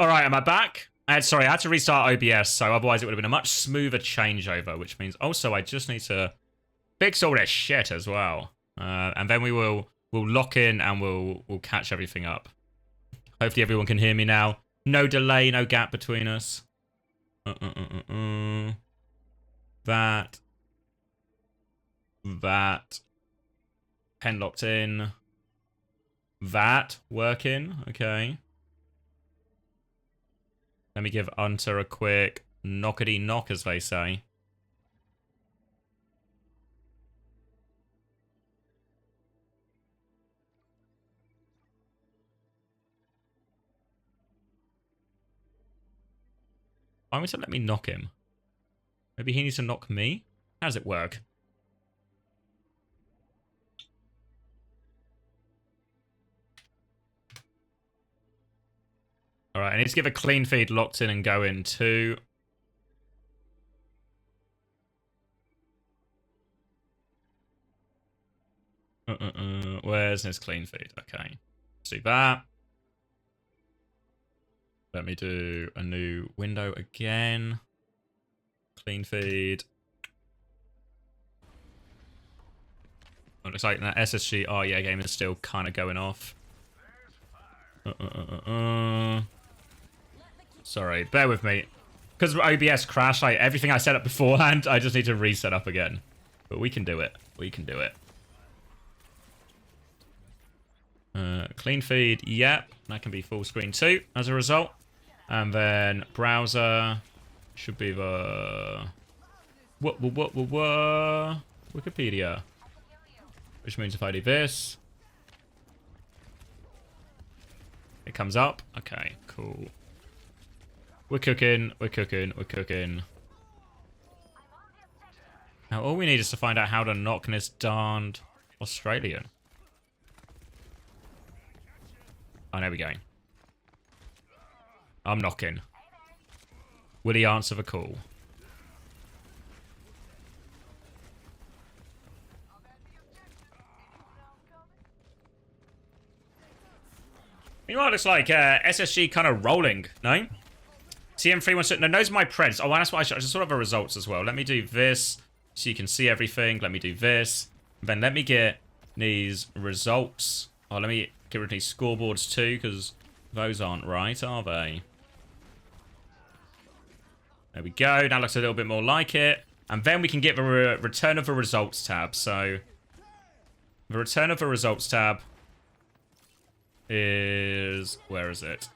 Alright, am I back? Sorry, I had to restart OBS, so otherwise it would have been a much smoother changeover, which means also I just need to fix all this shit as well. And then we'll lock in and we'll catch everything up. Hopefully everyone can hear me now. No delay, no gap between us. That. Pen locked in. That working. Okay. Let me give Unter a quick knockety knock, as they say. Why would it let me knock him? Maybe he needs to knock me? How does it work? Alright, I need to give a clean feed locked in and go in too. Where's his clean feed? Okay. Let's do that. Let me do a new window again. Clean feed. Oh, looks like that SSG REA game is still kind of going off. Sorry, bear with me. Because OBS crashed, like everything I set up beforehand, I just need to reset up again. But we can do it. We can do it. Clean feed, yep. That can be full screen too, as a result. And then browser should be the... Wikipedia. Which means if I do this... It comes up. Okay, cool. We're cooking, we're cooking, we're cooking. Now all we need is to find out how to knock this darned Australian. Oh, there we go. I'm knocking. Will he answer the call? Meanwhile, it looks like SSG kind of rolling, no? TM316, no, knows my preds. Oh, that's why I just sort of the results as well. Let me do this so you can see everything. Let me do this. Then let me get these results. Oh, let me get rid of these scoreboards too, because those aren't right, are they? There we go. That looks a little bit more like it. And then we can get the return of the results tab. So, the return of the results tab is... Where is it?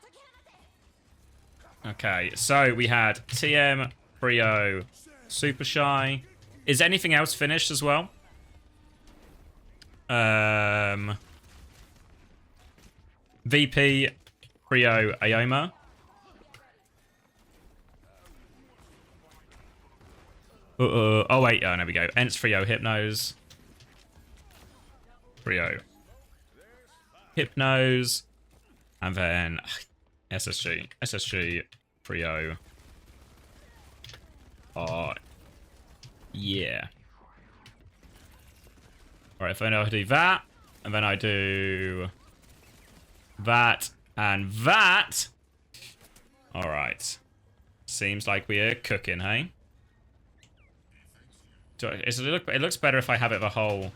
Okay, so we had TM, Brio, Supershy. Is anything else finished as well? VP, Brio, EMEA. Oh wait, oh, there we go. Ents, Brio, Hypnos. Brio. Hypnos. And then SSG. SSG, Brio. Oh, yeah. Alright, if I know how to do that, and then I do that and that. Alright. Seems like we're cooking, hey? It looks better if I have it the whole...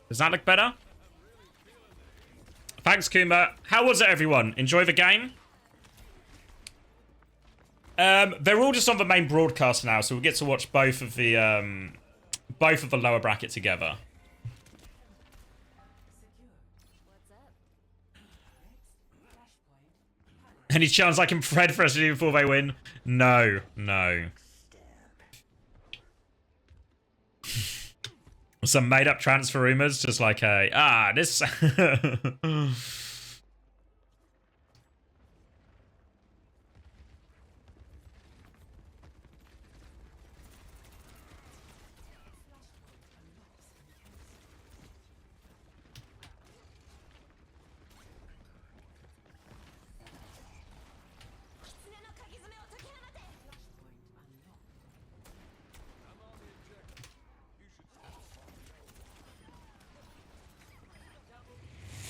Does that look better? Thanks, Kuma. How was it, everyone? Enjoy the game? They're all just on the main broadcast now, so we'll get to watch both of the lower bracket together. Any chance I can Fred for us to do before they win? No, no. Some made-up transfer rumors, just like, this...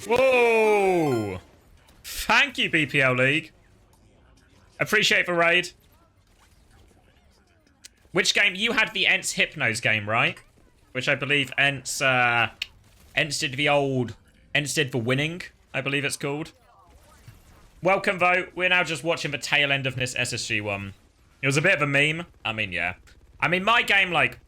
Whoa! Thank you, BPL League. Appreciate the raid. Which game? You had the Ents Hypnos game, right? Which I believe Ents did the old... Ents did the winning, I believe it's called. Welcome, though. We're now just watching the tail end of this SSG one. It was a bit of a meme. I mean, yeah. I mean, my game, like,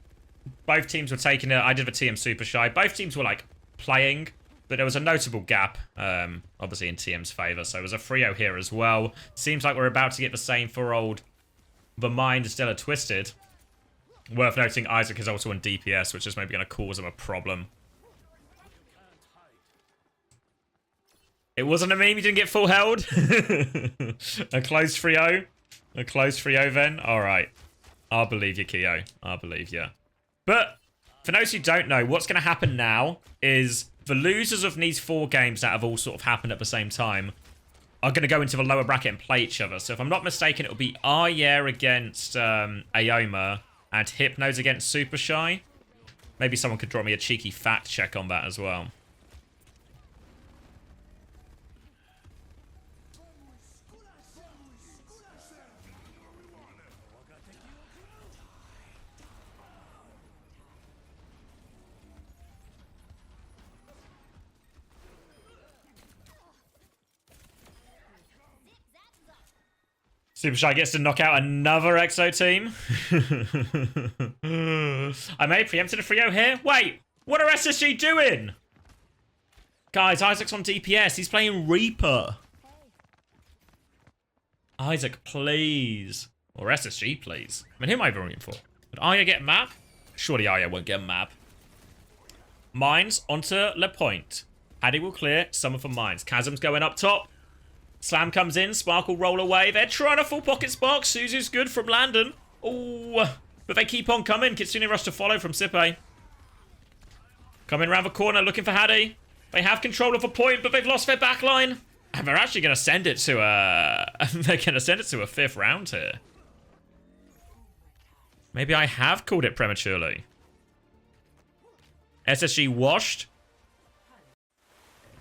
both teams were taking it. I did the TM Supershy. Both teams were, like, playing, but there was a notable gap, obviously, in TM's favour. So it was a 3-0 here as well. Seems like we're about to get the same for old The Mind Still a Twisted. Worth noting, Isaac is also on DPS, which is maybe going to cause him a problem. It wasn't a meme, you didn't get full held? A close 3-0? A close 3-0 then? Alright. I'll believe you, Keo. I'll believe you. But, for those who don't know, what's going to happen now is the losers of these 4 games that have all sort of happened at the same time are going to go into the lower bracket and play each other. So if I'm not mistaken, it'll be Arya against EMEA and Hypnos against Supershy. Maybe someone could drop me a cheeky fact check on that as well. Supershy gets to knock out another EXO team. I may have preempted a 3-0 here. Wait, what are SSG doing? Guys, Isaac's on DPS. He's playing Reaper. Isaac, please. Or SSG, please. I mean, who am I voting for? Would Arya get a map? Surely Arya won't get a map. Mines onto Le Point. Paddy will clear some of the mines. Chasm's going up top. Slam comes in, Sparkle roll away. They're trying to full pocket Spark. Suzu's good from Landon. Oh, but they keep on coming. Kitsune rush to follow from Sippe. Coming around the corner, looking for Haddy. They have control of a point, but they've lost their backline. And they're actually going to send it to a... they're going to send it to a 5th round here. Maybe I have called it prematurely. SSG washed?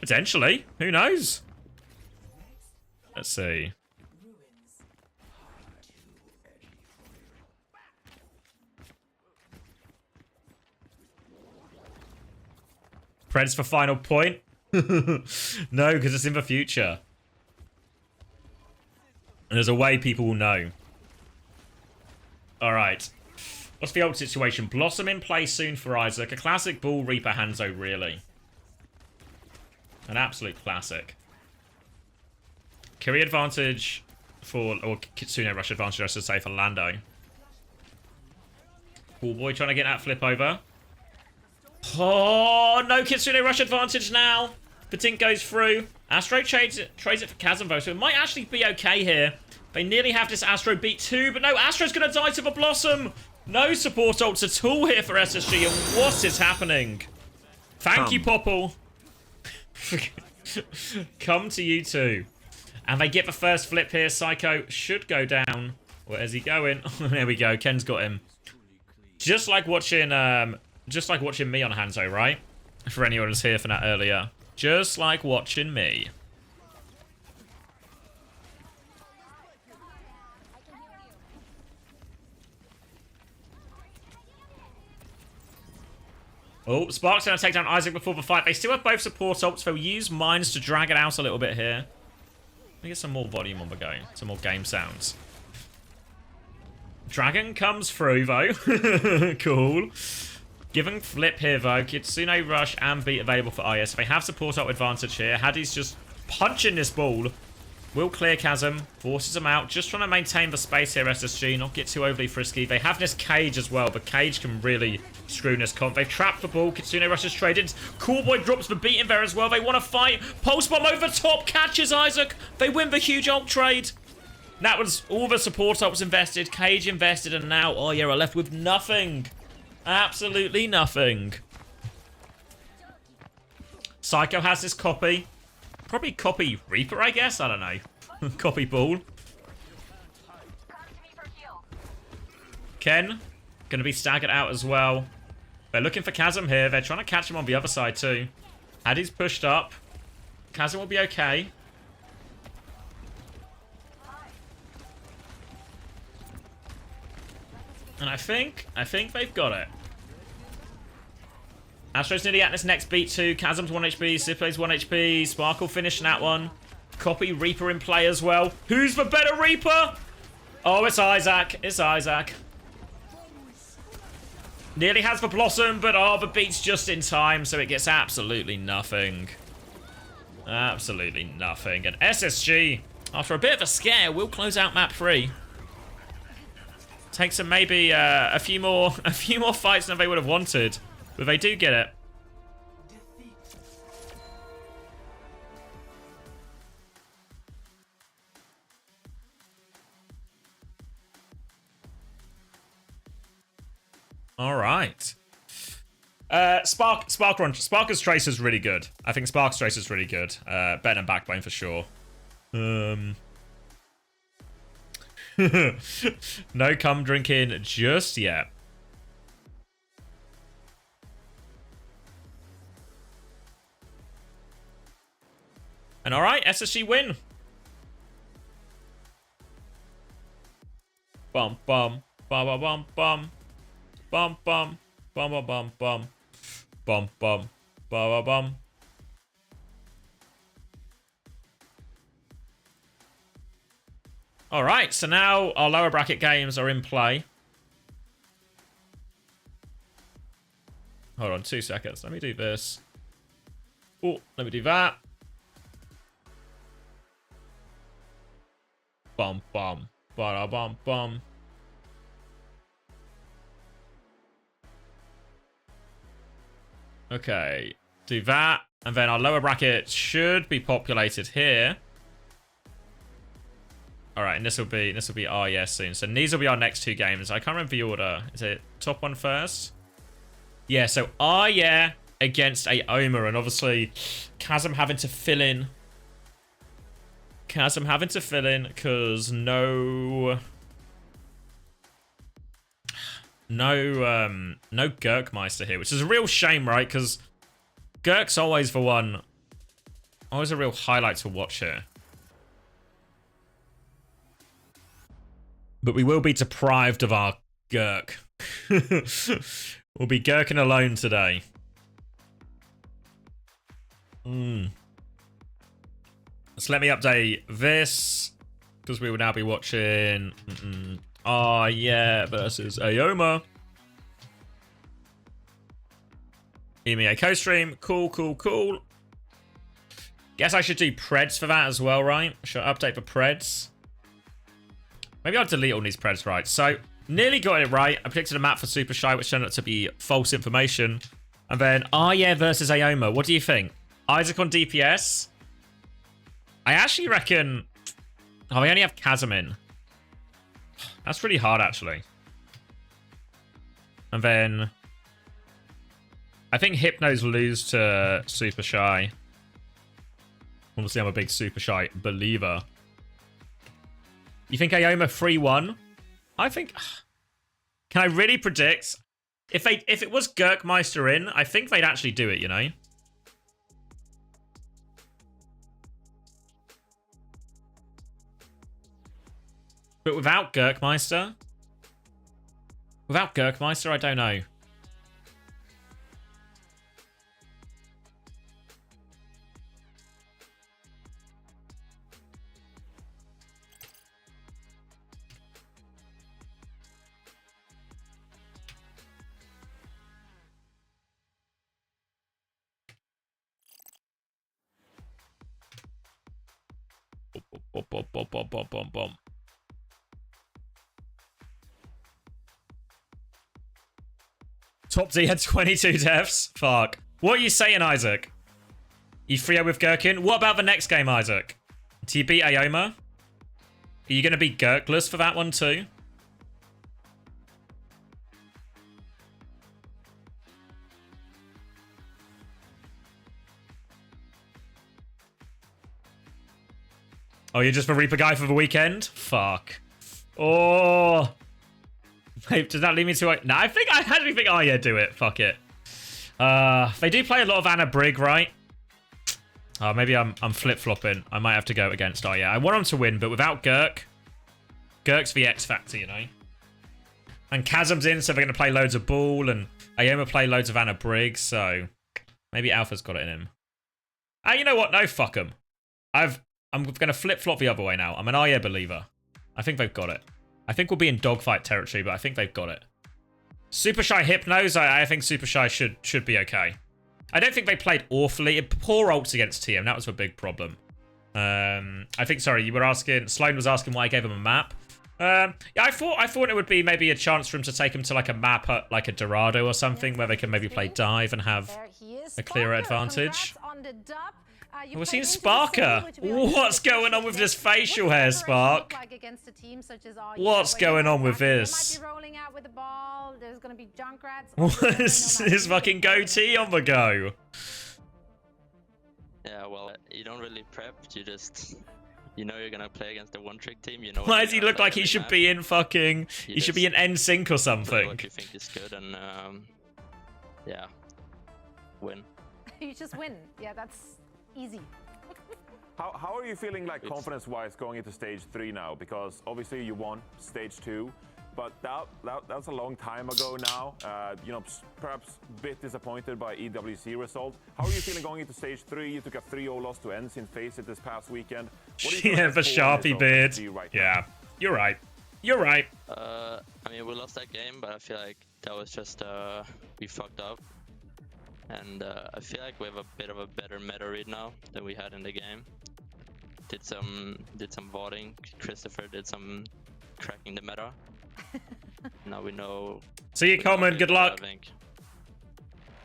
Potentially. Who knows? Let's see. Preds for final point? No, because it's in the future. And there's a way people will know. Alright. What's the old situation? Blossom in play soon for Isaac. A classic Bull Reaper Hanzo, really. An absolute classic. Carry advantage for... Or Kitsune rush advantage, I should say, for Lando. Cool boy trying to get that flip over. Oh, no Kitsune rush advantage now. Patink goes through. Astro trades it for Chasm, though, so it might actually be okay here. They nearly have this Astro beat too, but no, Astro's going to die to the Blossom. No support ults at all here for SSG, and what is happening? Thank you, Popple. Come to you too. And they get the first flip here. Psycho should go down. Where is he going? There we go. Ken's got him. Just like watching me on Hanzo, right? For anyone who's here for that earlier. Just like watching me. Oh, Spark's going to take down Isaac before the fight. They still have both support ults. They'll use mines to drag it out a little bit here. Let me get some more volume on the go. Some more game sounds. Dragon comes through, though. Cool. Given flip here, though. Kitsune rush and beat available for IS. They have support ult advantage here. Haddy's just punching this ball. Will clear Chasm. Forces him out. Just trying to maintain the space here, SSG. Not get too overly frisky. They have this cage as well. But cage can really screw this comp. They've trapped the ball. Kitsune rushes traded. Cool boy drops the beat in there as well. They want to fight. Pulse bomb over top. Catches Isaac. They win the huge ult trade. That was all the support ults invested. Cage invested. And now, oh yeah, are left with nothing. Absolutely nothing. Psycho has this copy. Probably copy Reaper, I guess. I don't know. Copy Ball. Ken, going to be staggered out as well. They're looking for Chasm here. They're trying to catch him on the other side too. Haddy's pushed up. Chasm will be okay. And I think they've got it. Astro's nearly at this next beat too. Chasm's 1 HP, Siplay's 1 HP, Sparkle finishing that one. Copy Reaper in play as well. Who's the better Reaper? Oh, it's Isaac. It's Isaac. Nearly has the Blossom, but oh, the beat's just in time, so it gets absolutely nothing. Absolutely nothing. And SSG, after a bit of a scare, will close out map 3. Takes them maybe a few more fights than they would have wanted, but they do get it. All right. Sparker's Trace is really good. I think Sparker's Trace is really good. Better than Backbone for sure. No cum drinking just yet. And all right, SSG win. Bum bum bum bum bum bum bum bum bum bum bum bum bum bum bum bum. All right, so now our lower bracket games are in play. Hold on 2 seconds. Let me do this. Oh, let me do that. Bum bum bum bum bum. Okay, do that, and then our lower bracket should be populated here. All right, and this will be yeah soon. So these will be our next 2 games. I can't remember the order. Is it top one first? Yeah. So yeah against AOMA, and obviously Chasm having to fill in. Chasm having to fill in because no Gurkmeister here, which is a real shame, right? Because Gurk's always the one, always a real highlight to watch here. But we will be deprived of our Gurk. We'll be Gurking alone today. So let me update this, because we will now be watching yeah versus AOMA. EMEA CoStream. Cool. Guess I should do Preds for that as well, right? Should I update for Preds? Maybe I'll delete all these Preds, right? So, nearly got it right. I predicted a map for Supershy, which turned out to be false information. And then, yeah versus AOMA. What do you think? Isaac on DPS? I actually reckon... Oh, they only have Chasm in. That's really hard, actually. And then... I think Hypnos lose to Supershy. Obviously, I'm a big Supershy believer. You think AOMA 3-1? I think... Can I really predict? If it was Gurkmeister in, I think they'd actually do it, you know? But without Gurkmeister? Without Gurkmeister, I don't know. Top Z had 22 deaths. Fuck. What are you saying, Isaac? You 3-0 with Gherkin? What about the next game, Isaac? Do you beat AOMA? Are you going to be Gurkless for that one too? Oh, you're just the Reaper guy for the weekend? Fuck. Oh. Wait, does that lead me to... No, I actually think... Oh, yeah, do it. Fuck it. They do play a lot of Anna Brig, right? Maybe I'm flip-flopping. I might have to go against... Oh, yeah. I want him to win, but without Gurk... Gurk's the X factor, you know? And Chasm's in, so they're going to play loads of Ball, and Ioma play loads of Anna Briggs, so... Maybe Alpha's got it in him. Ah, you know what? No, fuck him. I'm going to flip-flop the other way now. I'm an Aya believer. I think they've got it. I think we'll be in dogfight territory, but I think they've got it. Supershy Hypnos, I think Supershy should be okay. I don't think they played awfully. Poor ults against TM. That was a big problem. I think, sorry, you were asking... Sloan was asking why I gave him a map. Yeah, I thought it would be maybe a chance for him to take him to like a map at like a Dorado or something where they can maybe play dive and have a clearer advantage. We're seeing Sparker. What's going on with this facial hair, Spark? What's going on with this? What's his fucking goatee on the go? Yeah, well, you don't really prep, you just... You know you're gonna play against a one-trick team, you know... Why does he look like he should be in fucking... He should be in NSYNC or something. What you think is good and, yeah. Win. You just win. Yeah, that's easy. How are you feeling like confidence-wise going into stage 3 now? Because obviously you won stage 2, but that's a long time ago now. You know, perhaps a bit disappointed by EWC result. How are you feeling going into stage 3? You took a 3-0 loss to Enz in Face It this past weekend. Yeah, the Sharpie beard. Yeah, you're right. You're right. I mean, we lost that game, but I feel like that was just, we fucked up. And I feel like we have a bit of a better meta read now than we had in the game. Did some voting. Christopher did some cracking the meta. Now we know. See you, Coleman. Good luck.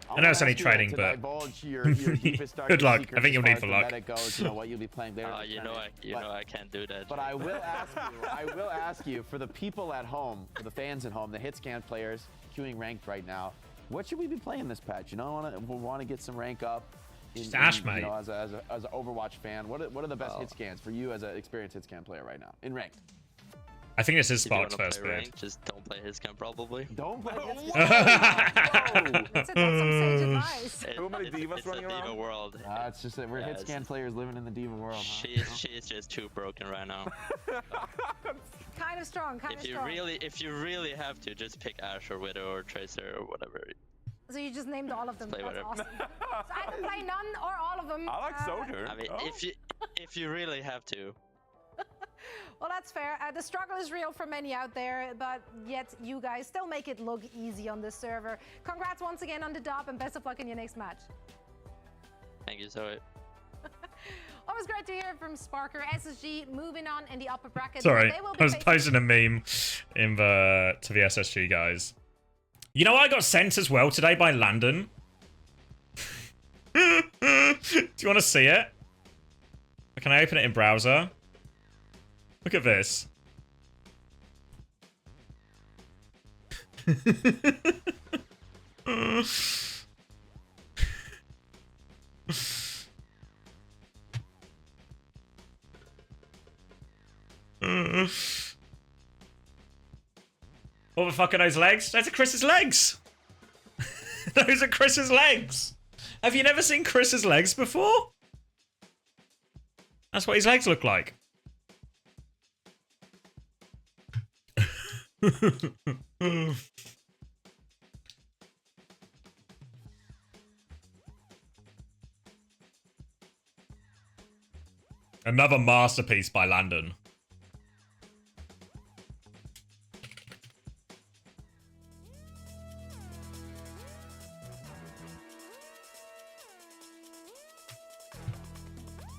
I know it's only trading, but your good luck. I think you'll need for luck. You know what you'll be playing there. You know I can't do that. But I will ask you for the people at home, for the fans at home, the Hitscan players queuing ranked right now. What should we be playing this patch? You know, we want to get some rank up. Stash, mate. You know, as an Overwatch fan, what are the best hit scans for you as an experienced hit scan player right now in ranked? I think this is Spark's first bid. Just don't play his cam, probably. Don't play his cam. That's some sage advice. Too many divas running around. Diva world. It's just that we're hit scan players living in the diva world. She is just too broken right now. Kind of strong. If you really have to, just pick Ashe or Widow or Tracer or whatever. So you just named all of them. That's awesome. So I can play none or all of them. I like Soldier. I mean, if you really have to. Well, that's fair. The struggle is real for many out there, but yet you guys still make it look easy on this server. Congrats once again on the dub, and best of luck in your next match. Thank you, Zoe. Always great to hear from Sparker. SSG moving on in the upper bracket. Sorry, I was posting a meme to the SSG guys. You know, I got sent as well today by Landon. Do you want to see it? Can I open it in browser? Look at this. What the fuck are those legs? Those are Chris's legs. Those are Chris's legs. Have you never seen Chris's legs before? That's what his legs look like. Another masterpiece by Landon.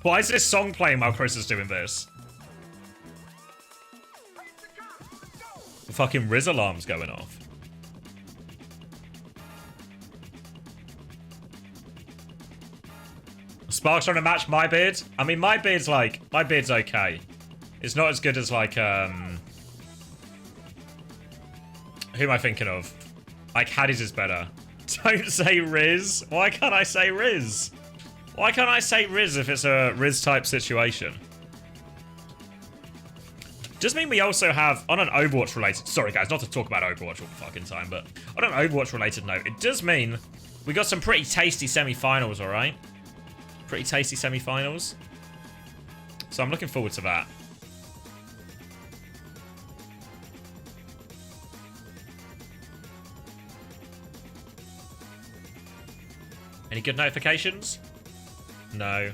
Why is this song playing while Chris is doing this? The fucking Riz alarm's going off. Sparks trying to match my beard? I mean, my beard's okay. It's not as good as like, who am I thinking of? Like, Hattie's is better. Don't say Riz. Why can't I say Riz? Why can't I say Riz if it's a Riz type situation? Does mean we also have, on an Overwatch related, sorry guys, not to talk about Overwatch all the fucking time, but on an Overwatch related note, it does mean we got some pretty tasty semi-finals, alright? Pretty tasty semi-finals. So I'm looking forward to that. Any good notifications? No.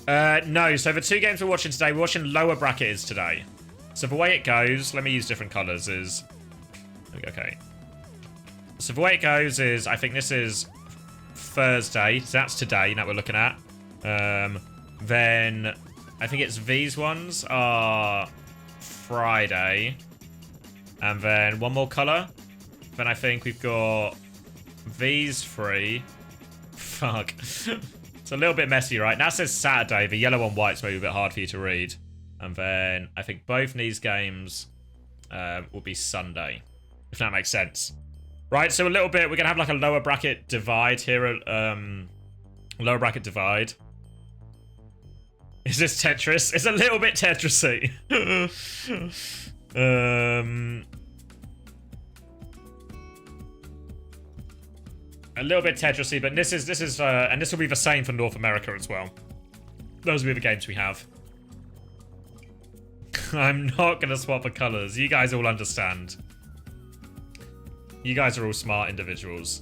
No, so the 2 games we're watching today, we're watching lower brackets today. So the way it goes, let me use different colours, is... Okay. So the way it goes is, I think this is Thursday, so that's today that we're looking at. Then, I think it's these ones are Friday. And then one more colour. Then I think we've got these 3. Fuck. It's a little bit messy, right? Now it says Saturday. The yellow and white's maybe a bit hard for you to read. And then I think both these games will be Sunday, if that makes sense. Right, so a little bit, we're going to have like a lower bracket divide here. Lower bracket divide. Is this Tetris? It's a little bit Tetris-y. A little bit Tetris-y, but this is, and this will be the same for North America as well. Those will be the games we have. I'm not gonna swap the colours. You guys all understand. You guys are all smart individuals.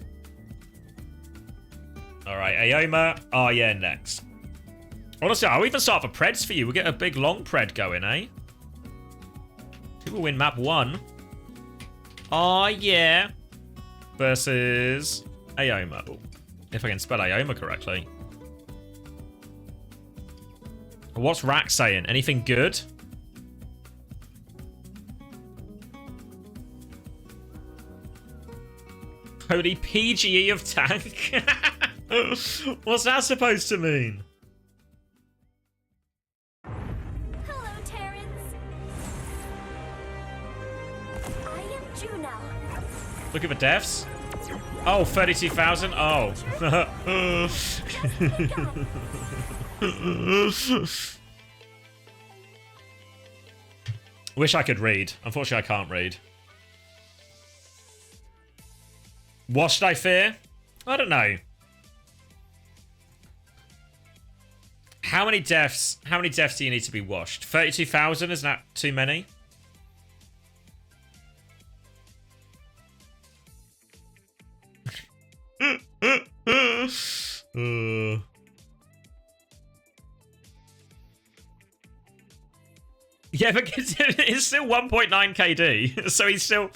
Alright, Aoma. Oh yeah, next. Honestly, I'll even start for Preds for you. We'll get a big long Pred going, eh? Who will win map 1? Oh yeah. Versus Aoma. Ooh, if I can spell Aoma correctly. What's Rack saying? Anything good? Holy PGE of tank? What's that supposed to mean? Hello, Terrence. I am Juno. Look at the deaths. Oh, 32,000? Oh. Wish I could read. Unfortunately, I can't read. What should I fear? I don't know. How many deaths do you need to be washed? 32,000? Isn't that too many? Yeah, but it's still 1.9 KD. So he's still...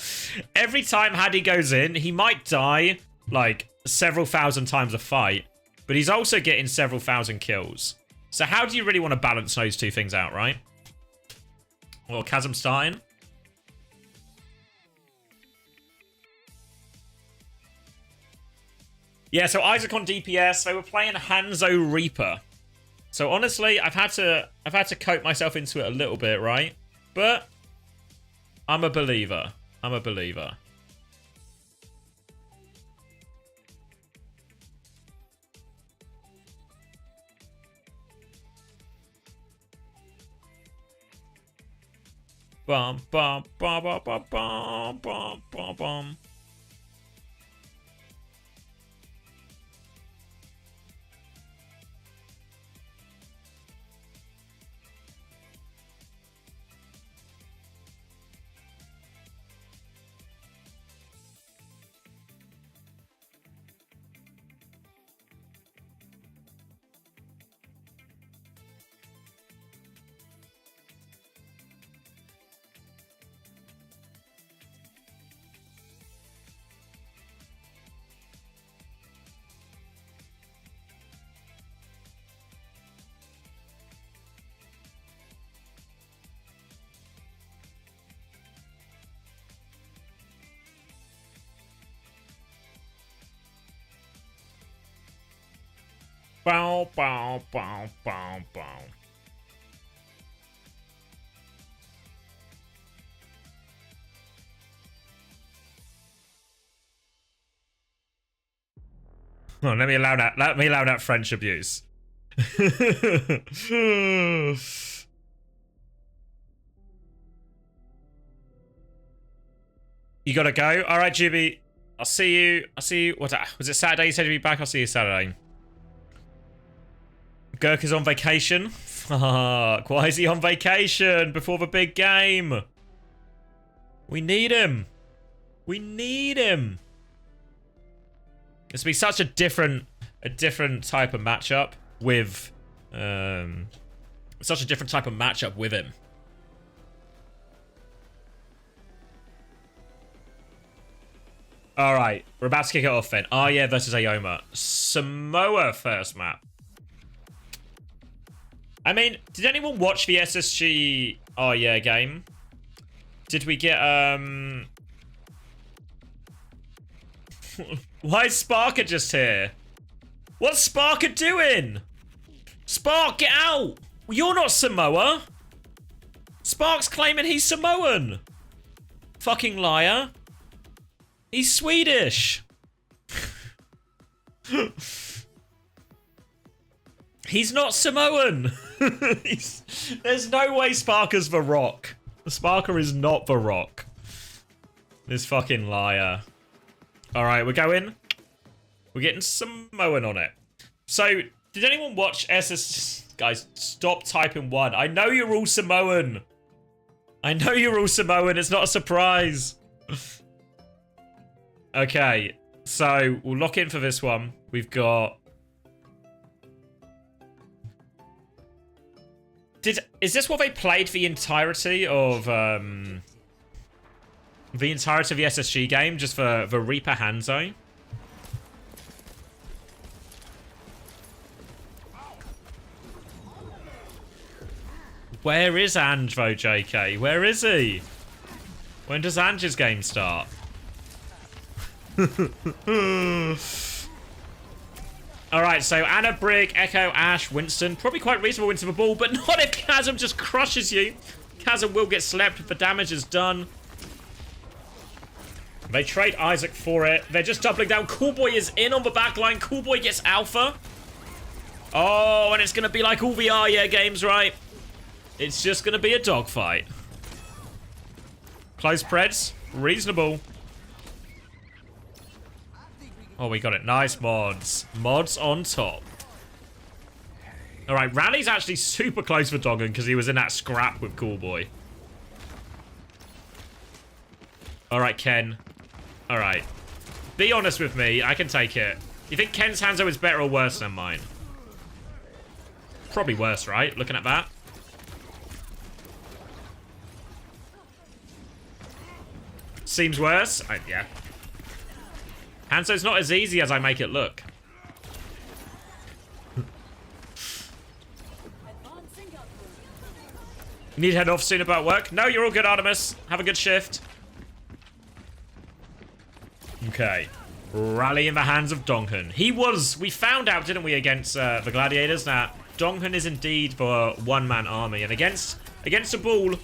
Every time Hadi goes in, he might die, like, several thousand times a fight. But he's also getting several thousand kills. So how do you really want to balance those two things out, right? Well, Chasm starting. Yeah, so Isaac on DPS. They were playing Hanzo Reaper. So honestly, I've had to cope myself into it a little bit, right? But I'm a believer. I'm a believer. Bum bum bum bum bum bum bum bum bum. Bow, bow, bow, bow, bow. Oh, let me allow that. Let me allow that French abuse. You gotta go. All right, Juby. I'll see you. What was it? Saturday? You said you'd be back. I'll see you Saturday. Gurk is on vacation. Fuck. Why is he on vacation before the big game? We need him. We need him. It's be such a different type of matchup with such a different type of matchup with him. All right, we're about to kick it off then. Oh yeah, versus Aoma. Samoa first map. I mean, did anyone watch the SSG game? Did we get Why is Sparker just here? What's Sparker doing? Spark, get out! You're not Samoa. Spark's claiming he's Samoan. Fucking liar. He's Swedish. He's not Samoan. There's no way Sparker's The Rock. Sparker is not The Rock. This fucking liar. Alright, we're going. We're getting Samoan on it. So, did anyone watch SS... Guys, stop typing 1. I know you're all Samoan. I know you're all Samoan. It's not a surprise. Okay, so we'll lock in for this one. We've got... Is this what they played the entirety of the SSG game, just for the Reaper Hanzo? Where is Ange though, JK? Where is he? When does Ange's game start? Alright, so Anna, Brig, Echo, Ash, Winston. Probably quite reasonable into the ball, but not if Chasm just crushes you. Chasm will get slept if the damage is done. They trade Isaac for it. They're just doubling down. Coolboy is in on the backline. Coolboy gets alpha. Oh, and it's going to be like all the yeah games, right? It's just going to be a dogfight. Close Preds. Reasonable. Oh, we got it. Nice mods. Mods on top. Alright, Rally's actually super close for Doggen because he was in that scrap with Coolboy. Alright, Ken. Alright. Be honest with me. I can take it. You think Ken's Hanzo is better or worse than mine? Probably worse, right? Looking at that. Seems worse. Yeah. Hanzo's not as easy as I make it look. Need to head off soon about work? No, you're all good, Artemis. Have a good shift. Okay. Rally in the hands of Donghyun. We found out, didn't we, against the Gladiators, that Donghyun is indeed the one-man army. And against a Bull,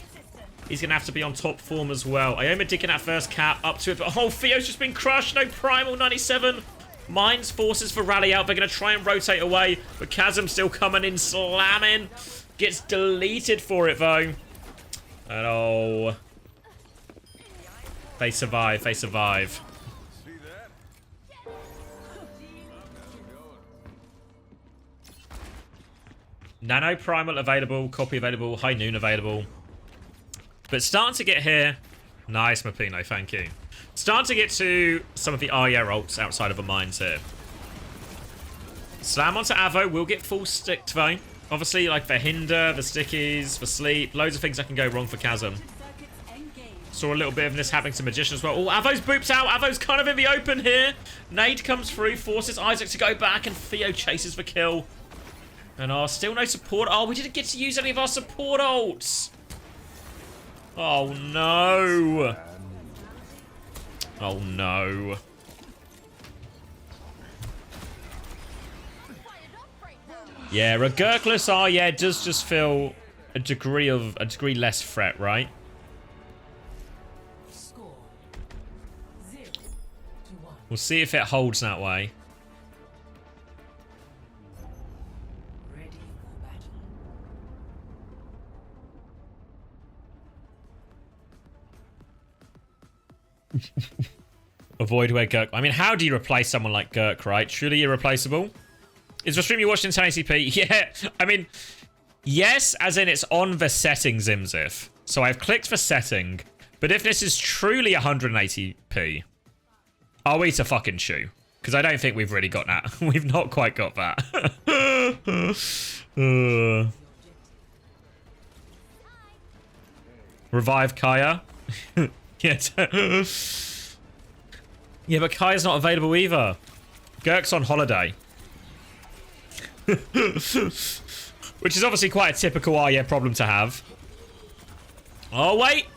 he's going to have to be on top form as well. Ioma digging that first cap up to it. But, oh, Theo's just been crushed. No Primal 97. Mines forces for Rally out. They're going to try and rotate away. But Chasm still coming in, slamming. Gets deleted for it, though. And, oh. They survive. They survive. Nano Primal available. Copy available. High Noon available. But starting to get here. Nice, Mapino, thank you. Starting to get to some of the Arya ults outside of the mines here. Slam onto Avo. Will get full sticked, though. Obviously, like the hinder, the stickies, the sleep. Loads of things that can go wrong for Chasm. Saw a little bit of this happening to Magician as well. Oh, Avo's boops out. Avo's kind of in the open here. Nade comes through. Forces Isaac to go back. And Theo chases the kill. And still no support. Oh, we didn't get to use any of our support ults. Oh, no. Oh, no. Yeah, a Gurkless does just feel a degree less threat, right? We'll see if it holds that way. Avoid where Gurk... I mean, how do you replace someone like Gurk, right? Truly irreplaceable? Is the stream you watched in 1080p? Yeah, I mean, yes, as in it's on the settings, Imzif. So I've clicked for setting. But if this is truly 180p, I'll eat a fucking shoe. Because I don't think we've really got that. We've not quite got that. Revive Kaya. Yeah, yeah, but Kaya's not available either. Gurk's on holiday. Which is obviously quite a typical Arya problem to have. Oh, wait.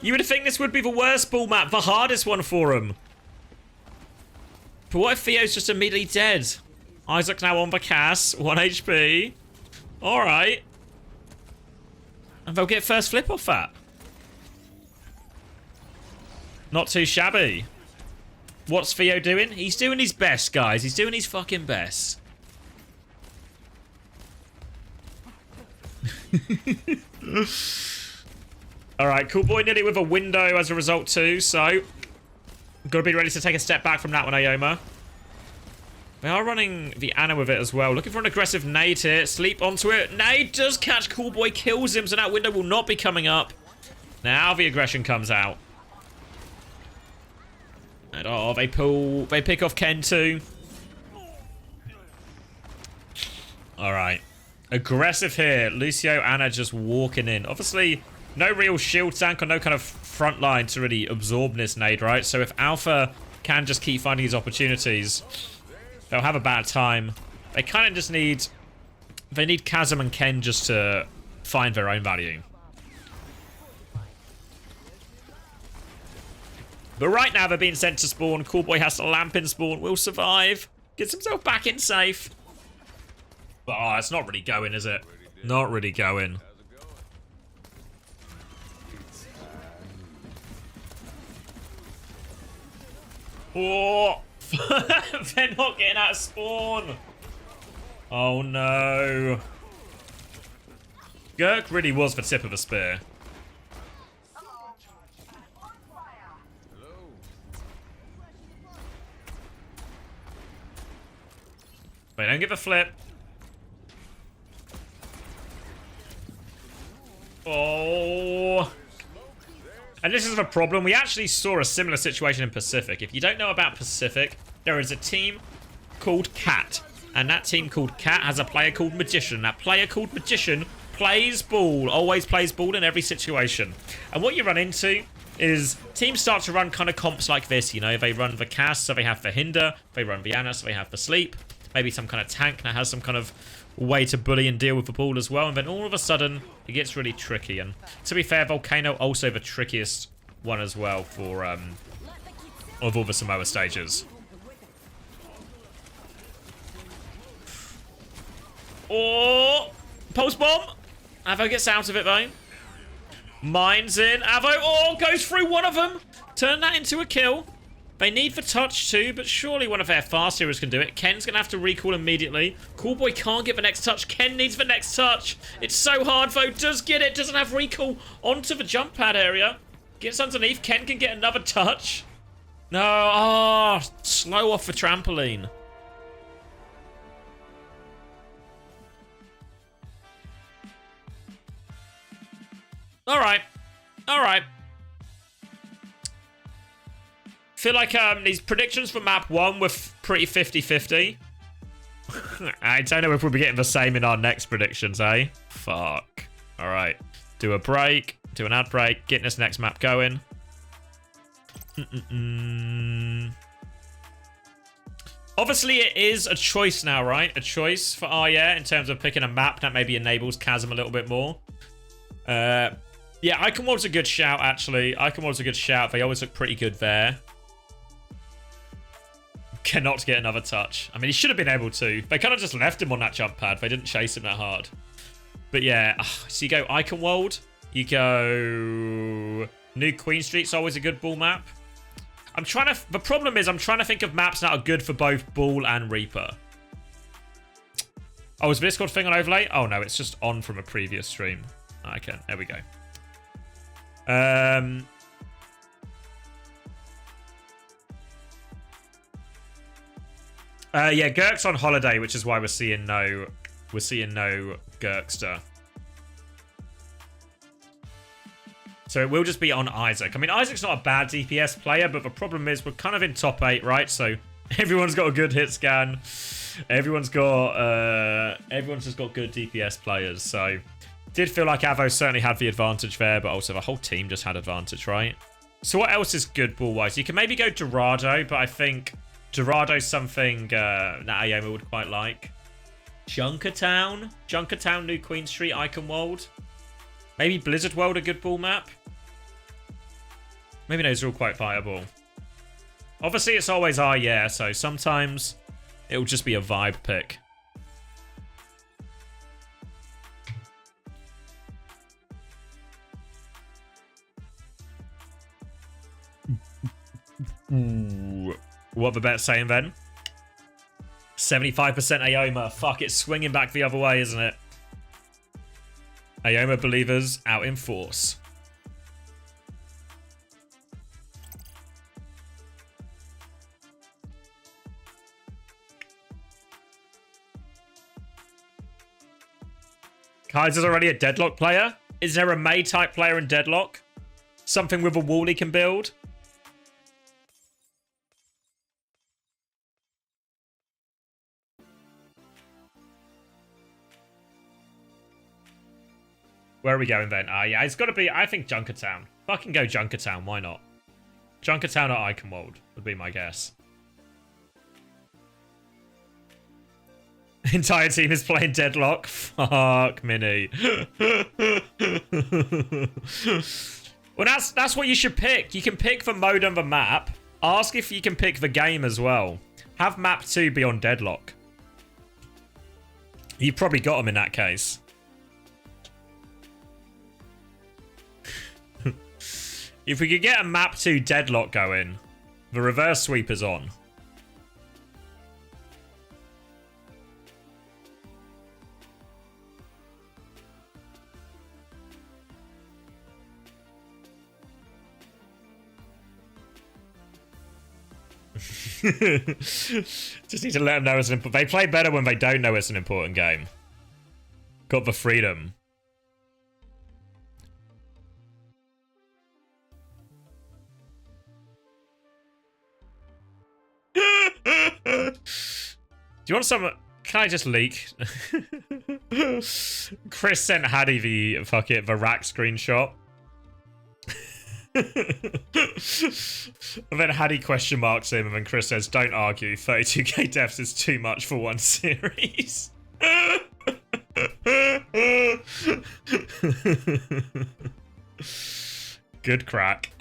You would think this would be the worst ball map, the hardest one for him. But what if Theo's just immediately dead? Isaac now on the Cass, 1 HP. Alright. And they'll get first flip off that. Not too shabby. What's Theo doing? He's doing his best, guys. He's doing his fucking best. Alright, Cool Boy nearly with a window as a result too, so... Gotta be ready to take a step back from that one, Ioma. They are running the Ana with it as well. Looking for an aggressive nade here. Sleep onto it. Nade does catch Cool Boy, kills him, so that window will not be coming up. Now the aggression comes out. And oh, they pick off Ken too. Alright. Aggressive here. Lucio, Ana just walking in. Obviously, no real shield tank or no kind of front line to really absorb this nade, right? So if Alpha can just keep finding his opportunities, they'll have a bad time. They kind of just need... They need Chasm and Ken just to find their own value. But right now they're being sent to spawn. Cool Boy has to lamp in spawn. Will survive. Gets himself back in safe. But oh, it's not really going, is it? Not really going. Oh, they're not getting out of spawn. Oh no. Gurk really was the tip of the spear. Wait, don't give a flip. Oh. And this is the problem. We actually saw a similar situation in Pacific. If you don't know about Pacific, there is a team called Cat. And that team called Cat has a player called Magician. That player called Magician plays ball. Always plays ball in every situation. And what you run into is teams start to run kind of comps like this. You know, they run the Cass, so they have the Hinder. They run Viana, so they have the Sleep. Maybe some kind of tank that has some kind of way to bully and deal with the ball as well. And then all of a sudden, it gets really tricky. And to be fair, Volcano also the trickiest one as well for of all the Samoa stages. Oh, pulse bomb. Avo gets out of it though. Mines in. Avo, oh, goes through one of them. Turn that into a kill. They need the touch too, but surely one of their fast heroes can do it. Ken's going to have to recall immediately. Cool Boy can't get the next touch. Ken needs the next touch. It's so hard though. Does get it. Doesn't have recall onto the jump pad area. Gets underneath. Ken can get another touch. No. Oh, slow off the trampoline. All right. All right. Feel like these predictions for map 1 were pretty 50-50. I don't know if we'll be getting the same in our next predictions, eh? Fuck. All right. Do a break. Do an ad break. Getting this next map going. Obviously, it is a choice now, right? A choice for Arya in terms of picking a map that maybe enables Chasm a little bit more. Yeah, Iconwald's a good shout, actually. Iconwald's a good shout. They always look pretty good there. Cannot get another touch. I mean, he should have been able to. They kind of just left him on that jump pad. They didn't chase him that hard. But yeah, so you go Iconwald. You go... New Queen Street's always a good ball map. I'm trying to... The problem is I'm trying to think of maps that are good for both Ball and Reaper. Oh, is the Discord thing on overlay? Oh, no, it's just on from a previous stream. Okay, there we go. Yeah, Gurk's on holiday, which is why we're seeing no Gurkster. So it will just be on Isaac. I mean, Isaac's not a bad DPS player, but the problem is we're kind of in top 8, right? So everyone's got a good hit scan. Everyone's just got good DPS players. So did feel like Avo certainly had the advantage there, but also the whole team just had advantage, right? So what else is good ball-wise? You can maybe go Dorado, but I think Dorado's something that Ayoma would quite like. Junkertown, New Queen Street, Iconworld. Maybe Blizzard World, a good ball map. Maybe those are all quite viable. Obviously, it's always yeah, so sometimes it'll just be a vibe pick. Ooh. What the bet's saying then? 75% Ayoma. Fuck, it's swinging back the other way, isn't it? Ayoma believers out in force. Kaiser's already a Deadlock player? Is there a May type player in Deadlock? Something with a wall he can build? Where are we going then? Yeah, it's got to be, I think, Junkertown. Fucking go Junkertown, why not? Junkertown or Iconworld would be my guess. Entire team is playing Deadlock. Fuck, Mini. Well, that's what you should pick. You can pick the mode on the map. Ask if you can pick the game as well. Have map 2 be on Deadlock. You've probably got them in that case. If we could get a map 2 Deadlock going, the reverse sweep is on. Just need to let them know it's an important. They play better when they don't know it's an important game. Got the freedom. Do you want some? Can I just leak? Chris sent Haddy the rack screenshot. And then Haddy question marks him, and then Chris says, "Don't argue. 32k deaths is too much for one series." Good crack.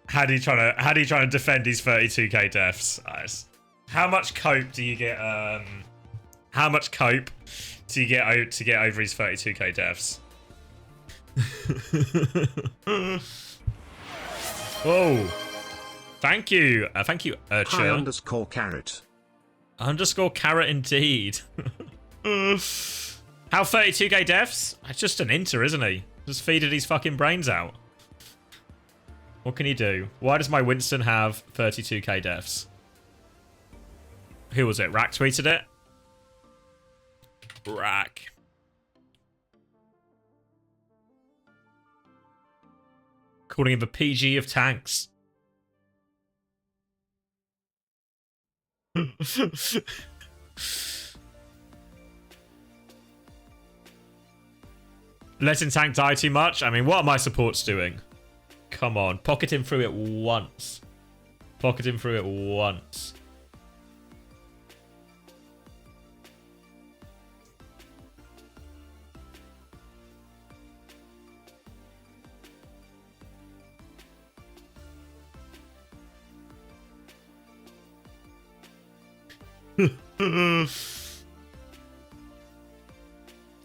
Haddy trying to defend his 32k deaths. Nice. How much cope do you get? How much cope do you get to get over his 32k deaths? Oh, thank you, Urcha. Hi_carrot. _carrot indeed. How 32k deaths? That's just an inter, isn't he? Just feeded his fucking brains out. What can he do? Why does my Winston have 32k deaths? Who was it? Rack tweeted it? Rack. Calling him the PG of tanks. Letting tank die too much? I mean, what are my supports doing? Come on. Pocket him through it once. Pocket him through it once.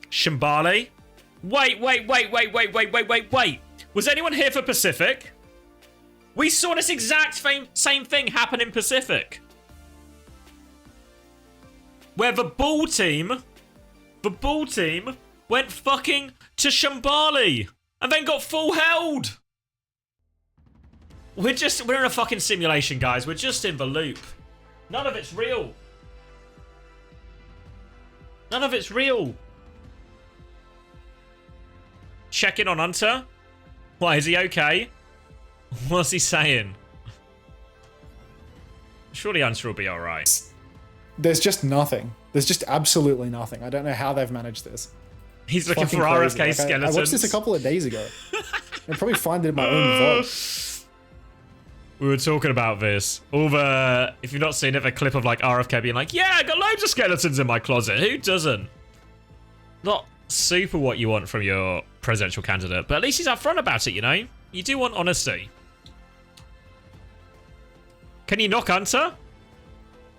Shambali? Wait. Was anyone here for Pacific? We saw this exact same thing happen in Pacific. Where the ball team went fucking to Shambali and then got full held. We're in a fucking simulation, guys. We're just in the loop. None of it's real. None of it's real. Check in on Hunter. Why, is he okay? What's he saying? Surely Hunter will be alright. There's just nothing. There's just absolutely nothing. I don't know how they've managed this. He's looking for Fucking RFK crazy. Like, skeletons. I watched this a couple of days ago. I probably find it in my own VOD. We were talking about this. All the, if you've not seen it, the clip of like RFK being like, yeah, I got loads of skeletons in my closet. Who doesn't? Not super what you want from your presidential candidate, but at least he's upfront about it, you know? You do want honesty. Can you knock Hunter?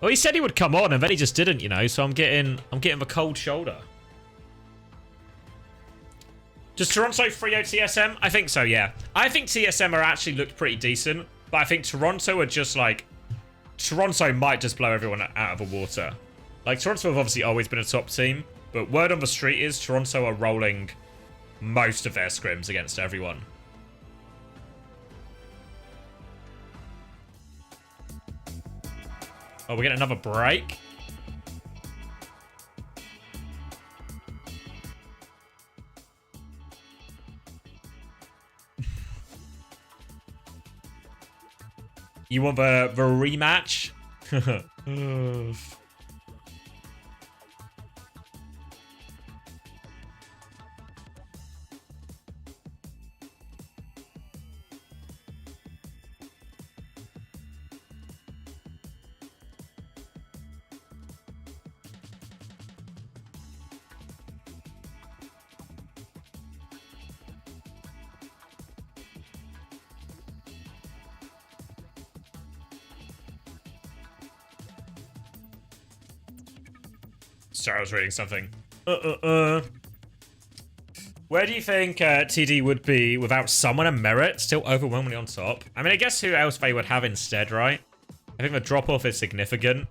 Well, he said he would come on, and then he just didn't, you know, so I'm getting the cold shoulder. Does Toronto free out TSM? I think so, yeah. I think TSM are actually looked pretty decent. But I think Toronto are just like... Toronto might just blow everyone out of the water. Like, Toronto have obviously always been a top team. But word on the street is Toronto are rolling most of their scrims against everyone. Oh, we get another break. You want the rematch? Sorry, I was reading something. Where do you think TD would be without someone in merit still overwhelmingly on top? I mean, I guess who else they would have instead, right? I think the drop-off is significant.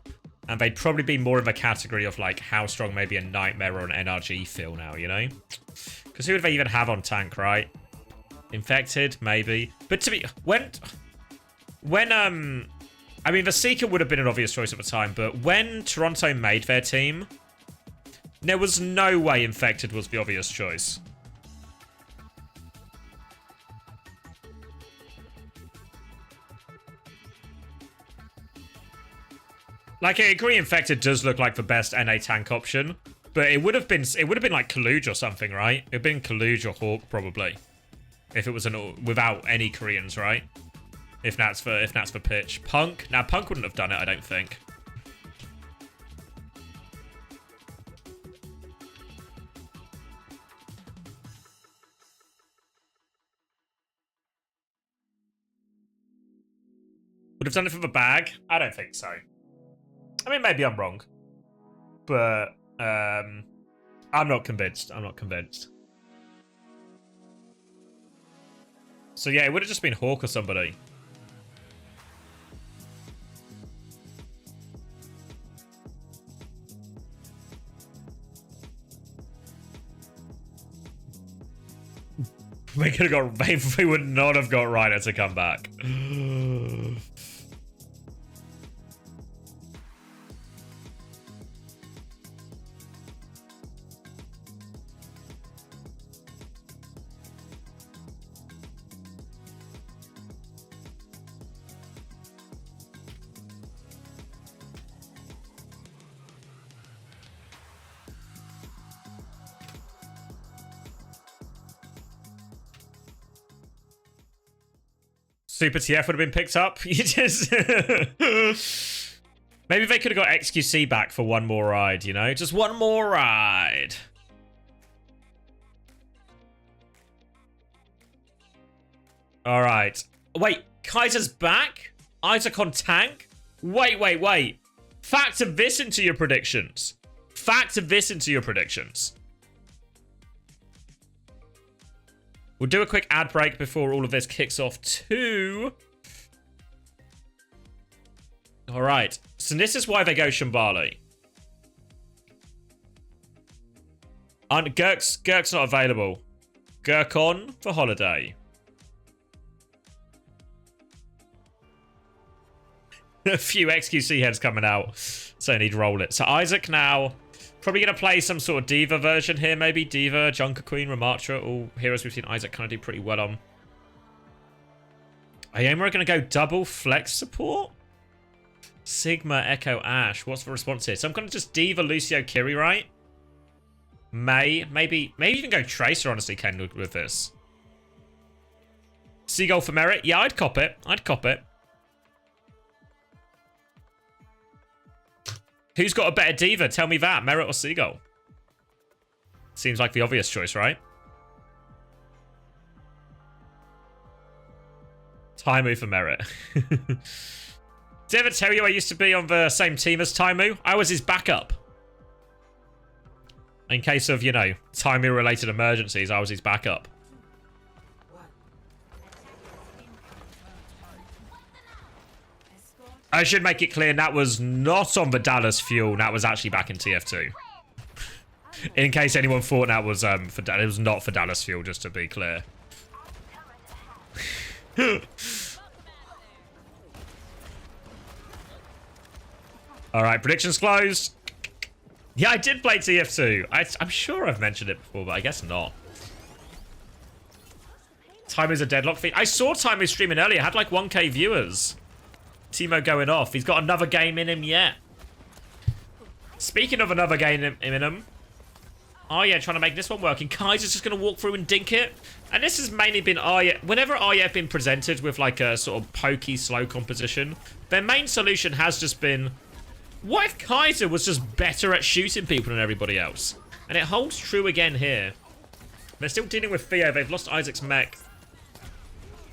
And they'd probably be more in the category of, like, how strong maybe a Nightmare or an NRG feel now, you know? Because who would they even have on tank, right? Infected, maybe. But to be... I mean, the Seeker would have been an obvious choice at the time, but when Toronto made their team... There was no way Infected was the obvious choice. Like, I agree Infected does look like the best NA tank option, but it would have been like Kaluj or something, right? It would have been Kaluj or Hawk probably. If it was without any Koreans, right? If that's the pitch. Punk? Now Punk wouldn't have done it, I don't think. Would have done it for the bag? I don't think so. I mean, maybe I'm wrong. But, I'm not convinced. I'm not convinced. So yeah, it would have just been Hawk or somebody. They could have got... They would not have got Ryder to come back. Super TF would have been picked up. You just... Maybe they could have got XQC back for one more ride, you know? Just one more ride. All right. Wait, Kaiser's back? Isaac on tank? Wait. Factor this into your predictions. Factor this into your predictions. We'll do a quick ad break before all of this kicks off too. All right. So this is why they go Shambali. Gurk's not available. Gurk on for holiday. A few XQC heads coming out. So need to roll it. So Isaac now probably going to play some sort of Diva version here, maybe. Diva, Junker Queen, Ramattra, all heroes we've seen Isaac kind of do pretty well on. Ioma are going to go double flex support? Sigma, Echo, Ash. What's the response here? So I'm going to just Diva, Lucio, Kiri, right? Maybe even go Tracer, honestly, Ken, with this. Seagull for merit? Yeah, I'd cop it. I'd cop it. Who's got a better Diva? Tell me that. Merit or Seagull? Seems like the obvious choice, right? Taimu for merit. Did I ever tell you I used to be on the same team as Taimu? I was his backup. In case of, you know, Taimu-related emergencies, I was his backup. I should make it clear that was not on the Dallas Fuel. That was actually back in TF2. In case anyone thought that was it was not for Dallas Fuel, just to be clear. All right, predictions closed. Yeah, I did play TF2. I'm sure I've mentioned it before, but I guess not. Taimu's a deadlock feed. I saw Taimu streaming earlier. Had like 1K viewers. Timo going off. He's got another game in him yet. Speaking of another game in him. Oh yeah, trying to make this one work. And Kaiser's just going to walk through and dink it. And this has mainly been Arya. Whenever Arya have been presented with like a sort of pokey, slow composition, their main solution has just been, what if Kaiser was just better at shooting people than everybody else? And it holds true again here. They're still dealing with Theo. They've lost Isaac's mech.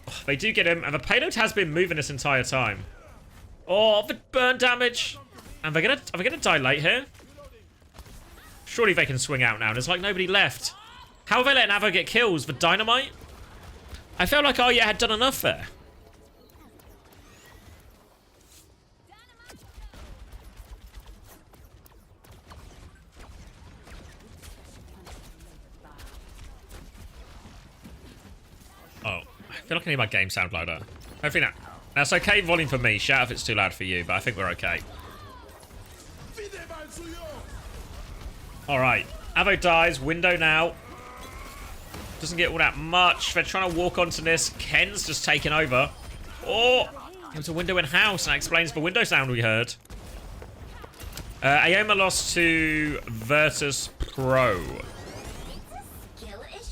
Oh, they do get him. And the payload has been moving this entire time. Oh, the burn damage. And are they gonna die late here? Surely they can swing out now. There's like nobody left. How are they letting Avo get kills? The dynamite? I felt like Arya had done enough there. Oh, I feel like I need my game sound louder. Hopefully not. That's okay volume for me. Shout if it's too loud for you, but I think we're okay. Alright. Avo dies. Window now. Doesn't get all that much. They're trying to walk onto this. Ken's just taken over. Oh! It was a window in house. And that explains the window sound we heard. Ioma lost to Virtus Pro.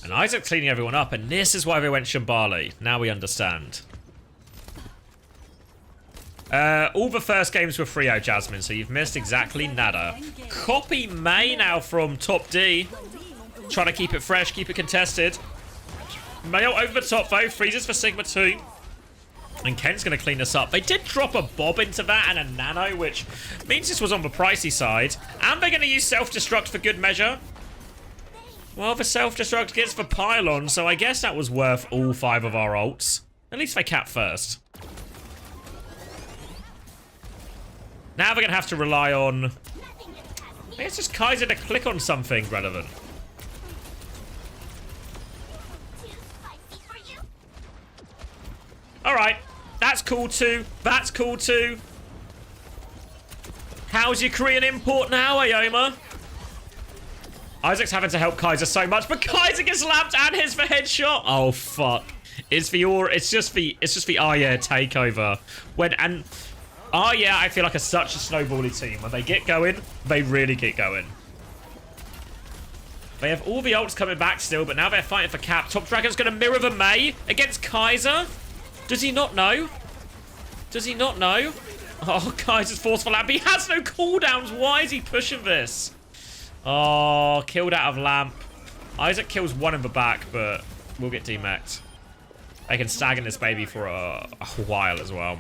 And Isaac cleaning everyone up. And this is why they went Shambali. Now we understand. All the first games were Frio, Jasmine, so you've missed exactly nada. Copy May now from Top D. Trying to keep it fresh, keep it contested. Mayo over the top, though. Freezes for Sigma 2. And Ken's going to clean this up. They did drop a Bob into that and a Nano, which means this was on the pricey side. And they're going to use self-destruct for good measure. Well, the self-destruct gets the pylon, so I guess that was worth all 5 of our ults. At least they cap first. Now they're going to have to rely on... I think it's just Kaiser to click on something relevant. Alright. That's cool too. That's cool too. How's your Korean import now, Ioma? Isaac's having to help Kaiser so much, but Kaiser gets lapped and hits the headshot. Oh, fuck. It's just the Arya takeover. Oh yeah, I feel like such a snowbally team. When they get going, they really get going. They have all the ults coming back still, but now they're fighting for cap. Top Dragon's going to mirror the May against Kaiser. Does he not know? Does he not know? Oh, Kaiser's forceful lamp. He has no cooldowns. Why is he pushing this? Oh, killed out of lamp. Isaac kills one in the back, but we'll get demeched. They can stag in this baby for a while as well.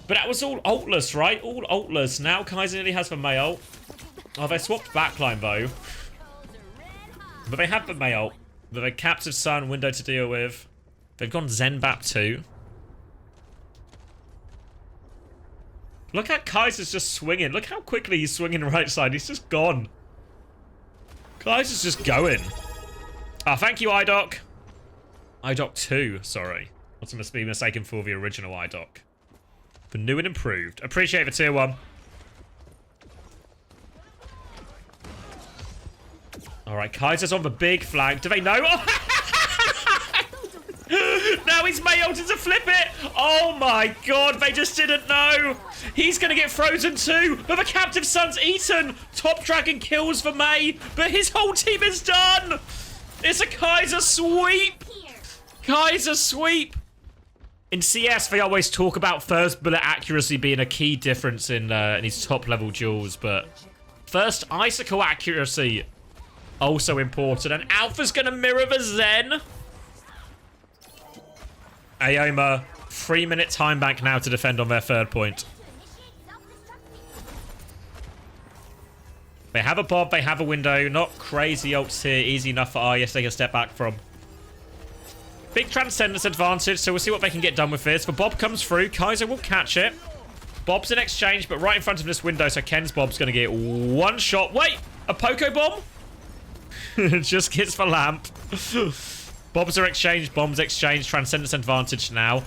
But that was all ultless, right? All ultless. Now Kaiser nearly has the May ult. Oh, they swapped backline, though. But they have the May ult. But they captured Sun, window to deal with. They've gone Zenbap too. Look at Kaiser's just swinging. Look how quickly he's swinging right side. He's just gone. Kaiser's just going. Oh, thank you, iDoc. iDoc 2, sorry. What's must be mistaken for the original iDoc. For new and improved. Appreciate the tier 1. Alright, Kaiser's on the big flank. Do they know? Now he's mailed to flip it. Oh my god, they just didn't know. He's going to get frozen too. But the captive son's eaten. Top Dragon kills for May. But his whole team is done. It's a Kaiser sweep. Kaiser sweep. In CS, they always talk about first bullet accuracy being a key difference in these top level duels. But first icicle accuracy, also important. And Alpha's going to mirror the Zen. EMEA, 3-minute time bank now to defend on their third point. They have a Bob, they have a window. Not crazy ults here, easy enough for RES they can step back from. Big Transcendence advantage, so we'll see what they can get done with this. The Bob comes through, Kaiser will catch it. Bob's in exchange, but right in front of this window, so Ken's Bob's going to get one shot. Wait, a Poco Bomb? Just gets the lamp. Bobs are exchanged, bombs exchanged, Transcendence advantage now.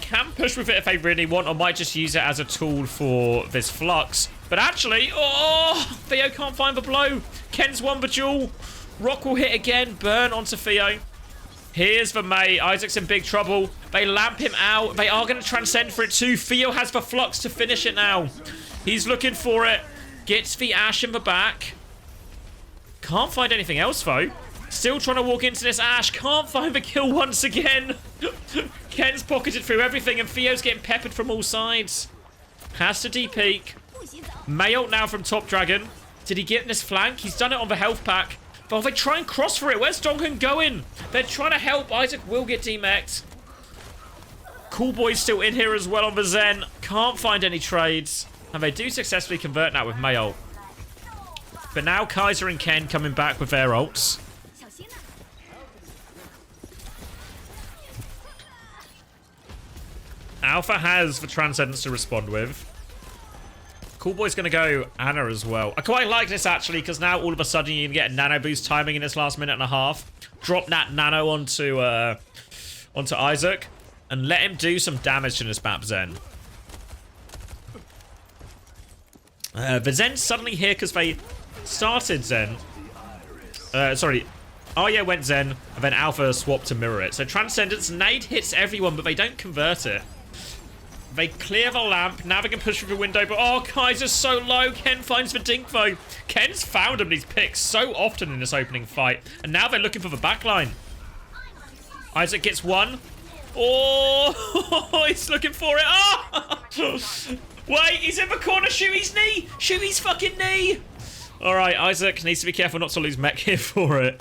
Can push with it if they really want, or might just use it as a tool for this flux. But actually, oh, Theo can't find the blow. Ken's won the duel. Rock will hit again, burn onto Theo. Here's the May. Isaac's in big trouble. They lamp him out. They are going to transcend for it too. Theo has the flux to finish it now. He's looking for it. Gets the Ash in the back. Can't find anything else though. Still trying to walk into this Ash. Can't find the kill once again. Ken's pocketed through everything and Theo's getting peppered from all sides. Has to de-peek. May ult now from Top Dragon. Did he get in this flank? He's done it on the health pack. But they try and cross for it. Where's Donghun going? They're trying to help. Isaac will get demeched. Cool Boy's still in here as well on the Zen. Can't find any trades. And they do successfully convert now with May ult. But now Kaiser and Ken coming back with their ults. Alpha has the Transcendence to respond with. Cool Boy's going to go Ana as well. I quite like this, actually, because now all of a sudden you can get nano boost timing in this last minute and a half. Drop that nano onto Isaac and let him do some damage to this map, Zen. The Zen's suddenly here because they started Zen. Sorry. Arya went Zen, and then Alpha swapped to mirror it. So Transcendence, nade hits everyone, but they don't convert it. They clear the lamp. Now they can push through the window, but oh, Kaiser's so low. Ken finds the dink, though. Ken's found him these picks so often in this opening fight, and now they're looking for the backline. Isaac gets one. Oh, he's looking for it. Oh! Wait, he's in the corner. Shoot his knee. Shoot his fucking knee. All right, Isaac needs to be careful not to lose mech here for it.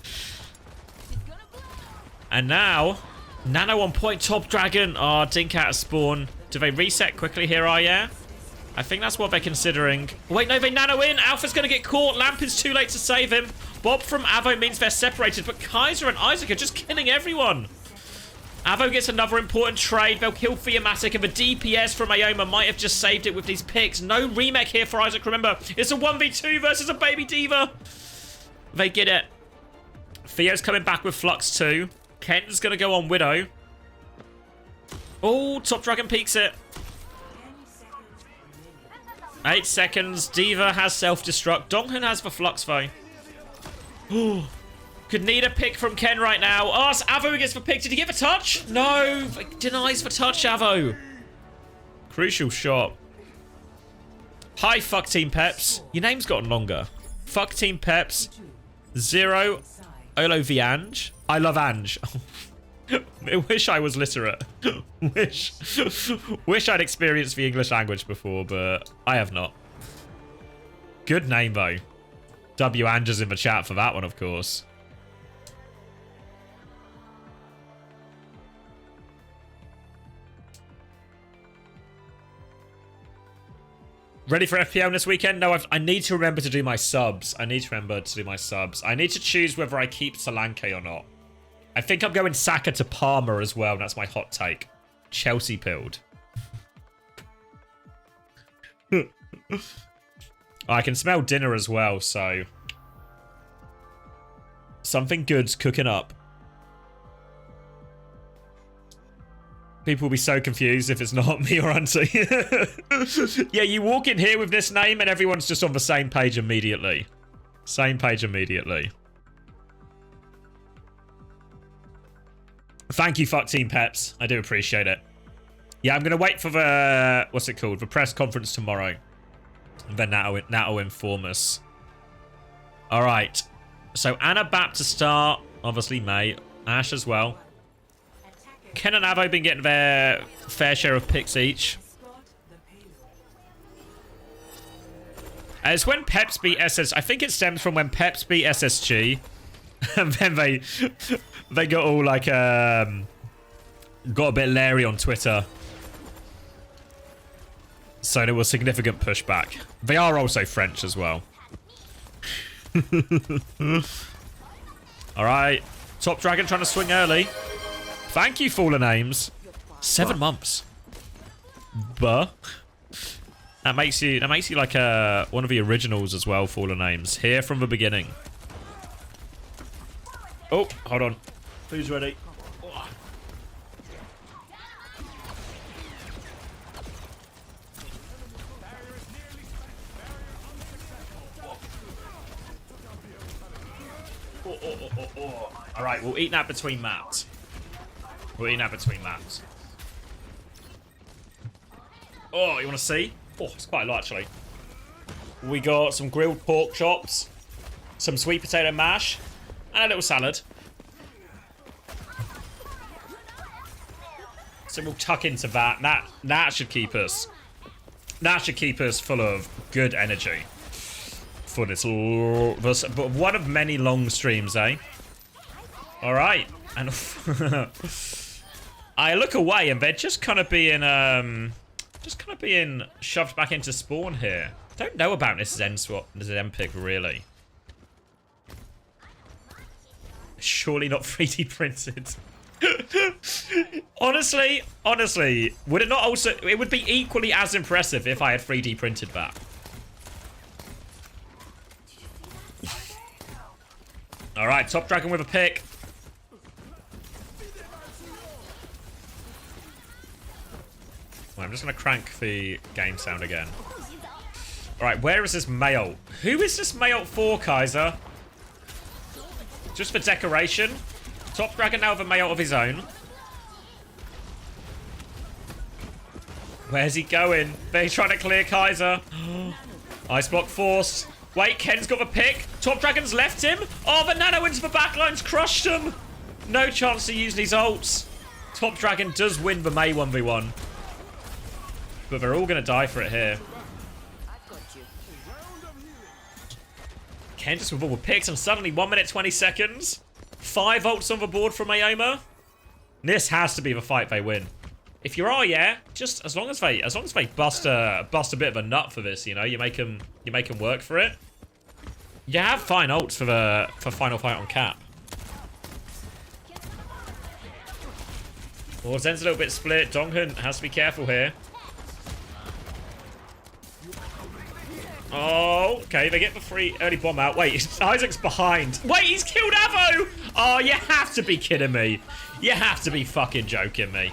And now, Nano on point, Top Dragon. Oh, dink out of spawn. Do they reset quickly here, yeah? I think that's what they're considering. Wait, no, they nano in. Alpha's going to get caught. Lamp is too late to save him. Bob from Avo means they're separated, but Kaiser and Isaac are just killing everyone. Avo gets another important trade. They'll kill Theomatic, and the DPS from EMEA might have just saved it with these picks. No remake here for Isaac, remember. It's a 1v2 versus a baby diva. They get it. Theo's coming back with Flux too. Ken's going to go on Widow. Oh, Top Dragon peeks it. 8 seconds. Diva has self-destruct. Donghun has the Flux, though. Oh, could need a pick from Ken right now. Oh, it's Avo who gets the pick. Did he get the touch? No. Denies the touch, Avo. Crucial shot. Hi, Fuck Team Peps. Your name's gotten longer. Fuck Team Peps. 0. Olo V Ange. I love Ange. I wish I was literate. Wish I'd experienced the English language before, but I have not. Good name, though. W Ange's in the chat for that one, of course. Ready for FPL this weekend? No, I need to remember to do my subs. I need to choose whether I keep Solanke or not. I think I'm going Saka to Palmer as well. That's my hot take. Chelsea pilled. I can smell dinner as well, so... something good's cooking up. People will be so confused if it's not me or Auntie. Yeah, you walk in here with this name and everyone's just on the same page immediately. Same page immediately. Thank you, fuck Team Peps. I do appreciate it. Yeah, I'm going to wait for the... What's it called? The press conference tomorrow. And then that'll inform us. Alright. So, Anabap to start. Obviously, May. Ash as well. Ken and Avo been getting their fair share of picks each. It's when Peps beat SS... I think it stems from when Peps beat SSG. And then they got all like... got a bit leery on Twitter. So there was significant pushback. They are also French as well. Alright. Top Dragon trying to swing early. Thank you, Fallen Names. 7 months. Buh. That makes you like one of the originals as well, Fallen Names. Here from the beginning. Oh, hold on. Who's ready? Alright, we'll eat that between maps. We'll eat that between maps. Oh, you want to see? Oh, it's quite a lot, actually. We got some grilled pork chops, some sweet potato mash, and a little salad. So we'll tuck into that. That should keep us... That should keep us full of good energy. For this... But one of many long streams, eh? Alright. And... I look away and they're just kind of being... shoved back into spawn here. Don't know about this Zen swap, this Zen pick, really. Surely not 3D printed. honestly, would it not also... It would be equally as impressive if I had 3D printed that. Alright, Top Dragon with a pick. Well, I'm just going to crank the game sound again. Alright, where is this Mayolt? Who is this Mayolt for, Kaiser? Just for decoration? Top Dragon now with a Mayolt of his own. Where's he going? They're trying to clear Kaiser. Ice block forced. Wait, Ken's got the pick. Top Dragon's left him. Oh, the nano into the backline's crushed him. No chance to use these ults. Top Dragon does win the May 1v1. But they're all going to die for it here. Ken just with all the picks and suddenly 1 minute 20 seconds. 5 ults on the board from Ioma. This has to be the fight they win. If you are, yeah, just as long as they bust a bit of a nut for this, you know, you make them work for it. You have fine ults for final fight on cap. Oh, Zen's a little bit split. Donghun has to be careful here. Oh, okay, they get the free early bomb out. Wait, Isaac's behind. Wait, he's killed Avo! Oh, you have to be kidding me. You have to be fucking joking me.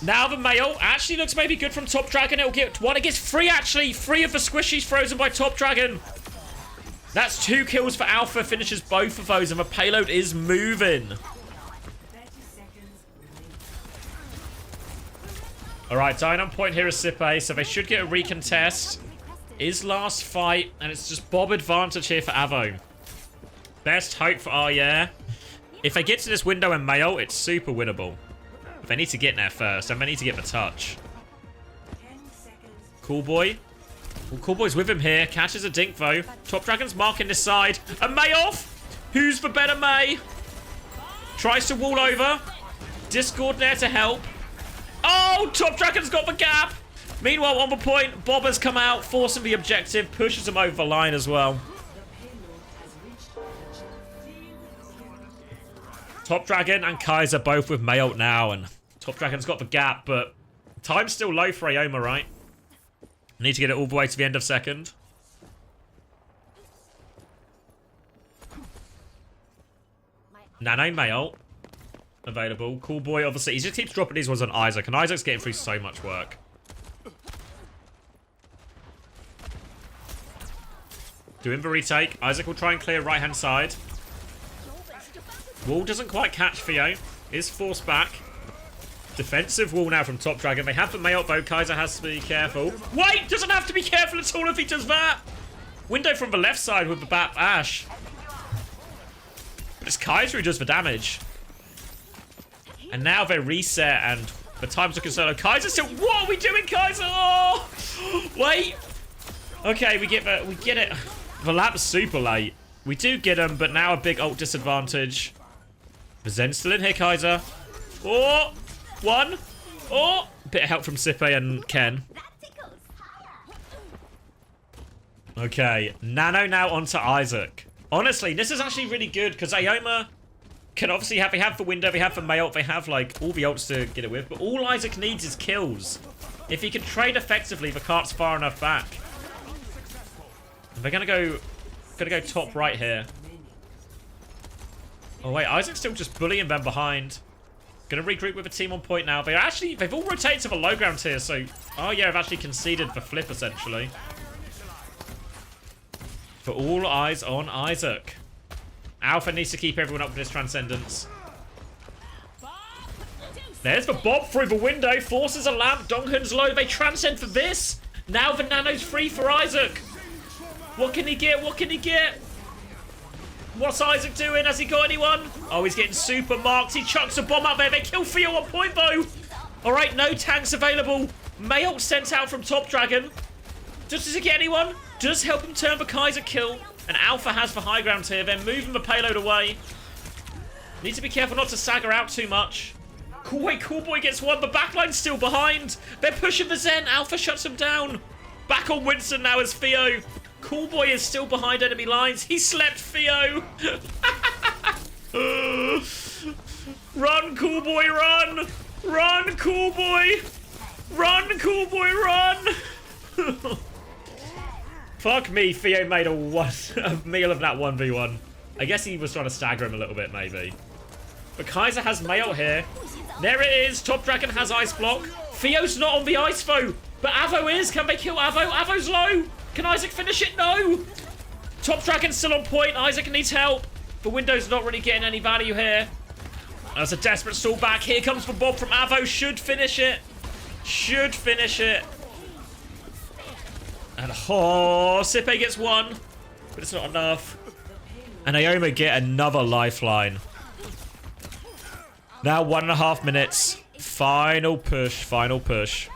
Now the Mayolt actually looks maybe good from Top Dragon. It'll get one. It gets 3 actually. 3 of the squishies frozen by Top Dragon. That's 2 kills for Alpha. Finishes both of those and the payload is moving. Alright, dying on point here is Sippe, so they should get a recontest. Is last fight, and it's just Bob advantage here for Avo. Best hope for Arya. If they get to this window and Mayolt, it's super winnable. But they need to get in there first, and they need to get the touch. Cool Boy. Well, Cool Boy's with him here. Catches a dink, though. Top Dragon's marking this side. And May off! Who's the better May? Tries to wall over. Discord there to help. Oh, Top Dragon's got the gap. Meanwhile, on the point, Bob has come out, forcing the objective, pushes him over the line as well. Top Dragon and Kaiser both with Mayolt now, and Top Dragon's got the gap, but time's still low for Ioma, right? Need to get it all the way to the end of second. Nano Mayolt. available. Cool boy, obviously. He just keeps dropping these ones on Isaac, and Isaac's getting through so much work. Doing the retake. Isaac will try and clear right-hand side. Wall doesn't quite catch Theo. Is forced back. Defensive wall now from Top Dragon. They have the Mayot though. Kaiser has to be careful. Wait! Doesn't have to be careful at all if he does that. Window from the left side with the Bat Ash. But it's Kaiser who does the damage. And now they reset and the time took a solo. Kaiser still. What are we doing, Kaiser? Oh! Wait. Okay, we get it. The lap's super late. We do get him, but now a big ult disadvantage. The Zen's still in here, Kaiser. Oh! One. Oh! Bit of help from Sipe and Ken. Okay. Nano now onto Isaac. Honestly, this is actually really good because Aoma can obviously they have the window, they have the Mayot, they have like all the ults to get it with, but all Isaac needs is kills. If he can trade effectively, the cart's far enough back. They're gonna go top right here. Oh wait, Isaac's still just bullying them behind. Gonna regroup with a team on point now. They've all rotated to the low ground here, so oh yeah, I've actually conceded the flip essentially. For all eyes on Isaac. Alpha needs to keep everyone up with his transcendence. There's the Bob through the window, forces a lamp, Donghun's low, they transcend for this. Now the Nano's free for Isaac. What can he get? What can he get? What's Isaac doing? Has he got anyone? Oh, he's getting super marked. He chucks a bomb out there. They kill Theo on point though. All right, no tanks available. Mayot sent out from Top Dragon. Does he get anyone? Does help him turn the Kaiser kill. And Alpha has the high ground here. They're moving the payload away. Need to be careful not to stagger out too much. Cool boy gets one. The backline's still behind. They're pushing the Zen. Alpha shuts him down. Back on Winston now is Theo. Cool boy is still behind enemy lines. He slept Theo. Run, cool boy, run. Run, cool boy. Run, cool boy, run. Fuck me, Theo made a meal of that 1v1. I guess he was trying to stagger him a little bit, maybe. But Kaiser has Mayot here. There it is. Top Dragon has Ice Block. Theo's not on the Ice Foe, but Avo is. Can they kill Avo? Avo's low. Can Isaac finish it? No. Top Dragon's still on point. Isaac needs help. The window's not really getting any value here. That's a desperate stall back. Here comes the Bob from Avo. Should finish it. Should finish it. And oh, Sipe gets one, but it's not enough. And Aoma get another lifeline. Now 1.5 minutes. Final push, final push.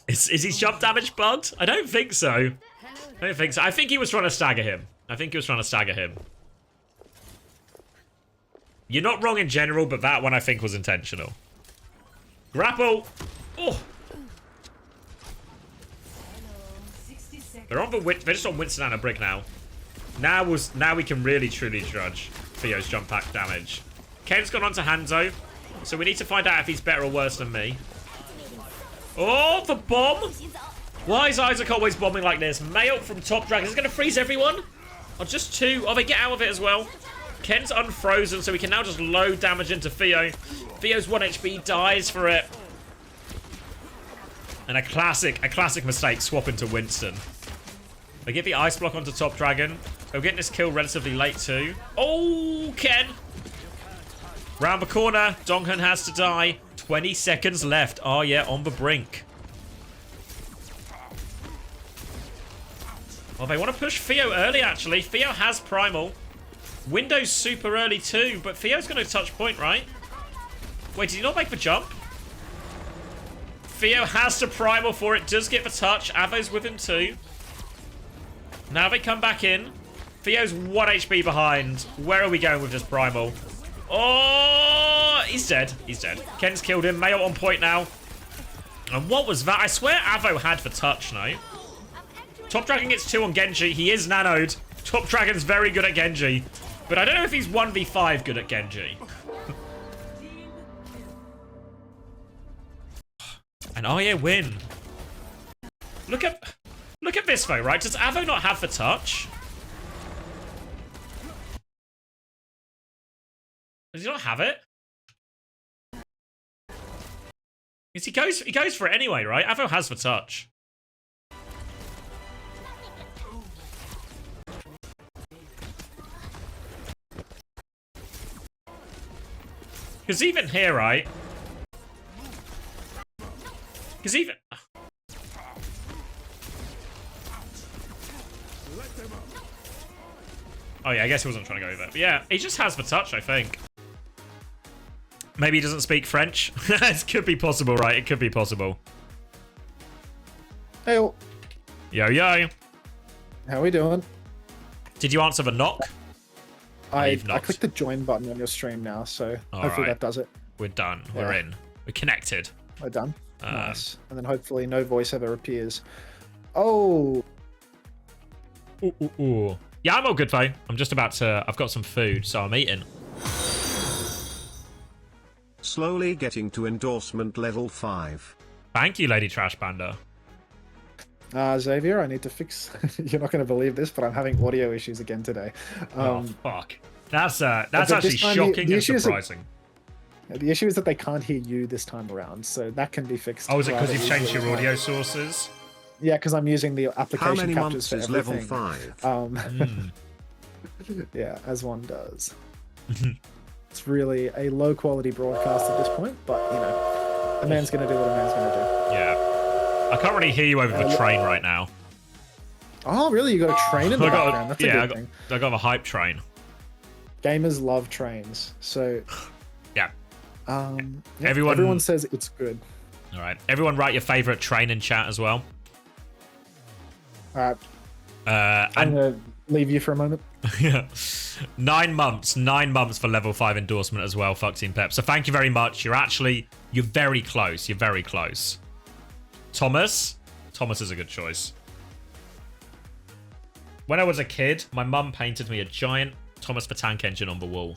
Is his jump damage bugged? I don't think so. I don't think so. I think he was trying to stagger him. You're not wrong in general, but that one I think was intentional. Grapple! Oh! They're just on Winston and a brick now. Now we can really truly judge Theo's jump pack damage. Ken's gone on to Hanzo, so we need to find out if he's better or worse than me. Oh, the bomb! Why is Isaac always bombing like this? Mayot from Top Dragon is going to freeze everyone. Oh, just two. Oh, they get out of it as well. Ken's unfrozen, so we can now just load damage into Theo. Theo's 1 HP, dies for it. And a classic mistake, swapping to Winston. They get the Ice Block onto Top Dragon. They're getting this kill relatively late too. Oh, Ken! Round the corner, Donghun has to die. 20 seconds left. Oh yeah, on the brink. Well, they want to push Theo early actually. Theo has Primal. Window's super early too, but Theo's going to touch point, right? Wait, did he not make the jump? Theo has to Primal for it. Does get the touch. Avo's with him too. Now they come back in. Theo's 1 HP behind. Where are we going with this Primal? Oh, he's dead. He's dead. Ken's killed him. Mayot on point now. And what was that? I swear Avo had the touch, no? Top Dragon gets 2 on Genji. He is nanoed. Top Dragon's very good at Genji. But I don't know if he's 1v5 good at Genji. And oh yeah, win. Look at this though, right? Does Avo not have the touch? Does he not have it? Because he goes for it anyway, right? Avo has the touch. Because even here, right? Because even... Oh yeah, I guess he wasn't trying to go over. But yeah, he just has the touch, I think. Maybe he doesn't speak French. It could be possible, right? It could be possible. Hey, Yo, yo. how we doing? Did you answer the knock? I You've knocked. clicked the join button on your stream now, so All hopefully right. that does it. We're done. We're in. We're connected. We're done. Nice. And then hopefully no voice ever appears. Oh, Ooh, ooh, ooh. Yeah, I'm all good, though. I'm just about to... I've got some food, so I'm eating. Slowly getting to endorsement level 5. Thank you, Lady Trash Panda. Xavier, I need to fix. You're not going to believe this, but I'm having audio issues again today. Oh, fuck. That's but actually this time shocking the and issue is that- surprising. The issue is that they can't hear you this time around, so that can be fixed. Oh, is it because rather you've changed easily your as well. audio sources? Yeah, because I'm using the How application many captures months for is level everything. 5? Yeah, as one does. It's really a low quality broadcast at this point, but you know, a man's gonna do what a man's gonna do. Yeah. I can't really hear you over the train right now. Oh, really? You got a train in the background? That's a good thing. I got a hype train. Gamers love trains, so Yeah. yeah, Everyone- everyone says it's good. All right. Everyone write your favorite train in chat as well. All right, I'm And gonna leave you for a moment. yeah. 9 months for level 5 endorsement as well, Fuck Team Pep. So thank you very much. You're very close. You're very close. Thomas is a good choice. When I was a kid, my mum painted me a giant Thomas the Tank Engine on the wall.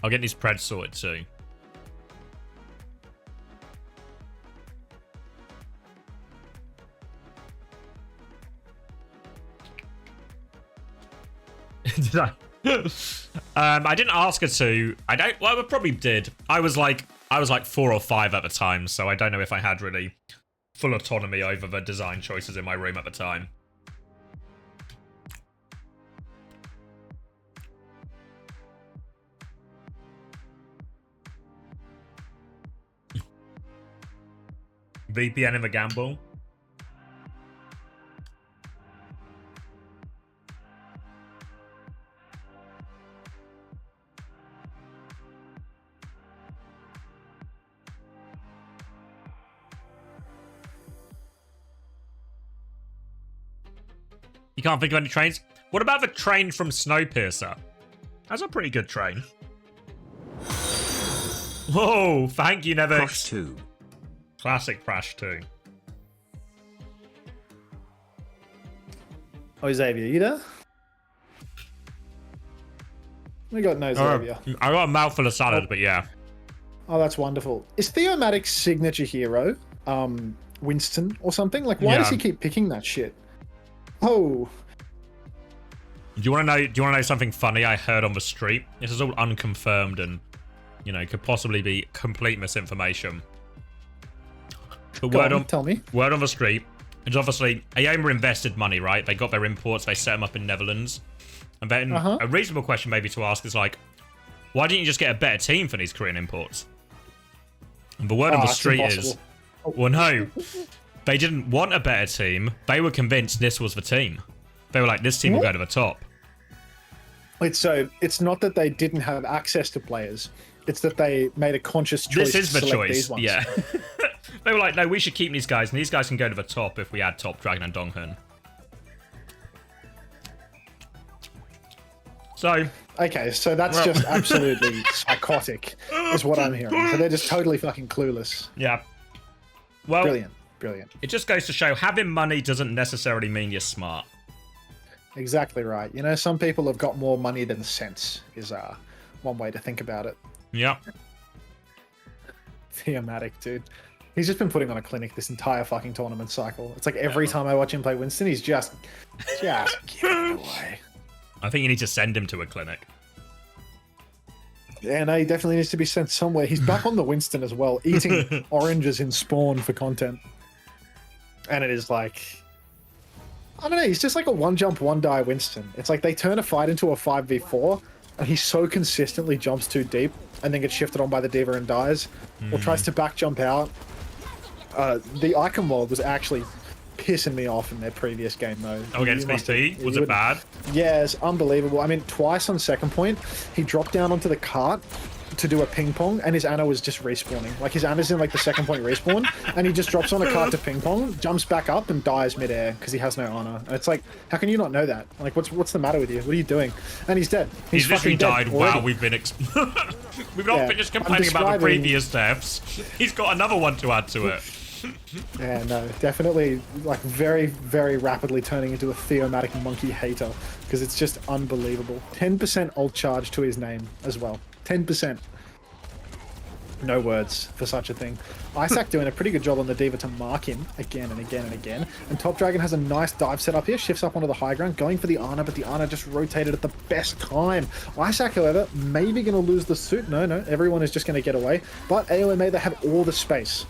I'll get these Preds sorted too. Did I? I didn't ask her to. Well, I probably did. I was like 4 or 5 at the time, so I don't know if I had really full autonomy over the design choices in my room at the time. VPN in the gamble. You can't think of any trains? What about the train from Snowpiercer? That's a pretty good train. Whoa, thank you, Nevix. Crush 2. Classic Crash 2. Oh, Xavier, you there? We got no Xavier. I got a mouthful of salad, but yeah. Oh, that's wonderful. Is Theomatic's signature hero Winston or something? Like, why does he keep picking that shit? Oh, Do you want to know something funny I heard on the street? This is all unconfirmed and, you know, could possibly be complete misinformation. But tell me. Word on the street. It's obviously EMEA invested money, right? They got their imports, they set them up in Netherlands. And then a reasonable question maybe to ask is like, why didn't you just get a better team for these Korean imports? And the word on the street is, well, no, they didn't want a better team. They were convinced this was the team. They were like, this team will go to the top. Wait, so it's not that they didn't have access to players. It's that they made a conscious choice This is the to select choice, these ones. yeah. They were like, no, we should keep these guys, and these guys can go to the top if we add Top Dragon and Donghun. So... Okay, so that's just absolutely psychotic, is what I'm hearing. So they're just totally fucking clueless. Yeah. Well, Brilliant. it just goes to show having money doesn't necessarily mean you're smart. Exactly right. You know, some people have got more money than sense, is one way to think about it. Yeah. Theomatic, dude. He's just been putting on a clinic this entire fucking tournament cycle. It's like every time I watch him play Winston, he's just giving it away. I think you need to send him to a clinic. Yeah, no, he definitely needs to be sent somewhere. He's back on the Winston as well, eating oranges in Spawn for content. And it is like, I don't know, he's just like a one jump, one die Winston. It's like they turn a fight into a 5v4, and he so consistently jumps too deep and then gets shifted on by the D.Va and dies, or tries to back jump out. The icon wall was actually pissing me off in their previous game, though. Oh, against BT? Was it bad? Yeah, it's unbelievable. I mean, twice on second point, he dropped down onto the cart to do a ping pong, and his Ana was just respawning. Like, his Ana's in, like, the second point respawn, and he just drops on a cart to ping pong, jumps back up, and dies midair because he has no Ana. And it's like, how can you not know that? Like, what's the matter with you? What are you doing? And he's dead. He's literally died while we've been... we've not been just complaining about the previous deaths. He's got another one to add to it. Yeah, no, definitely, like, very, very rapidly turning into a Theomatic monkey hater, because it's just unbelievable. 10% ult charge to his name as well. 10%. No words for such a thing. Isaac doing a pretty good job on the D.Va to mark him again and again and again. And Top Dragon has a nice dive set up here, shifts up onto the high ground, going for the Ana, but the Ana just rotated at the best time. Isaac, however, maybe going to lose the suit. No, everyone is just going to get away. But AOMA, they have all the space.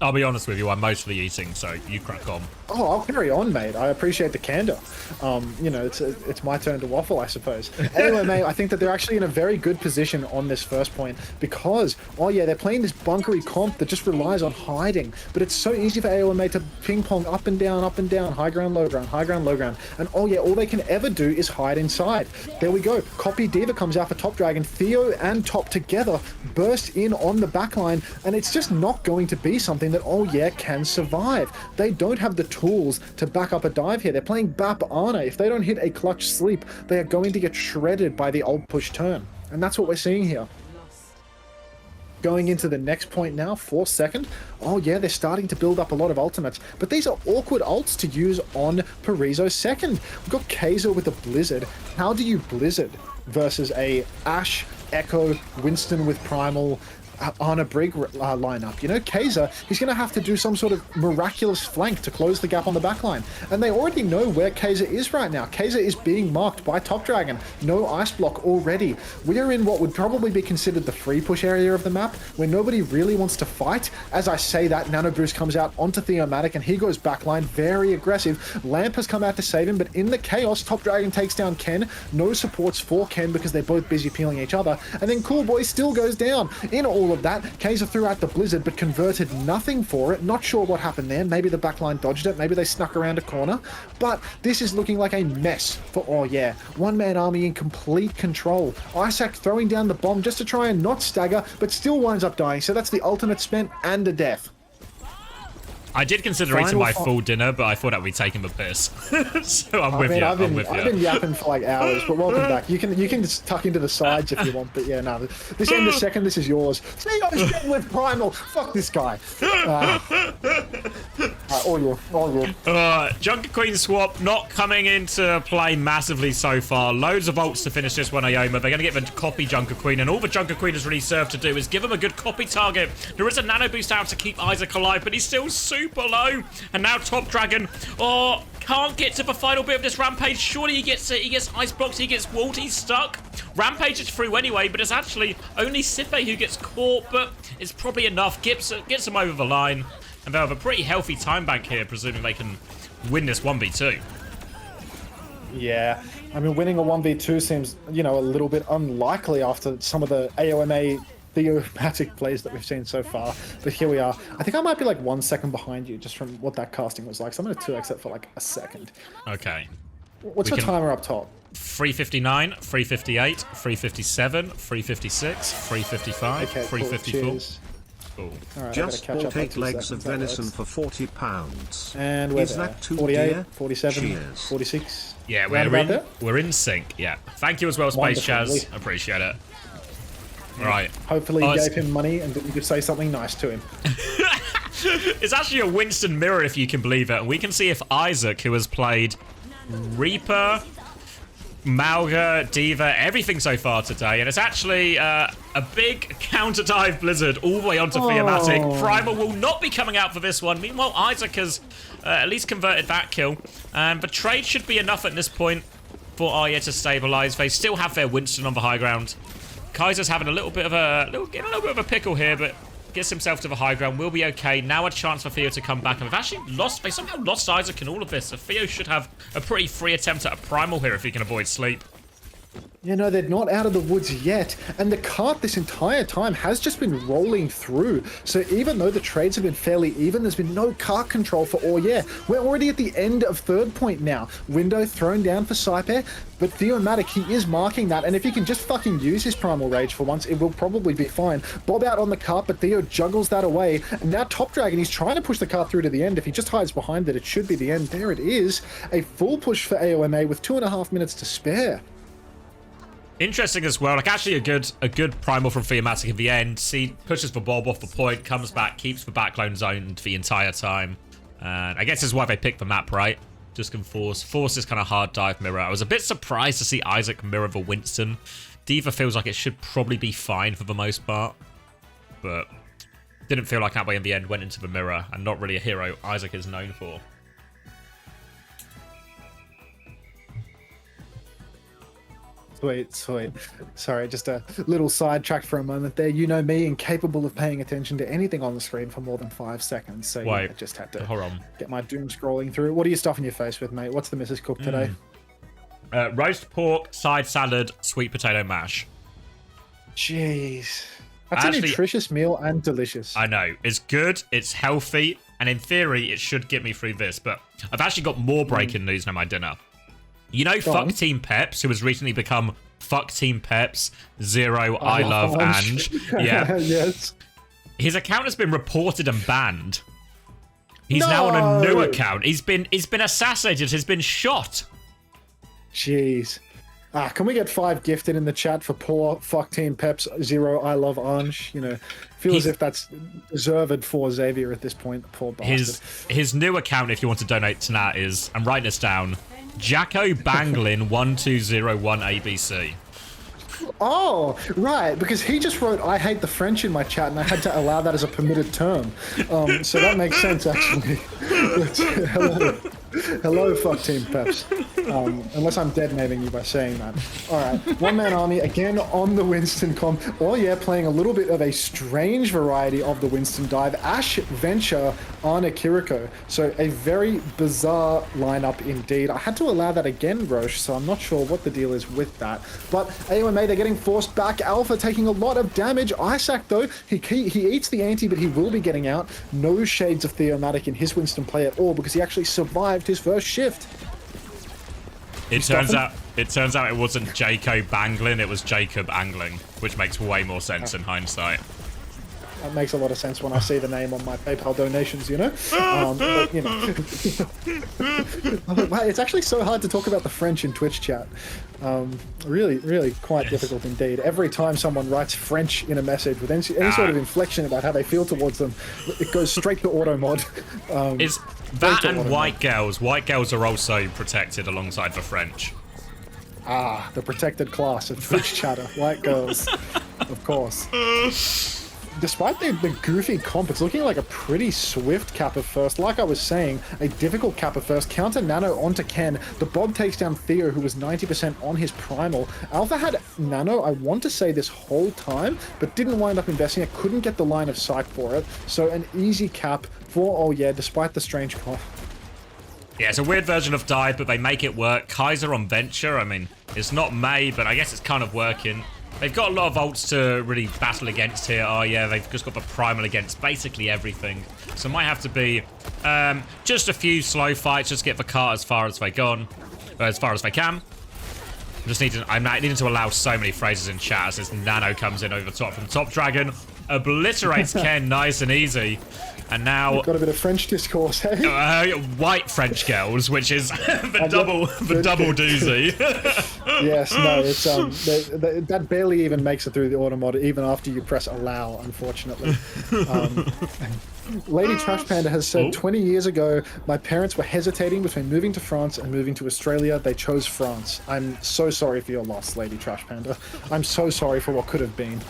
I'll be honest with you, I'm mostly eating, so you crack on. Oh, I'll carry on, mate. I appreciate the candor. You know, it's my turn to waffle, I suppose. AOMA, I think that they're actually in a very good position on this first point because, oh yeah, they're playing this bunkery comp that just relies on hiding, but it's so easy for AOMA to ping pong up and down, high ground, low ground, high ground, low ground. And oh yeah, all they can ever do is hide inside. There we go. Copy D.Va comes out for Top Dragon. Theo and Top together burst in on the backline, and it's just not going to be something that, oh yeah, can survive. They don't have the tools to back up a dive here. They're playing BAP Ana. If they don't hit a clutch sleep, they are going to get shredded by the old push turn. And that's what we're seeing here. Going into the next point now, 4th second. Oh yeah, they're starting to build up a lot of ultimates, but these are awkward ults to use on Parizo second. We've got Kaiser with a Blizzard. How do you Blizzard versus a Ashe, Echo, Winston with Primal, Ana Brig lineup? You know, Kaiser, he's going to have to do some sort of miraculous flank to close the gap on the backline. And they already know where Kaiser is right now. Kaiser is being marked by Top Dragon. No ice block already. We are in what would probably be considered the free push area of the map, where nobody really wants to fight. As I say that, Nano Boost comes out onto Theomatic, and he goes backline, very aggressive. Lamp has come out to save him, but in the chaos, Top Dragon takes down Ken. No supports for Ken because they're both busy peeling each other. And then Cool Boy still goes down. In all of that, Kaiser threw out the Blizzard but converted nothing for it. Not sure what happened there. Maybe the backline dodged it. Maybe they snuck around a corner. But this is looking like a mess for, oh yeah, one-man army in complete control. Isaac throwing down the bomb just to try and not stagger, but still winds up dying. So that's the ultimate spent and a death. I did consider eating my full dinner, but I thought I would be taking a piss. So I'm with you. I've been yapping for like hours, but welcome back. You can just tuck into the sides if you want, but yeah, no. This end of second, this is yours. See, I was getting with Primal. Fuck this guy. All you. Junker Queen swap not coming into play massively so far. Loads of ults to finish this one, Ioma. They're going to get them to copy Junker Queen, and all the Junker Queen has really served to do is give him a good copy target. There is a nano boost out to keep Isaac alive, but he's still super low. And now Top Dragon, can't get to the final bit of this Rampage. Surely he gets it. He gets ice blocks. He gets walled. He's stuck. Rampage is through anyway, but it's actually only Sife who gets caught, but it's probably enough. Gets him over the line. And they'll have a pretty healthy time bank here, presuming they can win this 1v2. Yeah, I mean, winning a 1v2 seems, you know, a little bit unlikely after some of the AOMA Theomatic plays that we've seen so far. But here we are. I think I might be like 1 second behind you just from what that casting was like. So I'm going to 2x it for like a second. Okay. What's your timer up top? 359, 358, 357, 356, 355, okay, 354. Cool. Cool. Right, just bought 8 legs of venison for £40. And is that too 48, dear? 47, Cheers. 46. Yeah, we're in sync. Yeah. Thank you as well, Space Chaz. Appreciate it. Right. Hopefully you gave him money and you could say something nice to him. It's actually a Winston mirror, if you can believe it. And we can see if Isaac, who has played Reaper, Malga, Diva, everything so far today. And it's actually a big counter dive Blizzard all the way onto Theomatic. Primal will not be coming out for this one. Meanwhile, Isaac has at least converted that kill. But trade should be enough at this point for Arya to stabilize. They still have their Winston on the high ground. Kaiser's having a little bit of a pickle here, but gets himself to the high ground. Will be okay. Now a chance for Theo to come back. And they somehow lost Isaac in all of this. So Theo should have a pretty free attempt at a primal here if he can avoid sleep. You know, they're not out of the woods yet, and the cart this entire time has just been rolling through. So even though the trades have been fairly even, there's been no cart control for Oye. We're already at the end of third point now. Window thrown down for Saipe, but Theomatic, he is marking that, and if he can just fucking use his Primal Rage for once, it will probably be fine. Bob out on the cart, but Theo juggles that away, and now Top Dragon, he's trying to push the cart through to the end. If he just hides behind it, it should be the end. There it is. A full push for AOMA with 2.5 minutes to spare. Interesting as well, like actually a good primal from Theomatic at the end. See, pushes for Bob off the point, comes back, keeps the backline zoned the entire time. And I guess this is why they picked the map, right? Just can force this kind of hard dive mirror. I was a bit surprised to see Isaac mirror the Winston. Diva feels like it should probably be fine for the most part. But didn't feel like that way in the end, went into the mirror, and not really a hero Isaac is known for. Sweet. Sorry, just a little sidetrack for a moment there. You know me, incapable of paying attention to anything on the screen for more than 5 seconds. So yeah, I just had to get my doom scrolling through. What are you stuffing your face with, mate? What's the missus cooked today? Roast pork, side salad, sweet potato mash. Jeez. That's a nutritious meal and delicious. I know. It's good, it's healthy, and in theory, it should get me through this. But I've actually got more breaking news than my dinner. You know, Fuck Team Peps, who has recently become Fuck Team Peps, Zero, I Love Ange. Yeah. Yes. His account has been reported and banned. He's now on a new account. He's been assassinated. He's been shot. Jeez. Can we get 5 gifted in the chat for poor Fuck Team Peps, Zero, I Love Ange? You know, feels as if that's deserved for Xavier at this point. Poor bastard. His new account, if you want to donate to that, is, I'm writing this down, Jacko Banglin 1201 ABC. Oh, right, because he just wrote, I hate the French in my chat, and I had to allow that as a permitted term. So that makes sense, actually. Hello, Fuck Team Peps. Unless I'm dead naming you by saying that. All right, one-man army, again on the Winston comp. Oh yeah, playing a little bit of a strange variety of the Winston dive. Ashe, Venture, Ana, Kiriko. So a very bizarre lineup indeed. I had to allow that again, Roche, so I'm not sure what the deal is with that. But AOMA, they're getting forced back. Alpha taking a lot of damage. Isaac, though, he eats the ante, but he will be getting out. No shades of Theomatic in his Winston play at all, because he actually survived his first shift. It turns out it wasn't Jacob Banglin, it was Jacob Angling, which makes way more sense in hindsight. That makes a lot of sense when I see the name on my PayPal donations, you know? But, you know. It's actually so hard to talk about the French in Twitch chat. Really quite difficult indeed. Every time someone writes French in a message with any sort of inflection about how they feel towards them, it goes straight to auto mod. Is that and white girls? White girls are also protected alongside the French. The protected class of Twitch chatter. White girls, of course. Despite the goofy comp, it's looking like a pretty swift Kappa first. Like I was saying, a difficult Kappa first. Counter Nano onto Ken. The Bob takes down Theo, who was 90% on his Primal. Alpha had Nano, I want to say, this whole time, but didn't wind up investing it. Couldn't get the line of sight for it. So an easy cap for, oh yeah, despite the strange comp. Yeah, it's a weird version of dive, but they make it work. Kaiser on Venture, I mean, it's not May, but I guess it's kind of working. They've got a lot of ults to really battle against here. Oh yeah, they've just got the primal against basically everything. So it might have to be just a few slow fights, just get the cart as far as they can. I'm needing to allow so many phrases in chat as this Nano comes in over the top from Top Dragon, obliterates Ken nice and easy. And now we've got a bit of French discourse, hey? White French girls, which is the double doozy. Yes, no, it's that barely even makes it through the auto mod, even after you press allow, unfortunately. Lady Trash Panda has said 20 years ago, my parents were hesitating between moving to France and moving to Australia. They chose France. I'm so sorry for your loss, Lady Trash Panda. I'm so sorry for what could have been.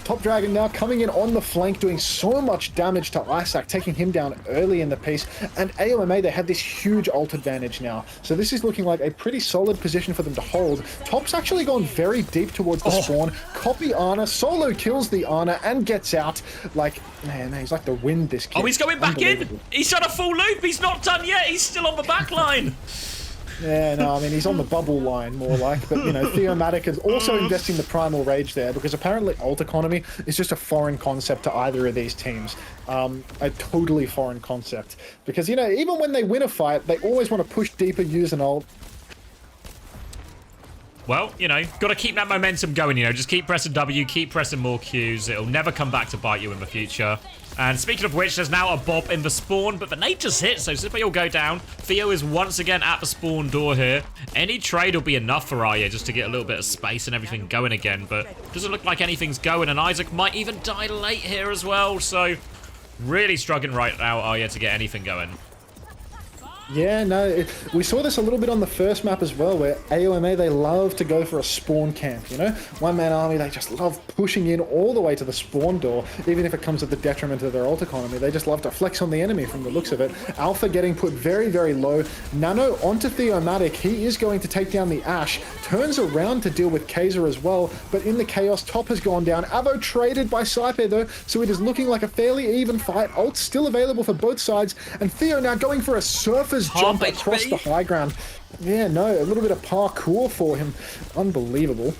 Top Dragon now coming in on the flank, doing so much damage to Isaac, taking him down early in the piece. And AOMA, they have this huge ult advantage now. So this is looking like a pretty solid position for them to hold. Top's actually gone very deep towards the spawn. Copy Ana, solo kills the Ana and gets out. Like, man, he's like the wind, this kid. Oh, he's going back in. He's done a full loop. He's not done yet. He's still on the back line. Yeah, no, I mean, he's on the bubble line, more like. But, you know, Theomatic is also investing the Primal Rage there, because apparently ult economy is just a foreign concept to either of these teams. A totally foreign concept. Because, you know, even when they win a fight, they always want to push deeper, use an ult. Well, you know, got to keep that momentum going, you know. Just keep pressing W, keep pressing more Qs. It'll never come back to bite you in the future. And speaking of which, there's now a Bob in the spawn, but the nade just hit, so Super will go down. Theo is once again at the spawn door here. Any trade will be enough for Arya just to get a little bit of space and everything going again, but doesn't look like anything's going, and Isaac might even die late here as well, so really struggling right now, Arya, to get anything going. Yeah, no, we saw this a little bit on the first map as well, where AOMA, they love to go for a spawn camp, you know? One-man army, they just love pushing in all the way to the spawn door, even if it comes at the detriment of their ult economy. They just love to flex on the enemy from the looks of it. Alpha getting put very, very low. Nano onto Theomatic. He is going to take down the Ashe. Turns around to deal with Kaiser as well, but in the chaos, Top has gone down. Avo traded by Saipe though, so it is looking like a fairly even fight. Ult's still available for both sides, and Theo now going for a surfer's jump across the high ground. Yeah, no, a little bit of parkour for him. Unbelievable.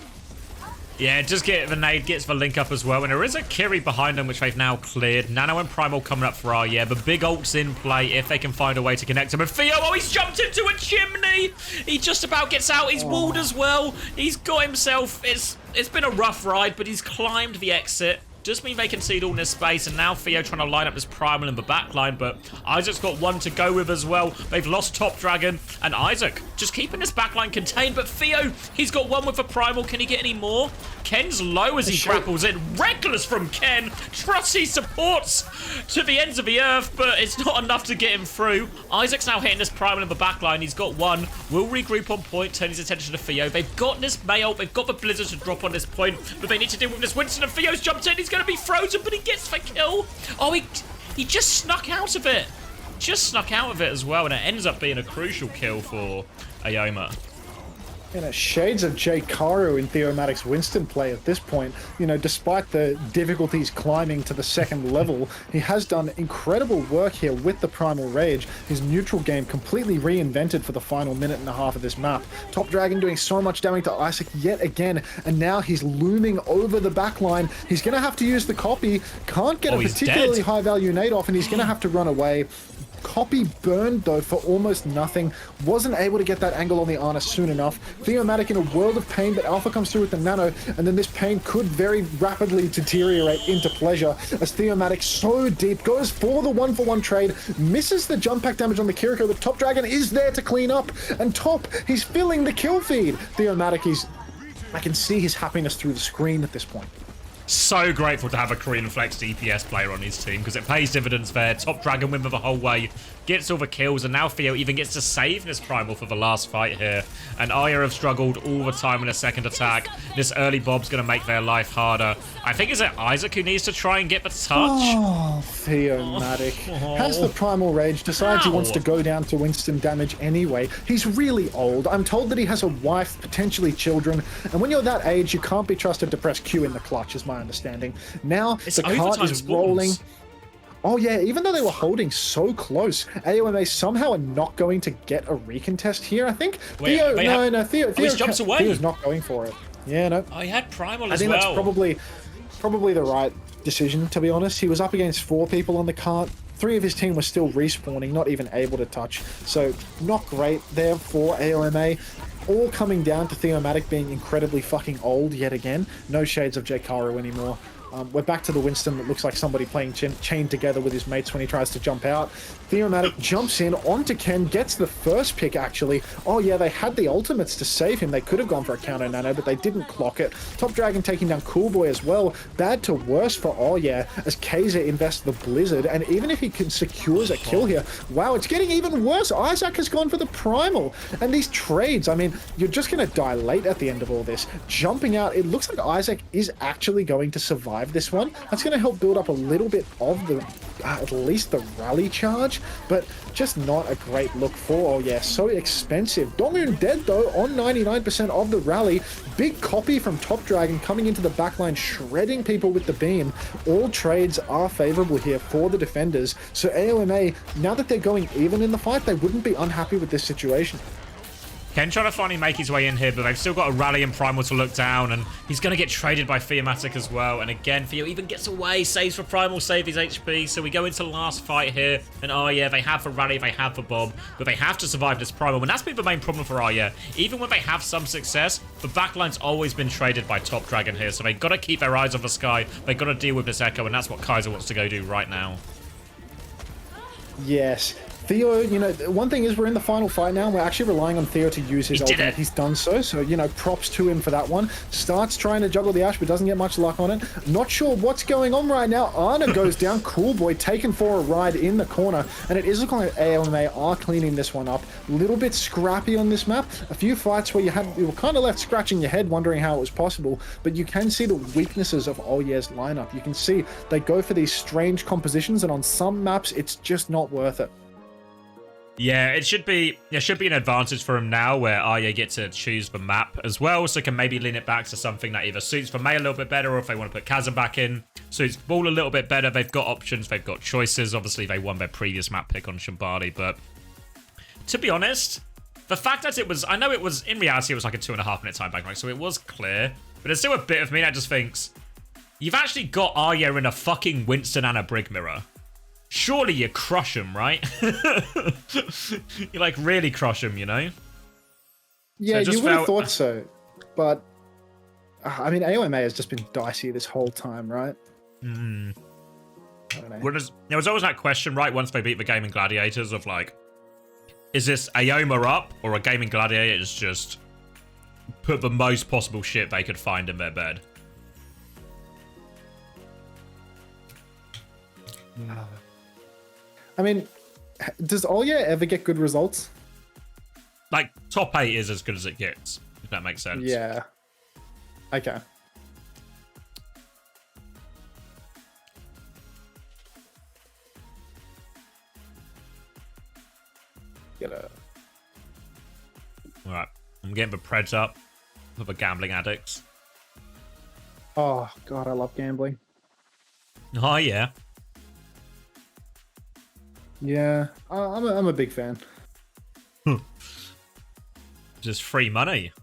Yeah, just get the nade, gets the link up as well. And there is a Kiri behind them, which they've now cleared. Nano and Primal coming up for Arya. The big ult's in play if they can find a way to connect him. And Theo, oh, he's jumped into a chimney. He just about gets out. He's walled as well. He's got himself. It's been a rough ride, but he's climbed the exit. Just mean they concede all in this space, and now Theo trying to line up this Primal in the backline, but Isaac's got one to go with as well. They've lost Top Dragon, and Isaac just keeping this backline contained, but Theo, he's got one with the Primal. Can he get any more? Ken's low as he grapples in. Reckless from Ken. Trusty supports to the ends of the earth, but it's not enough to get him through. Isaac's now hitting this Primal in the backline. He's got one. Will regroup on point, turn his attention to Theo. They've got this Mayo. They've got the Blizzard to drop on this point, but they need to deal with this Winston, and Theo's jumped in. He's going to be frozen, but he gets the kill. Oh, he just snuck out of it. Just snuck out of it as well, and it ends up being a crucial kill for Ayoma. You know, shades of J. Karu in Theomatic's Winston play at this point. You know, despite the difficulties climbing to the second level, he has done incredible work here with the Primal Rage. His neutral game completely reinvented for the final minute and a half of this map. Top Dragon doing so much damage to Isaac yet again, and now he's looming over the backline. He's going to have to use the copy. Can't get a particularly high-value nade off, and he's going to have to run away. Copy burned though for almost nothing. Wasn't able to get that angle on the Ana soon enough. Theomatic in a world of pain, but Alpha comes through with the Nano, and then this pain could very rapidly deteriorate into pleasure as Theomatic so deep goes for the 1-for-1 trade, misses the jump pack damage on the Kiriko, but Top Dragon is there to clean up, and Top, he's filling the kill feed. Theomatic, I can see his happiness through the screen at this point. So grateful to have a Korean Flex DPS player on his team because it pays dividends there. Top Dragon win the whole way, gets all the kills, and now Theo even gets to save this Primal for the last fight here. And Arya have struggled all the time in a second attack. This early Bob's going to make their life harder. I think is it Isaac who needs to try and get the touch? Oh, Theomatic. Has the Primal Rage, decides he wants to go down to Winston damage anyway. He's really old. I'm told that he has a wife, potentially children, and when you're that age, you can't be trusted to press Q in the clutch, is my understanding. Now, the cart is rolling. Oh yeah, even though they were holding so close, AOMA somehow are not going to get a recontest here, I think. Wait, Theo jumps away. Theo's not going for it. Yeah, no. Oh, he had Primal as well. I think that's probably the right decision, to be honest. He was up against 4 people on the cart. 3 of his team were still respawning, not even able to touch. So, not great there for AOMA. All coming down to Theomatic being incredibly fucking old yet again. No shades of J. Karu anymore. We're back to the Winston that looks like somebody playing chained together with his mates when he tries to jump out. Theomatic jumps in onto Ken, gets the first pick actually. Oh yeah, they had the ultimates to save him. They could have gone for a counter nano, but they didn't clock it. Top Dragon taking down Coolboy as well. Bad to worse for Oh yeah, as Kaiser invests the Blizzard, and even if he secures a kill here, wow, it's getting even worse. Isaac has gone for the Primal, and these trades, I mean, you're just going to die late at the end of all this. Jumping out, it looks like Isaac is actually going to survive this one. That's going to help build up a little bit of the, at least the rally charge, but just not a great look for Oh yeah, so expensive. Dongun dead though on 99% of the rally. Big copy from Top Dragon coming into the backline, shredding people with the beam. All trades are favorable here for the defenders. So AOMA, now that they're going even in the fight, they wouldn't be unhappy with this situation. Ken trying to finally make his way in here, but they've still got a Rally and Primal to look down, and he's going to get traded by Theomatic as well. And again, Theo even gets away, saves for Primal, save his HP. So we go into the last fight here, and oh yeah, they have for Rally, they have for Bob, but they have to survive this Primal. And that's been the main problem for Arya. Even when they have some success, the backline's always been traded by Top Dragon here, so they've got to keep their eyes on the sky. They've got to deal with this Echo, and that's what Kaiser wants to go do right now. Yes. Theo, you know, one thing is we're in the final fight now, and we're actually relying on Theo to use his ultimate. He's done so, you know, props to him for that one. Starts trying to juggle the Ash, but doesn't get much luck on it. Not sure what's going on right now. Arna goes down. Coolboy taken for a ride in the corner, and it is looking like AOMA are cleaning this one up. A little bit scrappy on this map. A few fights where you were kind of left scratching your head wondering how it was possible, but you can see the weaknesses of Oh Yeah's lineup. You can see they go for these strange compositions, and on some maps, it's just not worth it. Yeah, it should be an advantage for him now where Arya get to choose the map as well, so can maybe lean it back to something that either suits for May a little bit better, or if they want to put Kazan back in, suits Ball a little bit better. They've got options, they've got choices. Obviously, they won their previous map pick on Shambali, but to be honest, the fact that it was, I know it was, in reality, it was like a 2.5 minute time back, right? So it was clear, but there's still a bit of me that just thinks, you've actually got Arya in a fucking Winston and a Brig Mirror. Surely you crush him, right? You like really crush him, you know? Yeah, so you would have thought so, but I mean, AOMA has just been dicey this whole time, right? I don't know. There was always that question, right? Once they beat the Gaming Gladiators, of like, is this AOMA up, or a Gaming Gladiators just put the most possible shit they could find in their bed? I mean, does Oh Yeah ever get good results? Like, top 8 is as good as it gets, if that makes sense. Yeah. Okay. Alright, I'm getting the Preds up for the gambling addicts. Oh, God, I love gambling. Oh, yeah. Yeah, I'm a big fan. Just free money.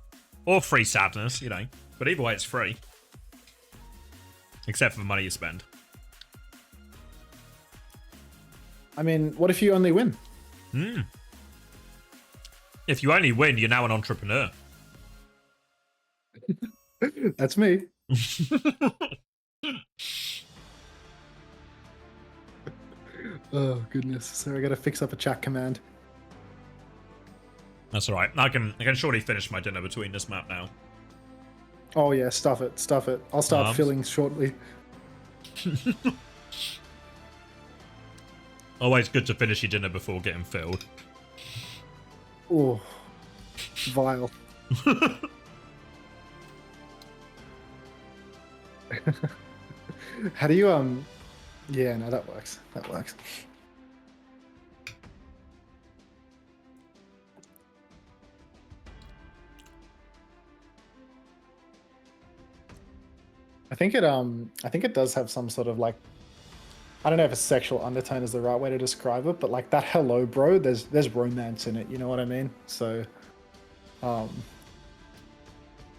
Or free sadness, you know. But either way, it's free. Except for the money you spend. I mean, what if you only win? If you only win, you're now an entrepreneur. That's me. Oh, goodness. Sorry, I gotta fix up a chat command. That's alright. I can surely finish my dinner between this map now. Oh, yeah, stuff it, stuff it. I'll start filling shortly. Always good to finish your dinner before getting filled. Oh, vile. How do you, yeah, no, that works. That works. I think it does have some sort of like, I don't know if a sexual undertone is the right way to describe it, but like that hello bro, there's romance in it, you know what I mean? So I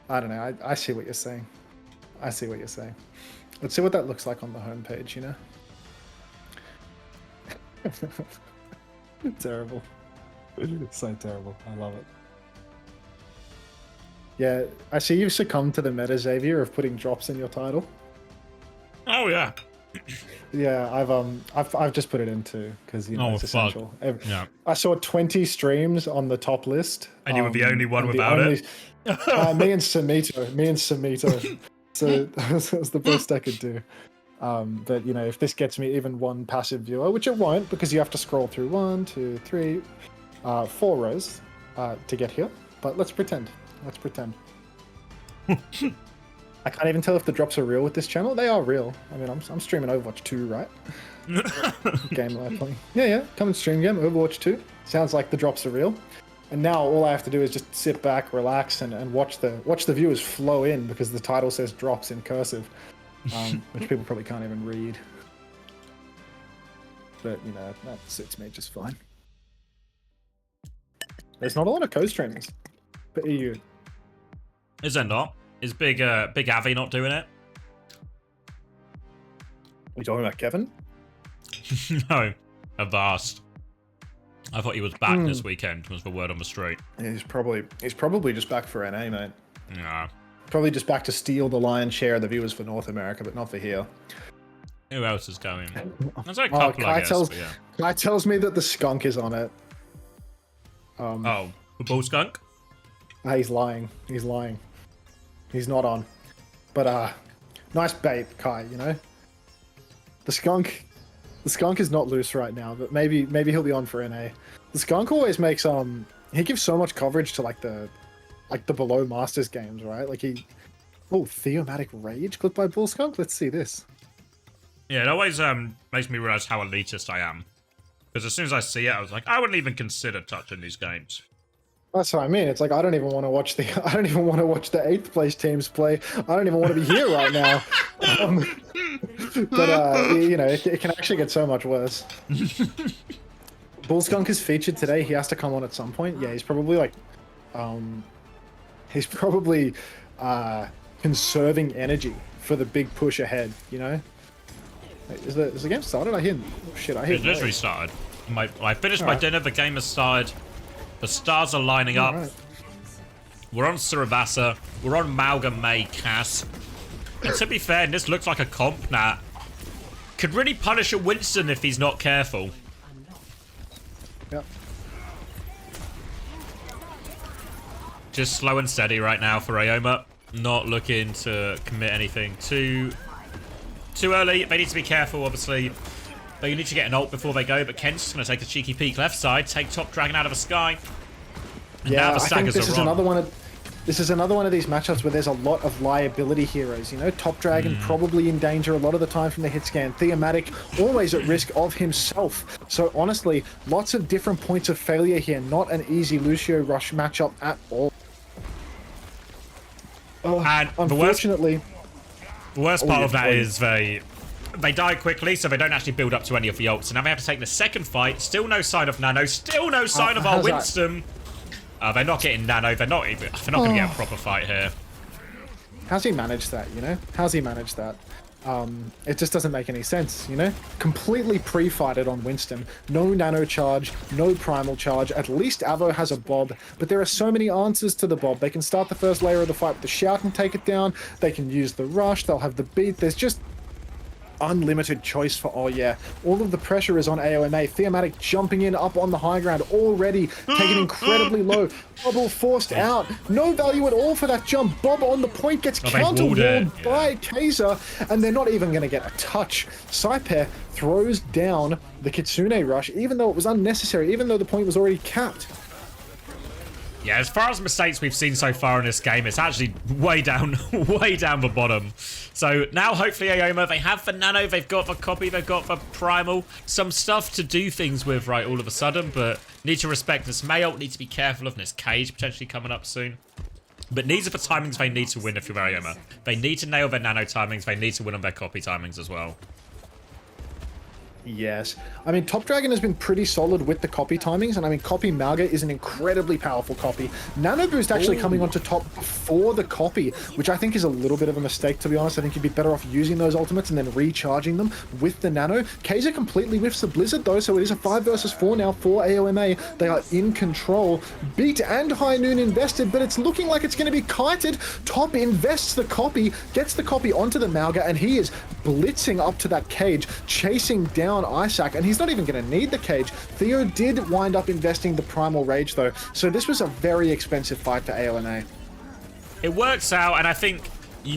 don't know, I see what you're saying. I see what you're saying. Let's see what that looks like on the homepage, you know? Terrible. So terrible. I love it. Yeah, I see you've succumbed to the meta, Xavier, of putting drops in your title. Oh, yeah. Yeah, I've just put it in too because you know Oh, it's fuck. essential. Yeah. I saw 20 streams on the top list, And you were the only one and without it? Me and Samito. So that was the best I could do. But you know, if this gets me even one passive viewer, which it won't, because you have to scroll through 1, 2, 3, 4 rows to get here. But let's pretend. Let's pretend. I can't even tell if the drops are real with this channel. They are real. I mean, I'm streaming Overwatch 2, right? Game live playing. Yeah. Come and stream game Overwatch 2. Sounds like the drops are real. And now all I have to do is just sit back, relax, and watch the viewers flow in because the title says drops in cursive, which people probably can't even read. But you know that suits me just fine. There's not a lot of CoStreamers for EU. Is there not? Is Big Avi not doing it? You talking about Kevin? No, Avast. I thought he was back this weekend, was the word on the street. Yeah, he's probably just back for NA, mate. Yeah. Probably just back to steal the lion's share of the viewers for North America, but not for here. Who else is going? There's a couple, I guess, but yeah. Kai tells me that the skunk is on it. Oh, the bull skunk? He's lying. He's lying. He's not on. But nice bait, Kai, you know? The skunk is not loose right now, but maybe he'll be on for NA. The skunk always makes he gives so much coverage to like the below masters games, right? Like Theomatic Rage clipped by Bull Skunk? Let's see this. Yeah, it always makes me realize how elitist I am. Because as soon as I see it, I was like, I wouldn't even consider touching these games. That's what I mean. It's like I don't even want to watch the 8th place teams play. I don't even want to be here right now. But you know, it can actually get so much worse. Bullskunk is featured today. He has to come on at some point. Yeah, he's probably like, conserving energy for the big push ahead. You know. Wait, is the game started? I hear. Oh shit! I hear. It literally started. I finished my dinner. The game has started. The stars are lining up. Right. We're on Surabasa. We're on Malga May Cass. And to be fair, this looks like a comp now. Could really punish a Winston if he's not careful. Yep. Just slow and steady right now for Ioma. Not looking to commit anything too early. They need to be careful, obviously. They need to get an ult before they go, but Kent's just going to take a cheeky peek left side, take top dragon out of the sky. And yeah, now the I think this is on. another one of these matchups where there's a lot of liability heroes. You know, top dragon probably in danger a lot of the time from the hit scan. Theomatic always at risk of himself. So honestly, lots of different points of failure here. Not an easy Lucio Rush matchup at all. And unfortunately, the worst part of that is they die quickly, so they don't actually build up to any of the ults. So now they have to take the second fight. Still no sign of Nano. Still no sign of our Winston. They're not getting Nano. They're not going to get a proper fight here. How's he managed that, you know? How's he managed that? It just doesn't make any sense, you know? Completely pre-fighted on Winston. No nano charge, no primal charge. At least Avo has a Bob, but there are so many answers to the Bob. They can start the first layer of the fight with the shout and take it down. They can use the rush. They'll have the beat. There's just unlimited choice for all of the pressure is on AOMA. Theomatic jumping in up on the high ground already, taken incredibly low. Bubble forced out. No value at all for that jump. Bob on the point gets counter-walled by Taser, and they're not even going to get a touch. Saipe throws down the Kitsune rush, even though it was unnecessary, even though the point was already capped. Yeah, as far as mistakes we've seen so far in this game, it's actually way down the bottom. So now, hopefully, Ioma, they have the Nano, they've got the Copy, they've got the Primal. Some stuff to do things with, right, all of a sudden, but need to respect this Mayo, need to be careful of this Cage potentially coming up soon. But these are the timings they need to win if you're Ioma. They need to nail their Nano timings, they need to win on their Copy timings as well. Yes. I mean, Top Dragon has been pretty solid with the copy timings, and I mean, copy Malga is an incredibly powerful copy. Nano Boost actually coming onto top before the copy, which I think is a little bit of a mistake, to be honest. I think you'd be better off using those ultimates and then recharging them with the Nano. Kaiser completely whiffs the Blizzard, though, so it is a 5 versus 4 now for AOMA. They are in control. Beat and High Noon invested, but it's looking like it's going to be kited. Top invests the copy, gets the copy onto the Malga, and he is blitzing up to that cage, chasing down Isaac, and he's not even going to need the cage. Theo did wind up investing the Primal Rage, though, so this was a very expensive fight for AOMA. It works out, and I think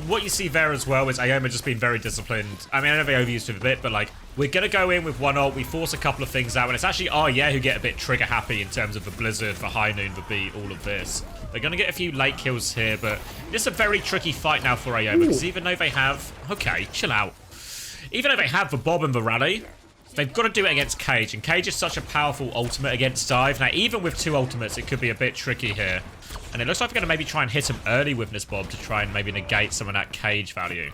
what you see there as well is AOMA just being very disciplined. I mean, I know they overused it a bit, but like, we're going to go in with one ult, we force a couple of things out, and it's actually who get a bit trigger happy in terms of the Blizzard, for High Noon, the beat, all of this. They're going to get a few late kills here, but it's a very tricky fight now for AOMA, because even though they have... Okay, chill out. Even though they have the Bob and the Rally, they've got to do it against Cage, and Cage is such a powerful ultimate against Dive. Now, even with 2 ultimates, it could be a bit tricky here. And it looks like they're going to maybe try and hit him early with this Bob to try and maybe negate some of that Cage value.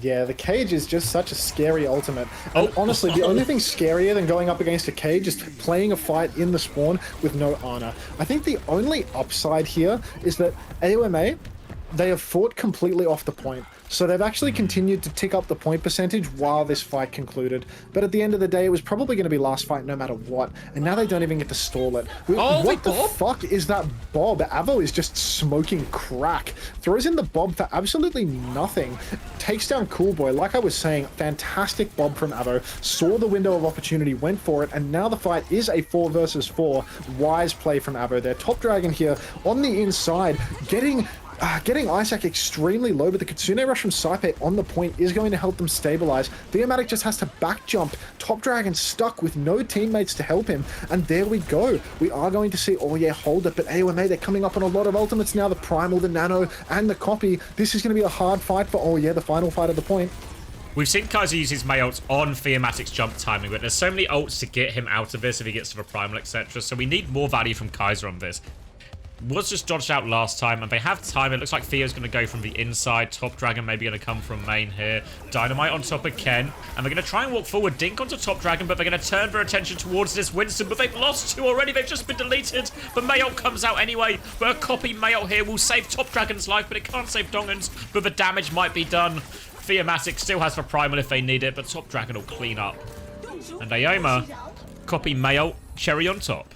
Yeah, the Cage is just such a scary ultimate. And honestly, the only thing scarier than going up against a Cage is playing a fight in the spawn with no Ana. I think the only upside here is that AOMA, they have fought completely off the point. So they've actually continued to tick up the point percentage while this fight concluded. But at the end of the day, it was probably going to be last fight no matter what. And now they don't even get to stall it. What the fuck is that Bob? Avo is just smoking crack. Throws in the Bob for absolutely nothing. Takes down Cool Boy. Like I was saying, fantastic Bob from Avo. Saw the window of opportunity, went for it. And now the fight is a 4 versus 4. Wise play from Avo there. Top Dragon here on the inside, getting Isaac extremely low, but the Kitsune Rush from Saipe on the point is going to help them stabilize. Theomatic just has to back jump. Top Dragon stuck with no teammates to help him, and there we go. We are going to see, hold it, but AOMA, they're coming up on a lot of ultimates now, the Primal, the Nano, and the Copy. This is going to be a hard fight for, the final fight of the point. We've seen Kaiser use his May ults on Theomatic's jump timing, but there's so many ults to get him out of this if he gets to the Primal, etc. So we need more value from Kaiser on this. Was just dodged out last time, and they have time. It looks like Theo's going to go from the inside. Top Dragon maybe going to come from main here. Dynamite on top of Ken, and they're going to try and walk forward. Dink onto Top Dragon, but they're going to turn their attention towards this Winston, but they've lost 2 already. They've just been deleted. The Mayult comes out anyway, but a copy Mayult here will save Top Dragon's life, but it can't save Dongan's, but the damage might be done. Theomatic still has the Primal if they need it, but Top Dragon will clean up. And Aoma, copy Mayult, cherry on top.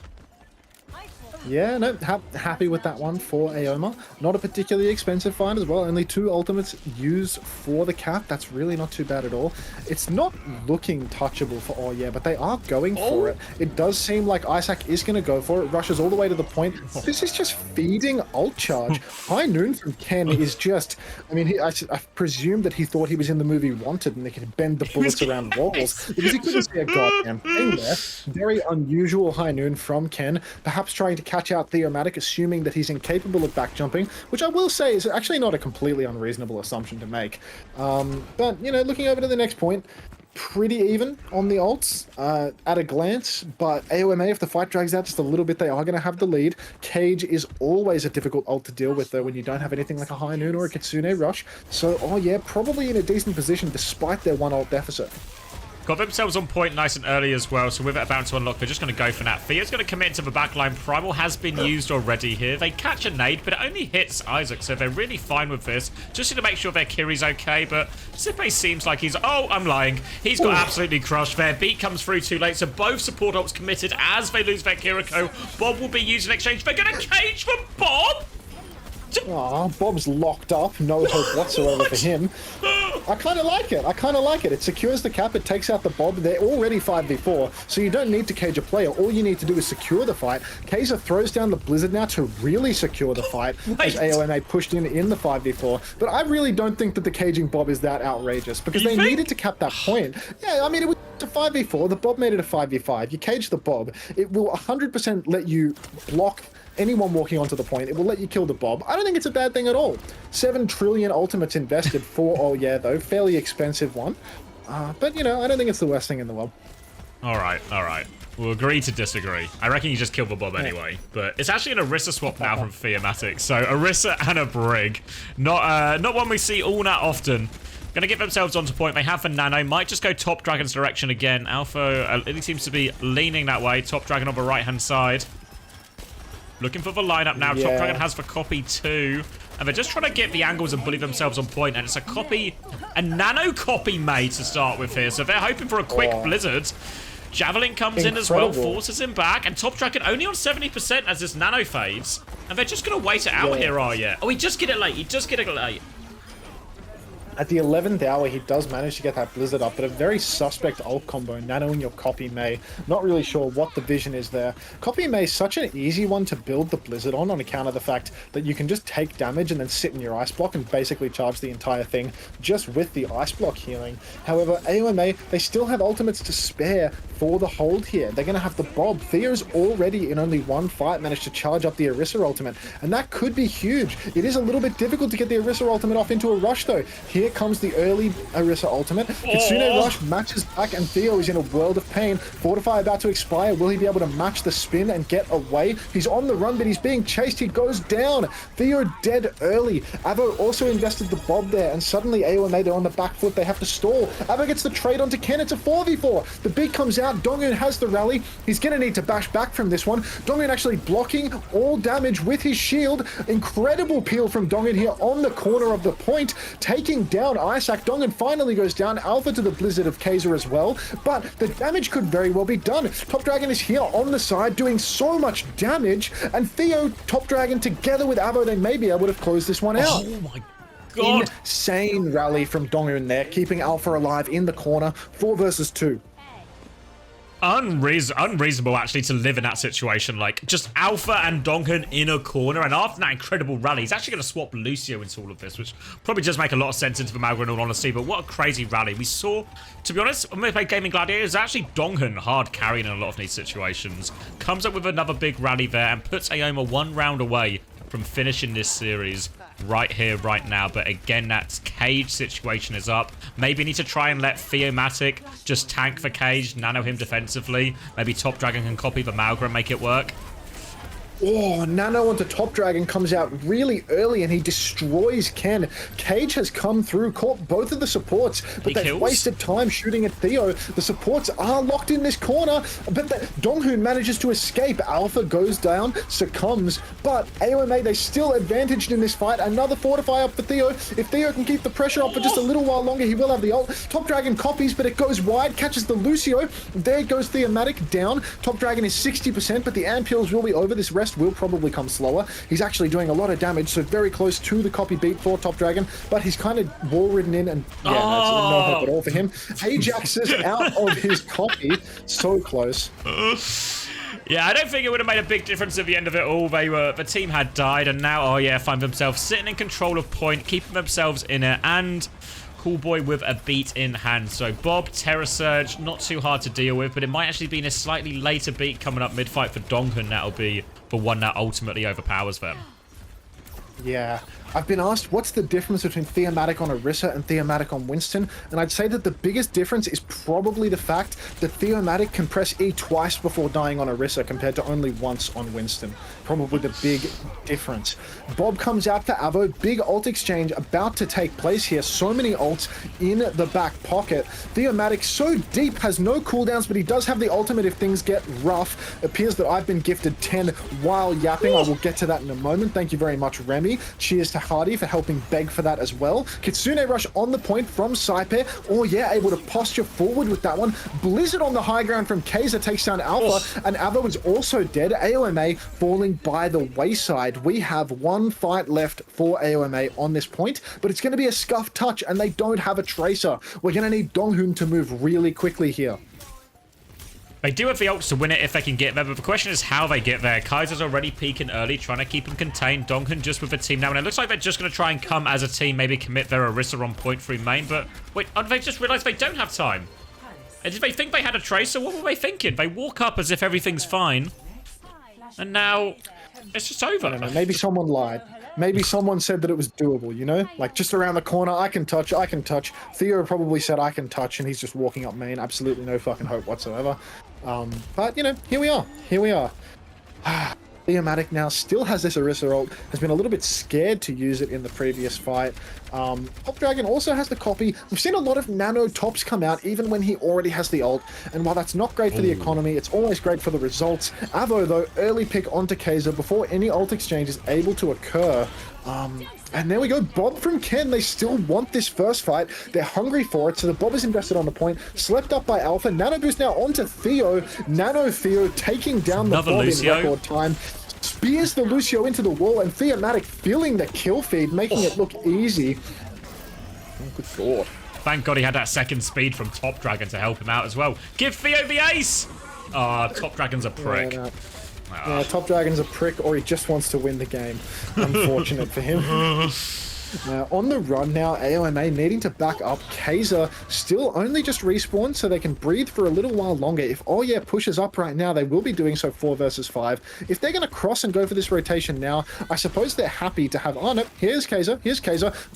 Yeah, no, happy with that one for Aoma. Not a particularly expensive find as well. Only 2 ultimates used for the cap. That's really not too bad at all. It's not looking touchable for but they are going for it. It does seem like Isaac is going to go for it. Rushes all the way to the point. This is just feeding ult charge. High Noon from Ken is just... I mean, I presume that he thought he was in the movie Wanted and they could bend the bullets around walls because he couldn't see a goddamn thing there. Very unusual High Noon from Ken. Perhaps trying to catch out Theomatic, assuming that he's incapable of back jumping, which I will say is actually not a completely unreasonable assumption to make. But, looking over to the next point, pretty even on the ults at a glance, but AOMA, if the fight drags out just a little bit, they are going to have the lead. Cage is always a difficult ult to deal with, though, when you don't have anything like a High Noon or a Kitsune Rush. So, probably in a decent position despite their 1 ult deficit. Got themselves on point nice and early as well, so with it about to unlock, they're just going to go for that. Theo's going to commit to the backline. Primal has been used already here. They catch a nade, but it only hits Isaac, so they're really fine with this. Just to make sure their Kiri's okay, but Sipe seems like he's... Oh, I'm lying. He's got absolutely crushed there. Beat comes through too late, so both support ults committed as they lose their Kiriko. Bob will be used in exchange. They're going to cage for Bob! Aw, Bob's locked up. No hope whatsoever for him. I kind of like it. It secures the cap. It takes out the Bob. They're already 5v4, so you don't need to cage a player. All you need to do is secure the fight. Kaiser throws down the Blizzard now to really secure the fight as AOMA pushed in the 5v4. But I really don't think that the caging Bob is that outrageous because they needed to cap that point. Yeah, I mean, it was a 5v4. The Bob made it a 5v5. You cage the Bob. It will 100% let you block anyone walking onto the point. It will let you kill the Bob. I don't think it's a bad thing at all. 7 trillion ultimates invested for though. Fairly expensive one. But, I don't think it's the worst thing in the world. All right. We'll agree to disagree. I reckon you just kill the Bob anyway. But it's actually an Orisa swap now from Theomatic. So Orisa and a Brig. Not one we see all that often. Gonna get themselves onto point. They have for Nano. Might just go top Dragon's direction again. Alpha it seems to be leaning that way. Top Dragon on the right-hand side. Looking for the lineup now. Yeah. Top Dragon has for copy 2. And they're just trying to get the angles and bully themselves on point. And it's a Nano copy made to start with here. So they're hoping for a quick blizzard. Javelin comes in as well, forces him back. And Top Dragon only on 70% as this Nano fades. And they're just going to wait it out here, are you? Oh, he just get it late. He just get it late. At the 11th hour, he does manage to get that Blizzard up, but a very suspect ult combo, Nano in your Copy May. Not really sure what the vision is there. Copy May is such an easy one to build the Blizzard on account of the fact that you can just take damage and then sit in your Ice Block and basically charge the entire thing just with the Ice Block healing. However, AOMA, they still have ultimates to spare for the hold here. They're going to have the Bob. Thea's already in only one fight managed to charge up the Orisa ultimate, and that could be huge. It is a little bit difficult to get the Orisa ultimate off into a rush though. Here comes the early Orisa ultimate. Kitsune Rush matches back, and Theo is in a world of pain. Fortify about to expire. Will he be able to match the spin and get away? He's on the run, but he's being chased. He goes down. Theo dead early. Avo also invested the Bob there, and suddenly AOMA, they're on the back foot. They have to stall. Avo gets the trade onto Ken. It's a 4v4. The big comes out. Dongun has the rally. He's going to need to bash back from this one. Dongun actually blocking all damage with his shield. Incredible peel from Dongun here on the corner of the point, taking down Isaac. Dongun finally goes down. Alpha to the Blizzard of Kaiser as well, but the damage could very well be done. Top Dragon is here on the side doing so much damage, and Theo, Top Dragon together with Avo, they may be able to close this one out. Oh my god. Insane rally from Dongun there, keeping Alpha alive in the corner. 4 versus 2. Unreasonable actually to live in that situation. Like, just Alpha and Dongun in a corner, and after that incredible rally, he's actually going to swap Lucio into all of this, which probably does make a lot of sense into the Malga in all honesty. But what a crazy rally we saw. To be honest, when we played Gaming Gladiator, it's actually Dongun hard carrying in a lot of these situations. Comes up with another big rally there and puts Aoma 1 round away from finishing this series right here, right now. But again, that Cage situation is up. Maybe need to try and let Theomatic just tank for Cage, nano him defensively. Maybe Top Dragon can copy the Malga and make it work. Oh, Nano onto Top Dragon comes out really early and he destroys Ken. Cage has come through, caught both of the supports, but they've wasted time shooting at Theo. The supports are locked in this corner, but Donghoon manages to escape. Alpha goes down, succumbs, but AOMA, they still advantaged in this fight. Another Fortify up for Theo. If Theo can keep the pressure up for just a little while longer, he will have the ult. Top Dragon copies, but it goes wide, catches the Lucio. There goes Theomatic down. Top Dragon is 60%, but the Ampules will be over. This rest will probably come slower. He's actually doing a lot of damage, so very close to the copy beat for Top Dragon, but he's kind of wall ridden in, and yeah, that's no hope at all for him. Ajax is out of his copy, so close. Yeah, I don't think it would have made a big difference at the end of it all. The team had died, and now, oh yeah, find themselves sitting in control of point, keeping themselves in it, and Cool Boy with a beat in hand. So Bob, Terra Surge, not too hard to deal with, but it might actually be in a slightly later beat coming up mid-fight for Donghun. That'll be the one that ultimately overpowers them. Yeah, I've been asked what's the difference between Theomatic on Orisa and Theomatic on Winston, and I'd say that the biggest difference is probably the fact that Theomatic can press E twice before dying on Orisa compared to only once on Winston. Probably the big difference. Bob comes out for Avo. Big ult exchange about to take place here. So many ults in the back pocket. Theomatic so deep, has no cooldowns, but he does have the ultimate if things get rough. Appears that I've been gifted 10 while yapping. I will get to that in a moment. Thank you very much, Remy. Cheers to Hardy for helping beg for that as well. Kitsune Rush on the point from Saipe. Oh yeah, able to posture forward with that one. Blizzard on the high ground from Kaiser takes down Alpha, and Avo is also dead. AOMA falling by the wayside. We have one fight left for AOMA on this point, but it's going to be a scuff touch, and they don't have a Tracer. We're going to need Donghun to move really quickly here. They do have the ults to win it if they can get there, but the question is how they get there. Kaiser's already peeking early, trying to keep him contained. Donghun just with a team now, and it looks like they're just going to try and come as a team, maybe commit their Orisa on point through main, but wait, they've just realized they don't have time. And did they think they had a Tracer? What were they thinking? They walk up as if everything's fine, and now it's just over. I don't know, maybe someone lied. Maybe someone said that it was doable, you know? Like, just around the corner, I can touch, I can touch. Theo probably said I can touch, and he's just walking up main. Absolutely no fucking hope whatsoever. But, you know, here we are. Here we are. Theomatic now still has this Orisa ult, has been a little bit scared to use it in the previous fight. Top Dragon also has the copy. We've seen a lot of nano tops come out even when he already has the ult, and while that's not great for the economy, it's always great for the results. Avo, though, early pick onto Kaiser before any ult exchange is able to occur. And there we go, Bob from Ken. They still want this first fight. They're hungry for it, so the Bob is invested on the point. Slept up by Alpha. Nano boost now onto Theo. Nano Theo taking down the Bob in record time. Spears the Lucio into the wall, and Theomatic feeling the kill feed, making it look easy. Oh, good thought. Thank God he had that second speed from Top Dragon to help him out as well. Give Theo the ace! Top Dragon's a prick. Yeah, Top Dragon's a prick, or he just wants to win the game. Unfortunate for him. On the run now, AOMA needing to back up. Kaiser still only just respawned, so they can breathe for a little while longer. If Oh Yeah pushes up right now, they will be doing so 4 versus 5. If they're going to cross and go for this rotation now, I suppose they're happy to have... Oh no, here's Kaiser,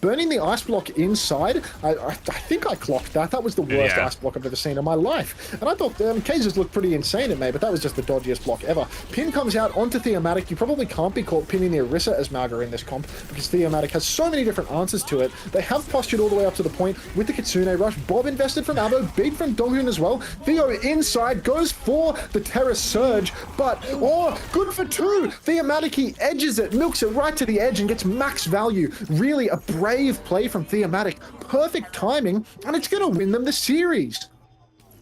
burning the ice block inside. I think I clocked that. That was the worst ice block I've ever seen in my life. And I thought Kaiser's looked pretty insane at me, but that was just the dodgiest block ever. Pin comes out onto Theomatic. You probably can't be caught pinning the Orisa as Malga in this comp, because Theomatic has so many different answers to it. They have postured all the way up to the point with the Kitsune rush. Bob invested from Abo, big from Donghun as well. Theo inside, goes for the Terra Surge, but, good for 2! Theomatic, he edges it, milks it right to the edge and gets max value. Really a brave play from Theomatic. Perfect timing, and it's going to win them the series.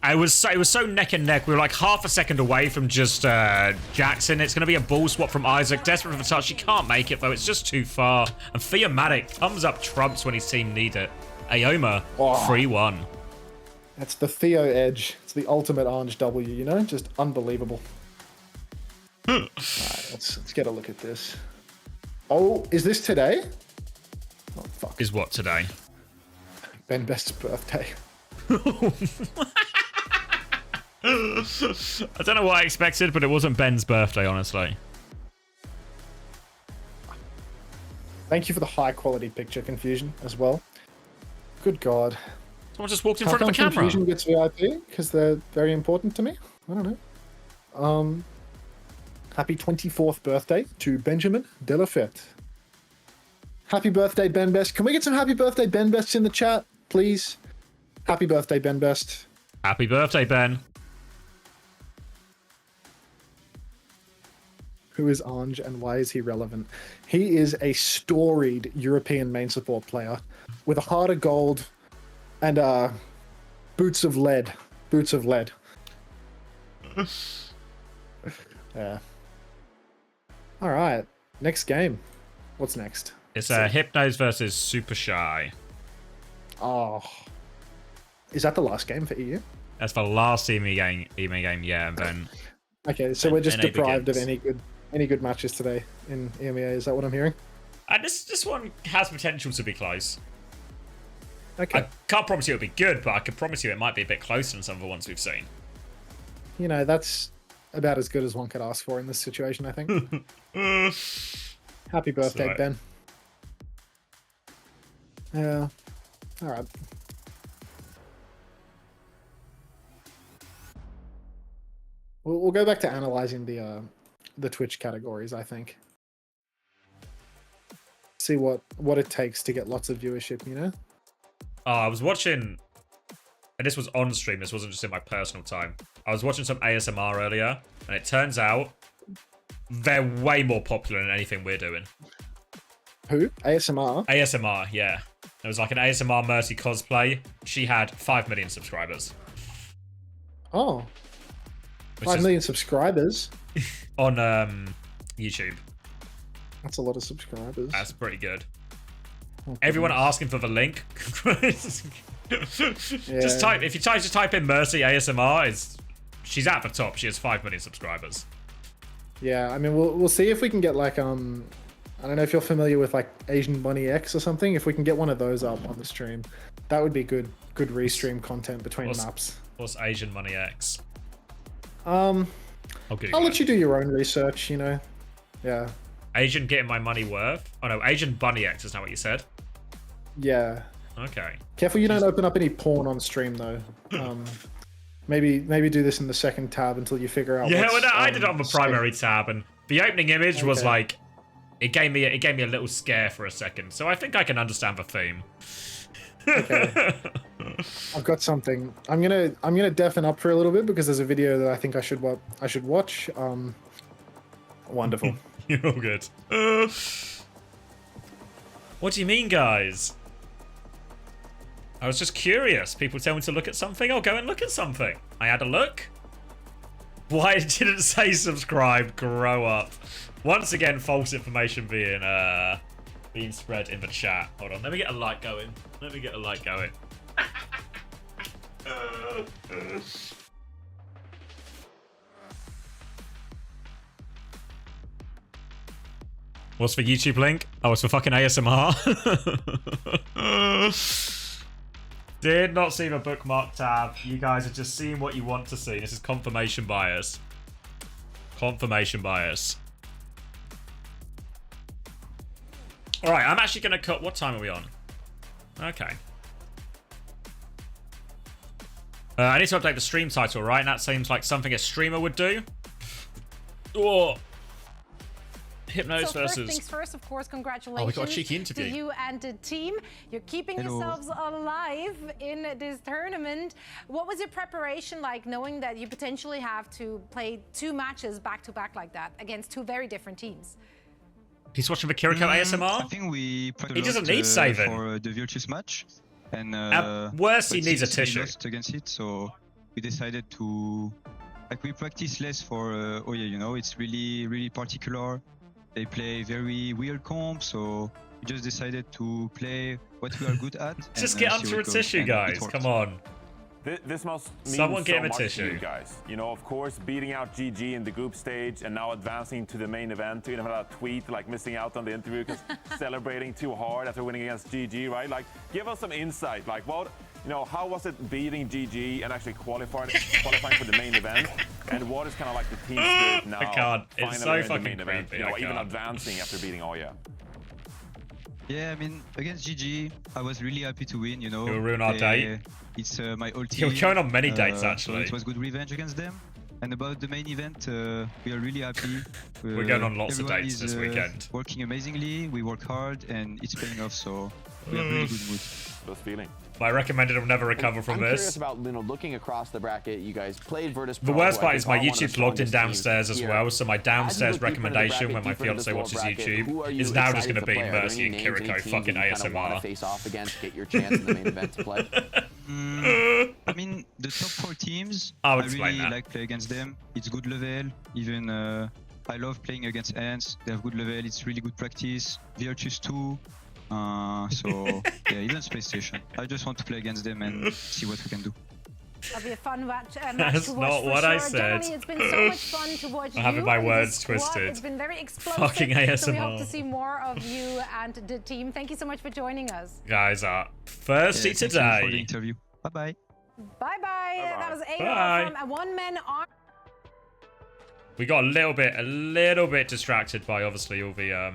It was so neck and neck. We were like half a second away from just Jackson. It's going to be a ball swap from Isaac. Desperate for the touch. He can't make it, though. It's just too far. And Theomatic thumbs up trumps when his team need it. Aoma, 3-1. That's the Theo edge. It's the ultimate orange W, you know? Just unbelievable. Alright, let's get a look at this. Oh, is this today? Oh, fuck. Is what today? Ben Best's birthday. I don't know what I expected, but it wasn't Ben's birthday, honestly. Thank you for the high quality picture, Confusion, as well. Good God. Someone just walked in front of the camera. Confusion gets VIP? Because they're very important to me? I don't know. Happy 24th birthday to Benjamin Delafette. Happy birthday, Ben Best. Can we get some happy birthday, Ben Bests in the chat, please? Happy birthday, Ben Best. Happy birthday, Ben. Who is Ange and why is he relevant? He is a storied European main support player with a heart of gold and boots of lead. Boots of lead. Yeah. All right. Next game. What's next? It's Hypnos versus Supershy. Oh. Is that the last game for EU? That's the last EMEA game, yeah, and then... Okay, so we're just deprived begins. of any good matches today in EMEA. Is that what I'm hearing? This one has potential to be close. Okay. I can't promise you it'll be good, but I can promise you it might be a bit closer than some of the ones we've seen. You know, that's about as good as one could ask for in this situation, I think. Happy birthday, Sorry. Ben. Yeah. All right. We'll go back to analyzing the Twitch categories, I think. See what it takes to get lots of viewership, you know? I was watching, and this was on stream, this wasn't just in my personal time. I was watching some ASMR earlier, and it turns out they're way more popular than anything we're doing. Who? ASMR? ASMR, yeah. There was like an ASMR Mercy cosplay. She had 5 million subscribers. Oh. 5 million subscribers? On YouTube. That's a lot of subscribers. That's pretty good. Oh, Everyone asking for the link. Just type, if you just type in Mercy ASMR, she's at the top. She has 5 million subscribers. Yeah, I mean, we'll see if we can get like I don't know if you're familiar with like Asian Bunny X or something. If we can get one of those up on the stream, that would be good restream content between maps. What's Asian Money X? I'll let you do your own research, you know. Yeah. Asian getting my money worth? Oh no, Asian Bunny X is not what you said. Yeah. Okay. Careful you don't open up any porn on stream though. Maybe do this in the second tab until you figure out. Yeah, well, no, I did it on the primary tab, and The opening image was Okay. like, it gave me a little scare for a second. So I think I can understand the theme. Okay. I've got something. I'm gonna deafen up for a little bit because there's a video that I think I should watch. Wonderful. You're all good. What do you mean, guys? I was just curious. People tell me to look at something. I'll go and look at something. I had a look. Why didn't it say subscribe? Grow up. Once again, false information being spread in the chat. Hold on. Let me get a light going. Let me get a light going. What's the YouTube link? Oh, it's for fucking ASMR. Did not see the bookmark tab. You guys are just seeing what you want to see. This is confirmation bias. Confirmation bias. Alright, I'm actually going to cut... What time are we on? Okay. I need to update the stream title, right? And that seems like something a streamer would do. Oh. Hypnos So versus... first things first, of course, congratulations got a cheeky interview. to you and the team. You're keeping yourselves alive in this tournament. What was your preparation like, knowing that you potentially have to play 2 matches back-to-back like that against 2 very different teams? He's watching the Kiriko ASMR? I think we He doesn't need saving. for the virtuous match, and At worst, he but needs a since we tissue. lost against it, so we decided to we practice less for oh yeah, you know, it's really particular. They play very weird comp, so we just decided to play what we are good at. Just and, get see onto how a it goes, tissue, and it guys. worked. Come on. This must mean Someone so get him a much to tissue. you guys. You know, of course, beating out GG in the group stage and now advancing to the main event. You know, that tweet like missing out on the interview because celebrating too hard after winning against GG, right? Like, give us some insight. Like, what, you know, how was it beating GG and actually qualifying for the main event? And what is kind of like the team spirit now? I can't. It's so finally in the fucking main event, creepy. you know, I even can't. advancing after beating Oya. Yeah, I mean, against GG, I was really happy to win, you know. You'll ruin our date. It's my old You're team. going on many dates, So actually. it was good revenge against them. And about the main event, we are really happy. We're going on lots of everyone dates is, this weekend. Working amazingly, we work hard, and it's paying off, so we have really good mood. Those feeling. I recommended him never recover from I'm this. curious about, you know, looking across the bracket. You guys played Virtus The Pro, worst who I part is think my are one of the YouTube's logged in strongest downstairs teams as here. well, so my As you downstairs look deeper into the recommendation bracket, when my deeper into fiance this watches world bracket, YouTube who are you is now just excited going to be play? Are there Mercy any and names, any Kiriko teams fucking that you kind of want to ASMR. face off against, get your chance in the main event to play? I mean, the top 4 teams, I'll I explain really that. like play against them. It's good level. Even I love playing against Ants. They have good level. It's really good practice. Virtus 2. So yeah, even Space Station. I just want to play against them and see what we can do. That'll be a fun match That's to watch not for what sure. I said. Johnny, it's been so much fun to watch I'm having you my and words the squad. twisted. It's been very explosive. Fucking So we hope ASMR. to see more of you and the team. Thank you so much for joining us. Guys are thirsty Yeah, thank you for the today. interview. Bye bye. Bye-bye. That was Bye. AR from a one-man army. We got a little bit distracted by obviously all the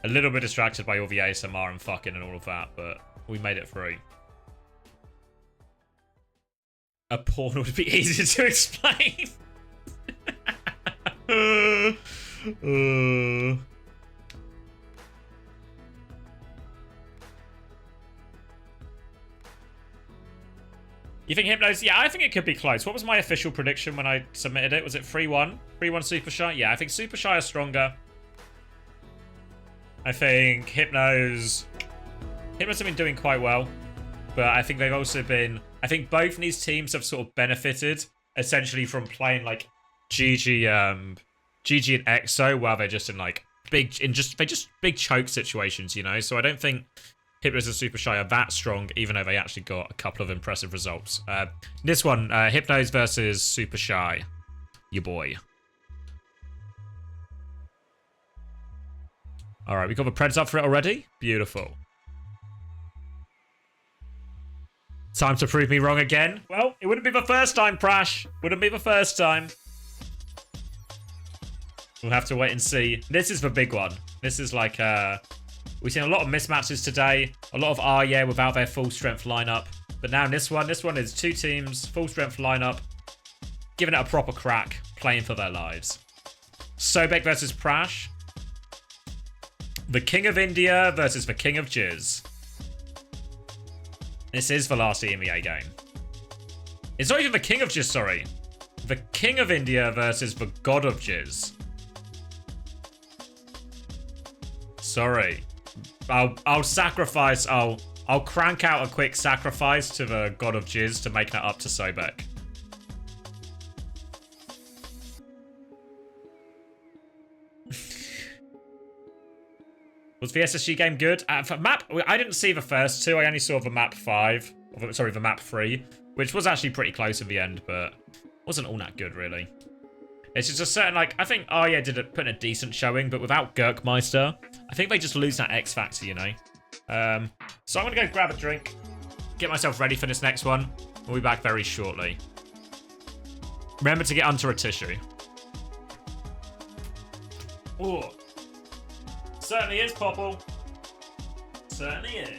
a little bit distracted by all the ASMR and fucking and all of that, but we made it through. A porn would be easier to explain. You think Hypnos? Yeah, I think it could be close. What was my official prediction when I submitted it? Was it 3-1? 3-1 Supershy? Yeah, I think Supershy is stronger. I think Hypnos have been doing quite well. But I think they've also been... I think both these teams have sort of benefited, essentially, from playing, like, GG and EXO, while they're just in, like, big choke situations, you know? So I don't think Hypnos and Supershy are that strong, even though they actually got a couple of impressive results. This one, Hypnos versus Supershy. Your boy. Alright, we got the Preds up for it already? Beautiful. Time to prove me wrong again. Well, it wouldn't be the first time, Prash. Wouldn't be the first time. We'll have to wait and see. This is the big one. This is like, we've seen a lot of mismatches today. A lot of Arya without their full strength lineup. But now this one is 2 teams, full strength lineup, giving it a proper crack, playing for their lives. Sobek versus Prash. The King of India versus the King of Jizz. This is the last EMEA game. It's not even the King of Jizz, sorry. The King of India versus the God of Jizz. Sorry. I'll sacrifice, I'll crank out a quick sacrifice to the God of Jizz to make that up to Sobek. Was the SSG game good? For map, I didn't see the first two. I only saw the map 5. Sorry, the map 3, which was actually pretty close at the end, but wasn't all that good, really. It's just a certain, like, I think Arya put in a decent showing, but without Gurkmeister, I think they just lose that X factor, you know? So I'm going to go grab a drink, get myself ready for this next one. We'll be back very shortly. Remember to get under a tissue. Ooh. Certainly is, Popple. Certainly is.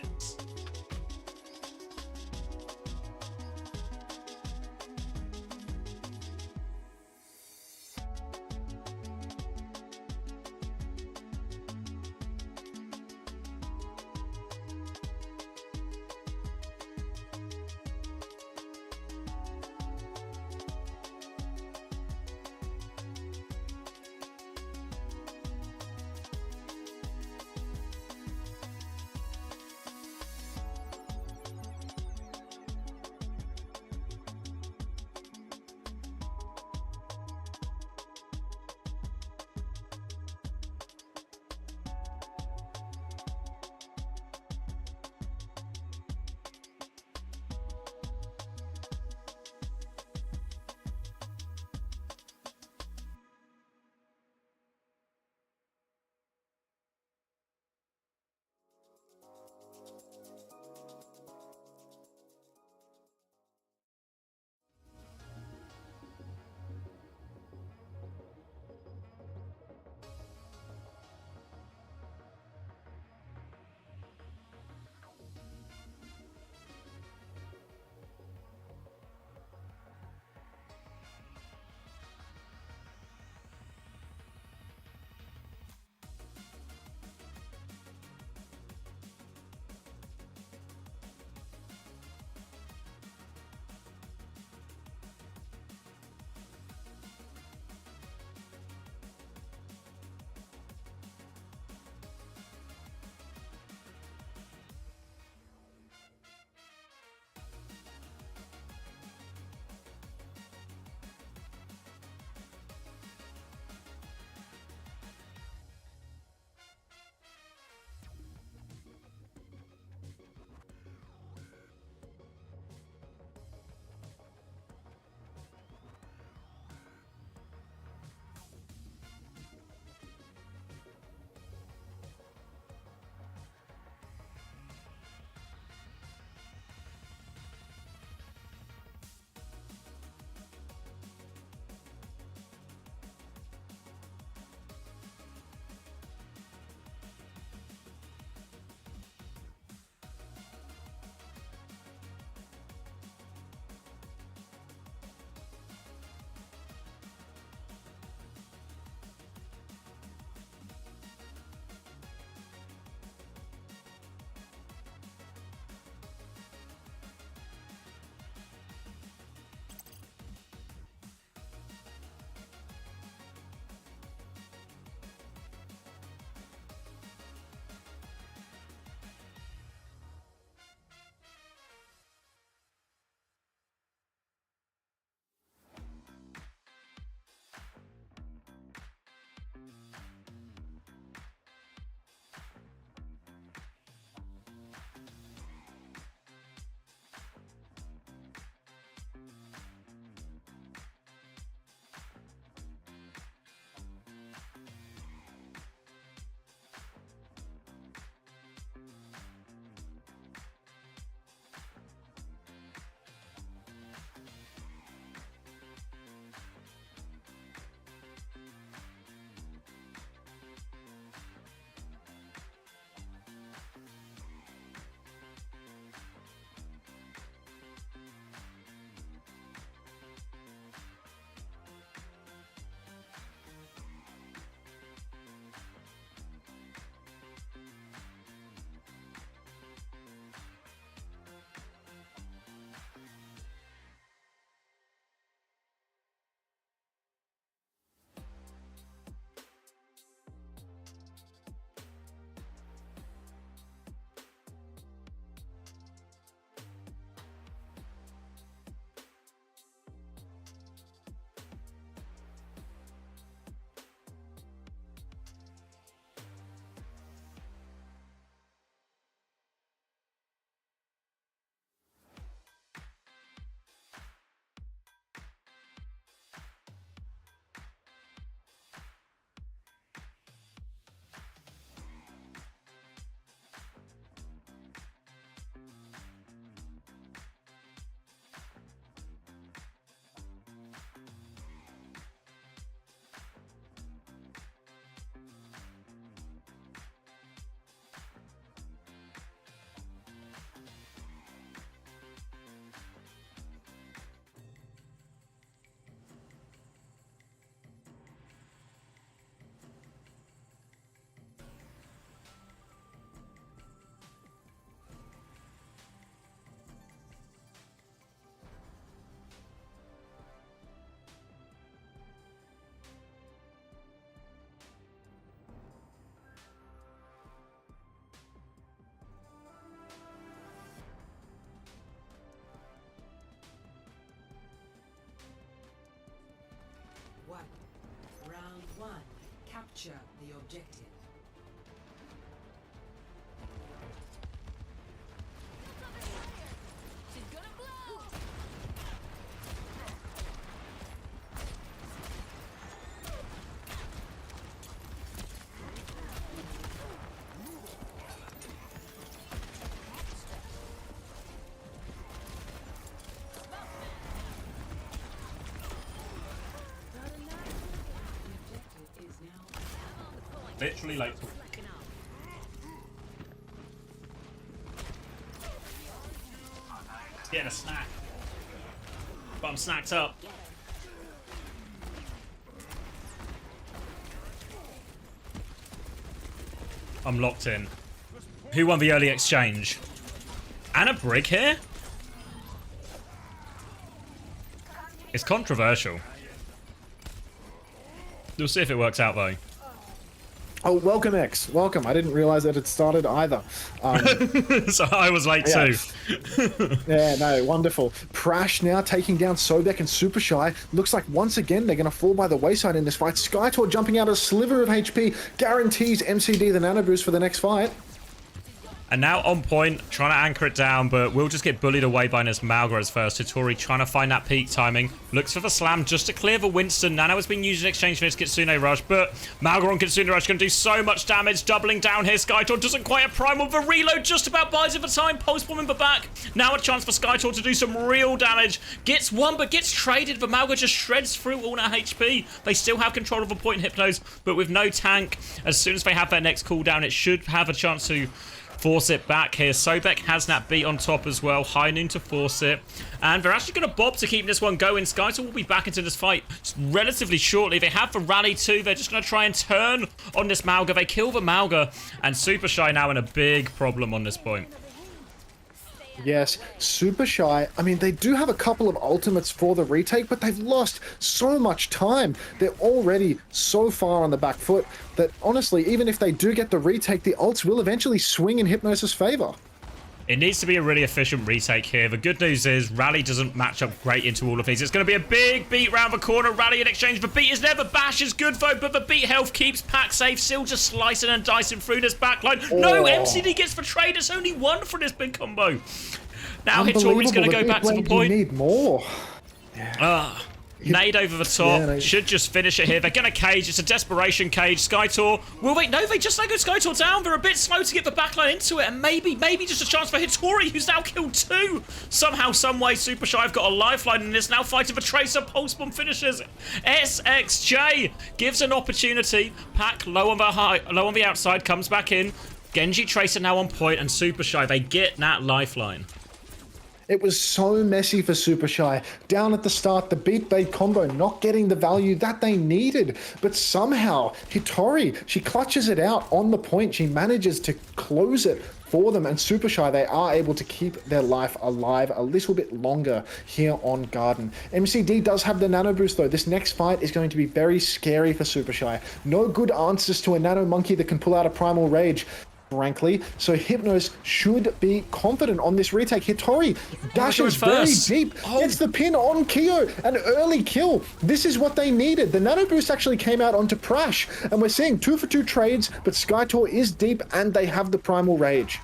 1. Capture the objective. Literally like. Getting a snack. But I'm snacked up. I'm locked in. Who won the early exchange? And a brig here? It's controversial. We'll see if it works out though. Oh, welcome, X. Welcome. I didn't realize that it started either. So I was late too. Yeah, no, wonderful. Prash now taking down Sobek and Supershy. Looks like once again they're going to fall by the wayside in this fight. Skytor jumping out a sliver of HP guarantees MCD the nano boost for the next fight. And now on point, trying to anchor it down, but we'll just get bullied away by this Malgaraz first. Hitori trying to find that peak timing. Looks for the slam just to clear the Winston. Nano has been used in exchange for this Kitsune Rush, but Malgar on Kitsune Rush can do so much damage. Doubling down here. Skytor doesn't quite have Primal. The reload just about buys it for time. Pulse bomb in the back. Now a chance for Skytor to do some real damage. Gets one, but gets traded. The Malgar just shreds through all that HP. They still have control of a point in Hypnos, but with no tank. As soon as they have their next cooldown, it should have a chance to force it back here. Sobek has that beat on top as well. High noon to force it. And they're actually going to bob to keep this one going. Skytor will be back into this fight relatively shortly. They have the rally too. They're just going to try and turn on this Malga. They kill the Malga. And Supershy now in a big problem on this point. Yes, Supershy. I mean, they do have a couple of ultimates for the retake, but they've lost so much time. They're already so far on the back foot that, honestly, even if they do get the retake, the ults will eventually swing in Hypnos' favor. It needs to be a really efficient retake here. The good news is Rally doesn't match up great into all of these. It's going to be a big beat round the corner. Rally in exchange for beat is never. Bash is good though, but the beat health keeps Pack safe. Still just slicing and dicing through this backline. Oh. No, MCD gets the trade. It's only one for this big combo. Now Hitori's going to go back to the point. You need more. Nade over the top. Should just finish it here. They're going to cage. It's a desperation cage. Skytor. Will they? No, they just let go Skytor down. They're a bit slow to get the backline into it. And maybe just a chance for Hitori, who's now killed two. Somehow, someway, Supershy have got a lifeline in this. Now fighting for Tracer. Pulse bomb finishes. SXJ gives an opportunity. Pack low on the outside. Comes back in. Genji Tracer now on point. And Supershy, they get that lifeline. It was so messy for Supershy. Down at the start, the beat bait combo not getting the value that they needed. But somehow, Hitori, she clutches it out on the point. She manages to close it for them. And Supershy, they are able to keep their life alive a little bit longer here on Garden. MCD does have the nano boost though. This next fight is going to be very scary for Supershy. No good answers to a nano monkey that can pull out a primal rage, frankly. So Hypnos should be confident on this retake. Hitori dashes very deep, gets the pin on Kyo, an early kill. This is what they needed. The nano boost actually came out onto Prash, and we're seeing 2-for-2 trades, but Skytor is deep and they have the primal rage.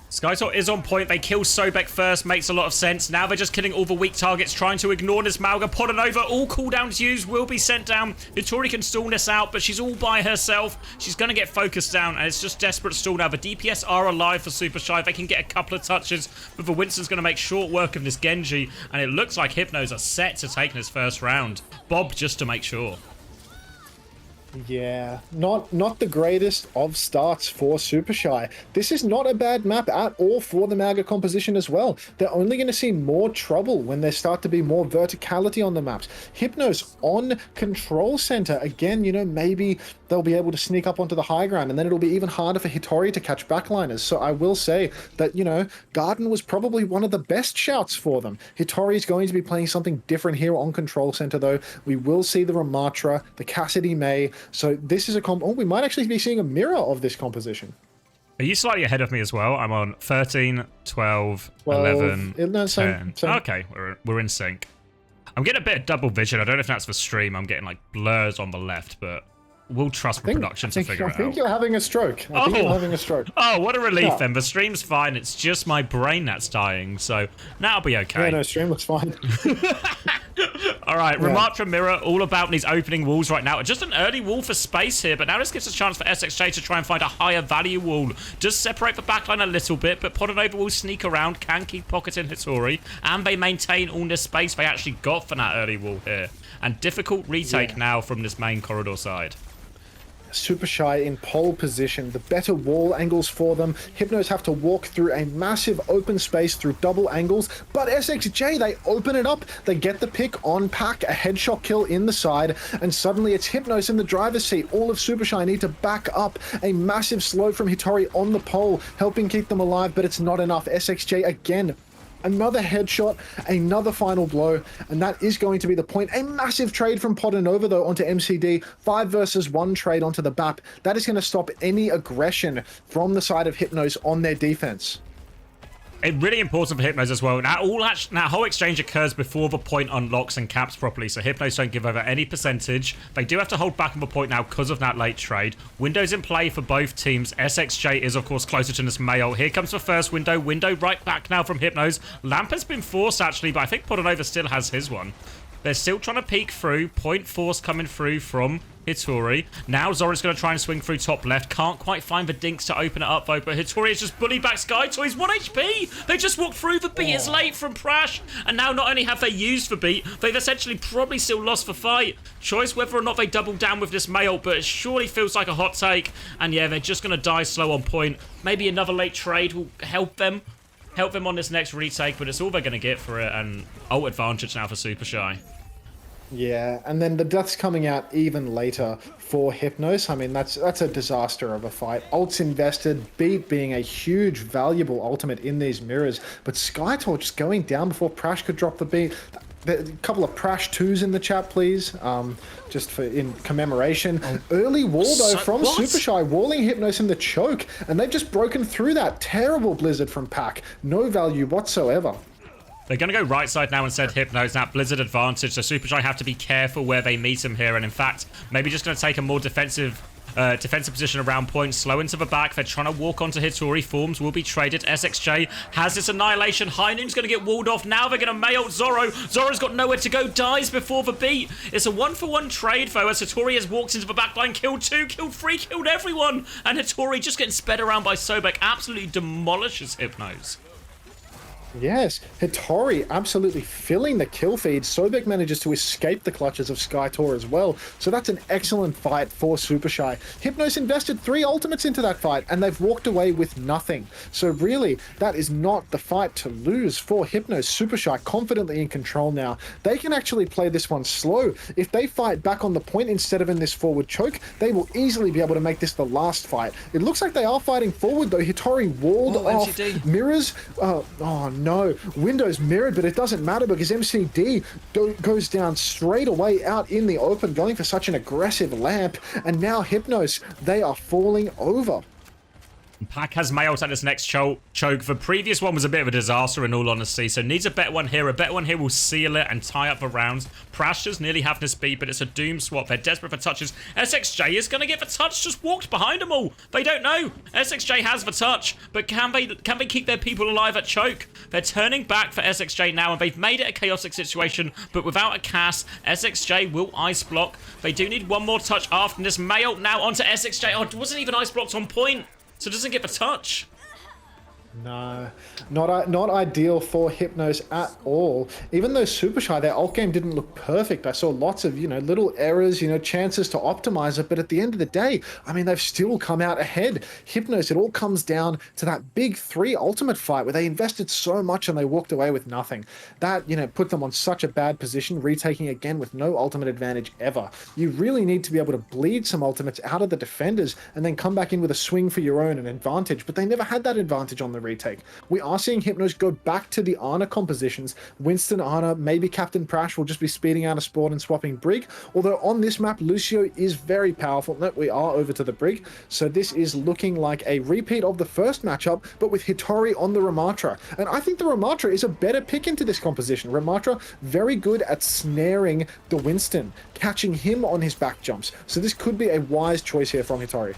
Skytor is on point. They kill Sobek first. Makes a lot of sense. Now they're just killing all the weak targets, trying to ignore this Malga. Potted over. All cooldowns used will be sent down. Hitori can stall this out, but she's all by herself. She's going to get focused down, and it's just desperate stall now. The DPS are alive for Supershy. They can get a couple of touches, but the Winston's going to make short work of this Genji, and it looks like Hypnos are set to take this first round. Bob just to make sure. Yeah, not the greatest of starts for Supershy. This is not a bad map at all for the Malga composition as well. They're only going to see more trouble when there start to be more verticality on the maps. Hypnos on Control Center. Again, you know, maybe they'll be able to sneak up onto the high ground, and then it'll be even harder for Hitori to catch backliners. So I will say that, you know, Garden was probably one of the best shouts for them. Hitori is going to be playing something different here on Control Center, though. We will see the Ramatra, the Cassidy May. So this is a we might actually be seeing a mirror of this composition. Are you slightly ahead of me as well? I'm on 13, 12, 11, no, 10. same. Okay, we're in sync. I'm getting a bit of double vision. I don't know if that's for stream. I'm getting like blurs on the left, but we'll trust production to figure it out. I think you're having a stroke. I think you're having a stroke. Oh, what a relief Yeah. then. The stream's fine. It's just my brain that's dying, so that'll be okay. Yeah, no, stream looks fine. All right, remark from Mirror, all about these opening walls right now. Just an early wall for space here, but now this gives a chance for SXJ to try and find a higher value wall. Just separate the backline a little bit, but Podinova will sneak around, can keep pocketing Hittori, and they maintain all this space they actually got for that early wall here. And difficult retake now from this main corridor side. Supershy in pole position, the better wall angles for them. Hypnos have to walk through a massive open space through double angles, but SXJ, they open it up, they get the pick on Pack, a headshot kill in the side, and suddenly it's Hypnos in the driver's seat. All of Supershy need to back up. A massive slow from Hittori on the pole, helping keep them alive, but it's not enough. SXJ again, another headshot, another final blow, and that is going to be the point. A massive trade from Podinova, though, onto MCD. 5 versus 1 trade onto the BAP. That is going to stop any aggression from the side of Hypnos on their defense. It's really important for Hypnos as well. Now, whole exchange occurs before the point unlocks and caps properly, so Hypnos don't give over any percentage. They do have to hold back on the point now because of that late trade. Windows in play for both teams. SXJ is, of course, closer to this Mayo. Here comes the first window. Window right back now from Hypnos. Lamp has been forced, actually, but I think Podinova still has his one. They're still trying to peek through. Point force coming through from Hittori. Now Zora's going to try and swing through top left. Can't quite find the dinks to open it up, though. But Hittori is just bullied back Sky Toys. 1 HP! They just walked through. The beat is late from Prash. And now not only have they used the beat, they've essentially probably still lost the fight. Choice whether or not they double down with this Mail, but it surely feels like a hot take. And yeah, they're just going to die slow on point. Maybe another late trade will help them. Help them on this next retake, but it's all they're going to get for it. And ult advantage now for Supershy. Yeah, and then the death's coming out even later for Hypnos. I mean, that's a disaster of a fight. Ults invested, Beat being a huge, valuable ultimate in these mirrors, but Skytor just going down before Prash could drop the beat. A couple of Prash 2s in the chat, please, just for in commemoration. Early wall, though, from Supershy, walling Hypnos in the choke, and they've just broken through that. Terrible Blizzard from Pack. No value whatsoever. They're going to go right side now instead Hypnos. That Blizzard advantage, so Supershy have to be careful where they meet him here. And in fact, maybe just going to take a more defensive position around point. Slow into the back. They're trying to walk onto Hittori. Forms will be traded. SXJ has this annihilation. High Noon's going to get walled off. Now they're going to mail Zoro. Zoro's got nowhere to go. Dies before the beat. It's a 1-for-1 trade, though, as Hittori has walked into the backline. Killed 2, killed 3, killed everyone. And Hittori just getting sped around by Sobek. Absolutely demolishes Hypnos. Yes, Hittori absolutely filling the kill feed. Sobek manages to escape the clutches of Skytor as well. So that's an excellent fight for Supershy. Hypnos invested 3 ultimates into that fight and they've walked away with nothing. So really, that is not the fight to lose for Hypnos. Supershy confidently in control now. They can actually play this one slow. If they fight back on the point instead of in this forward choke, they will easily be able to make this the last fight. It looks like they are fighting forward though. Hittori walled off. MCD. Mirrors. Oh no, Windows mirrored, but it doesn't matter because MCD goes down straight away out in the open, going for such an aggressive lamp, and now Hypnos, they are falling over. Pack has mailed at this next choke. The previous one was a bit of a disaster in all honesty, so needs a better one here. A better one here will seal it and tie up the rounds. Prashers nearly have this beat, but it's a doom swap. They're desperate for touches. SXJ is going to get the touch, just walked behind them all. They don't know. SXJ has the touch, but can they keep their people alive at choke? They're turning back for SXJ now, and they've made it a chaotic situation, but without a cast, SXJ will ice block. They do need one more touch after this. Mail now onto SXJ. Oh, it wasn't even ice blocked on point. So it doesn't get the touch. No, not ideal for Hypnos at all. Even though Supershy, their ult game didn't look perfect. I saw lots of, little errors, chances to optimize it. But at the end of the day, I mean, they've still come out ahead. Hypnos, it all comes down to that big 3 ultimate fight where they invested so much and they walked away with nothing. That, put them on such a bad position, retaking again with no ultimate advantage ever. You really need to be able to bleed some ultimates out of the defenders and then come back in with a swing for your own, an advantage. But they never had that advantage on the retake. We are seeing Hypnos go back to the Ana compositions. Winston, Ana, maybe Captain Prash will just be speeding out a spawn and swapping Brig. Although on this map, Lucio is very powerful. Note, we are over to the Brig. So this is looking like a repeat of the first matchup, but with Hitori on the Ramatra. And I think the Ramatra is a better pick into this composition. Ramatra, very good at snaring the Winston, catching him on his back jumps. So this could be a wise choice here from Hitori.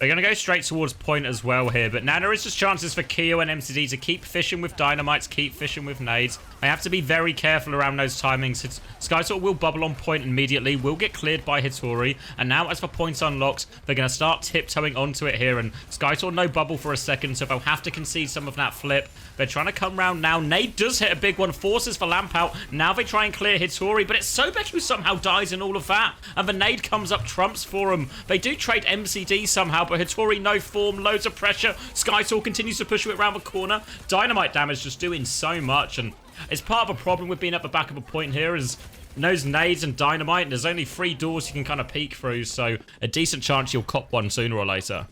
They're going to go straight towards point as well here, but now there is just chances for Keo and MCD to keep fishing with dynamites, keep fishing with nades. They have to be very careful around those timings. Skytor will bubble on point immediately, will get cleared by Hitori, and now as for points unlocked, they're going to start tiptoeing onto it here, and Skytor no bubble for a second, so they'll have to concede some of that flip. They're trying to come round now. Nade does hit a big one, forces for lamp out. Now they try and clear Hitori, but it's Sobek who somehow dies in all of that, and the nade comes up trumps for him. They do trade MCD somehow, but Hitori no form, loads of pressure. Skytor continues to push it around the corner. Dynamite damage just doing so much, and it's part of a problem with being at the back of a point here is those nades and dynamite, and there's only 3 doors you can kind of peek through, so a decent chance you'll cop one sooner or later.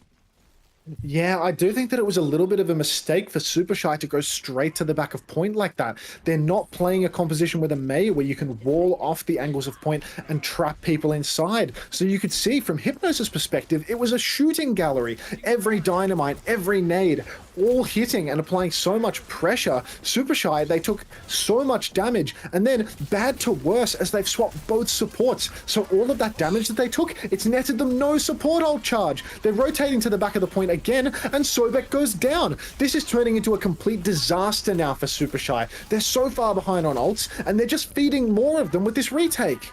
Yeah, I do think that it was a little bit of a mistake for Supershy to go straight to the back of point like that. They're not playing a composition with EMEA where you can wall off the angles of point and trap people inside. So you could see from Hypnos' perspective, it was a shooting gallery. Every dynamite, every nade, all hitting and applying so much pressure. Supershy, they took so much damage, and then bad to worse as they've swapped both supports. So all of that damage that they took, it's netted them no support ult charge. They're rotating to the back of the point again, and Sobek goes down. This is turning into a complete disaster now for Supershy. They're so far behind on ults, and they're just feeding more of them with this retake.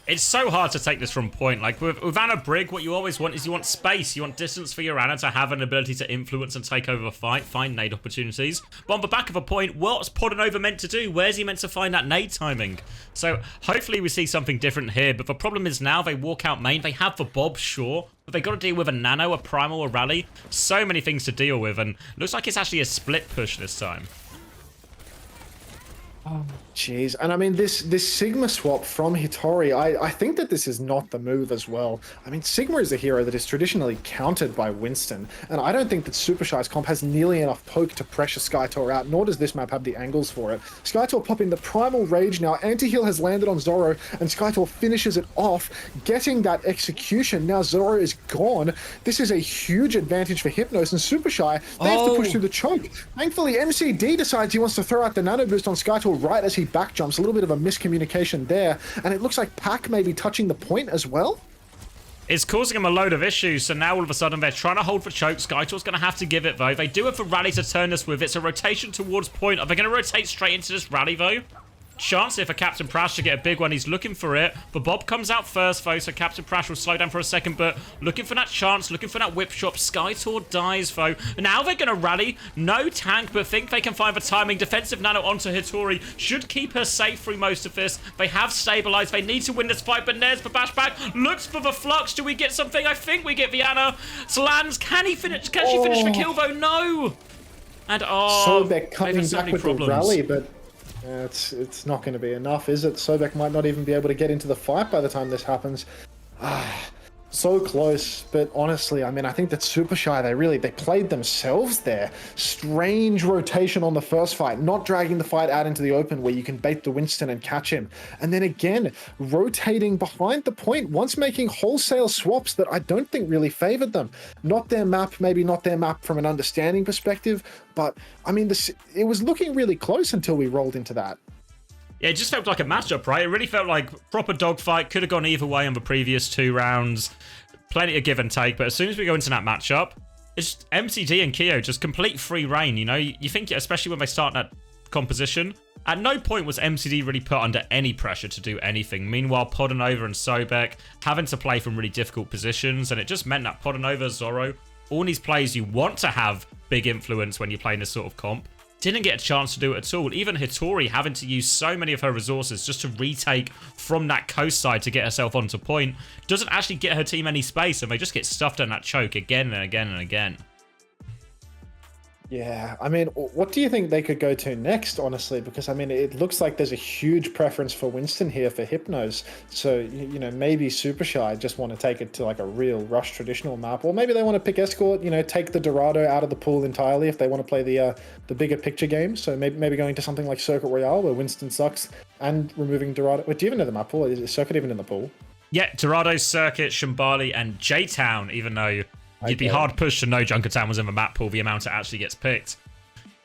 It's so hard to take this from point. Like, with Ana Brig, what you always want is you want space. You want distance for your Ana to have an ability to influence and take over a fight, find nade opportunities. But on the back of a point, what's Podinova meant to do? Where's he meant to find that nade timing? So, hopefully we see something different here. But the problem is now they walk out main. They have the Bob, sure. But they got to deal with a Nano, a Primal, a Rally. So many things to deal with. And looks like it's actually a split push this time. Oh, jeez. And I mean, this Sigma swap from Hitori, I think that this is not the move as well. I mean, Sigma is a hero that is traditionally countered by Winston, and I don't think that Supershy's comp has nearly enough poke to pressure Skytor out, nor does this map have the angles for it. Skytor popping the Primal Rage now. Anti-heal has landed on Zoro, and Skytor finishes it off, getting that execution. Now Zoro is gone. This is a huge advantage for Hypnos, and Supershy, they have to push through the choke. Thankfully, MCD decides he wants to throw out the Nano Boost on Skytor right as he back jumps. A little bit of a miscommunication there, and it looks like Pac may be touching the point as well. It's causing him a load of issues, so now all of a sudden they're trying to hold for choke. Skytor's going to have to give it, though. They do have a rally to turn this with. It's a rotation towards point. Are they going to rotate straight into this rally, though? Chance here for Captain Prash to get a big one. He's looking for it, but Bob comes out first, though, so Captain Prash will slow down for a second, but looking for that chance, looking for that whip shot. Skytor dies, though. Now they're going to rally. No tank, but think they can find the timing. Defensive Nano onto Hitori. Should keep her safe through most of this. They have stabilized. They need to win this fight, but Nez for bashback. Looks for the flux. Do we get something? I think we get Viana. Slans, can he finish? Can she finish the kill, though? No! And, Sobek coming so back with the rally, but it's not going to be enough, is it? Sobek might not even be able to get into the fight by the time this happens. So close, but honestly, I mean, I think that Supershy, they played themselves there. Strange rotation on the first fight, not dragging the fight out into the open where you can bait the Winston and catch him. And then again, rotating behind the point, once making wholesale swaps that I don't think really favored them. Not their map, maybe not their map from an understanding perspective, but I mean, it was looking really close until we rolled into that. Yeah, it just felt like a matchup, right? It really felt like proper dogfight. Could have gone either way on the previous 2 rounds. Plenty of give and take, but as soon as we go into that matchup, it's MCD and Keo just complete free reign, you know? You think, especially when they start that composition, at no point was MCD really put under any pressure to do anything. Meanwhile, Podinova and Sobek having to play from really difficult positions, and it just meant that Podinova, Zoro, all these players you want to have big influence when you're playing this sort of comp, didn't get a chance to do it at all. Even Hitori having to use so many of her resources just to retake from that coast side to get herself onto point doesn't actually get her team any space, and they just get stuffed on that choke again and again and again. Yeah, I mean, what do you think they could go to next, honestly? Because, I mean, it looks like there's a huge preference for Winston here for Hypnos. So, you know, maybe Supershy just want to take it to like a real Rush traditional map. Or maybe they want to pick Escort, you know, take the Dorado out of the pool entirely if they want to play the bigger picture game. So maybe going to something like Circuit Royale where Winston sucks and removing Dorado. Wait, do you even know the map pool? Is Circuit even in the pool? Yeah, Dorado, Circuit, Shambali, and J-Town, even though you'd be hard pushed to know Junkertown was in the map pool, the amount it actually gets picked.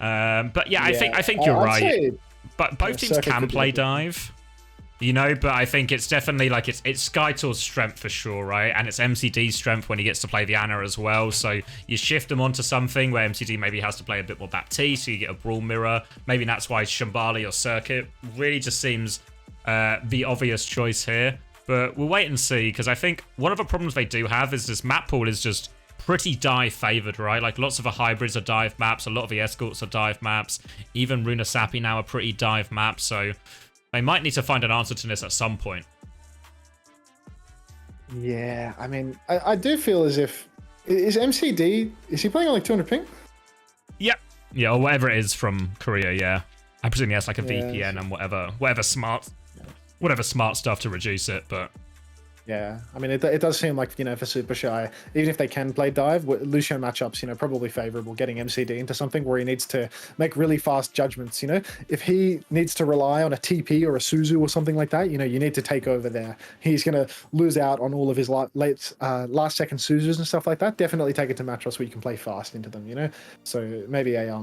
But yeah, I think you're right. But both teams can play dive, you know. But I think it's definitely like it's Skytor's strength for sure, right? And it's MCD's strength when he gets to play the Ana as well. So you shift them onto something where MCD maybe has to play a bit more Baptiste, so you get a brawl mirror. Maybe that's why Shambali or Circuit really just seems the obvious choice here. But we'll wait and see, because I think one of the problems they do have is this map pool is just pretty dive favored, right? Like lots of the hybrids are dive maps, a lot of the escorts are dive maps, even Runa Sapi now are pretty dive maps, so they might need to find an answer to this at some point. Yeah, I mean, I do feel as if is MCD, is he playing on like 200 ping? Yeah, or whatever it is from Korea. Yeah, I presume he has like a VPN and whatever smart stuff to reduce it, but. Yeah, I mean, it does seem like, you know, for Supershy, even if they can play dive, Lucio matchups, you know, probably favorable getting MCD into something where he needs to make really fast judgments, you know? If he needs to rely on a TP or a Suzu or something like that, you know, you need to take over there. He's going to lose out on all of his last second Suzus and stuff like that. Definitely take it to matchups where you can play fast into them, you know? So maybe a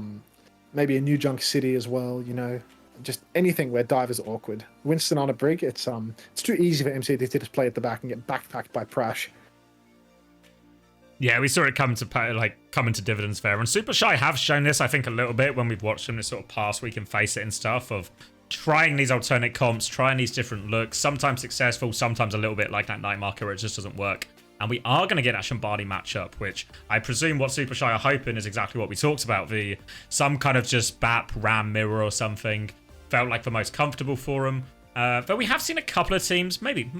New Junk City as well, you know? Just anything where dive is awkward. Winston on a brig, it's too easy for MCD to just play at the back and get backpacked by Prash. Yeah, we saw it come into dividends there. And Supershy have shown this, I think, a little bit when we've watched them this sort of past week and Face It and stuff, of trying these alternate comps, trying these different looks, sometimes successful, sometimes a little bit like that Night Marker where it just doesn't work. And we are going to get that Shambali matchup, which I presume what Supershy are hoping is exactly what we talked about. Some kind of just BAP, RAM mirror or something. Felt like the most comfortable for him. But we have seen a couple of teams, maybe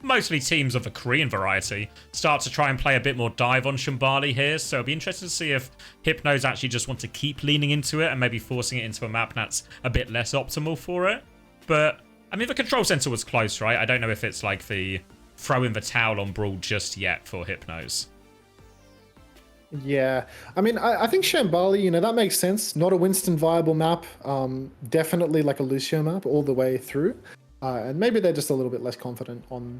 mostly teams of the Korean variety, start to try and play a bit more dive on Shambali here. So it'll be interesting to see if Hypnos actually just want to keep leaning into it and maybe forcing it into a map that's a bit less optimal for it. But, I mean, the control center was close, right? I don't know if it's like the throw in the towel on Brawl just yet for Hypnos. Yeah, I mean, I think Shambali, you know, that makes sense. Not a Winston viable map. Definitely like a Lucio map all the way through. And maybe they're just a little bit less confident on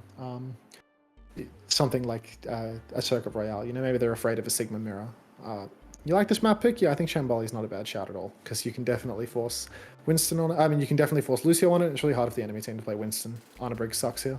something like a Circuit Royale. You know, maybe they're afraid of a Sigma mirror. You like this map pick? Yeah, I think Shambali's not a bad shout at all, because you can definitely force Winston on it. I mean, you can definitely force Lucio on it. It's really hard for the enemy team to play Winston. Arna Briggs sucks here.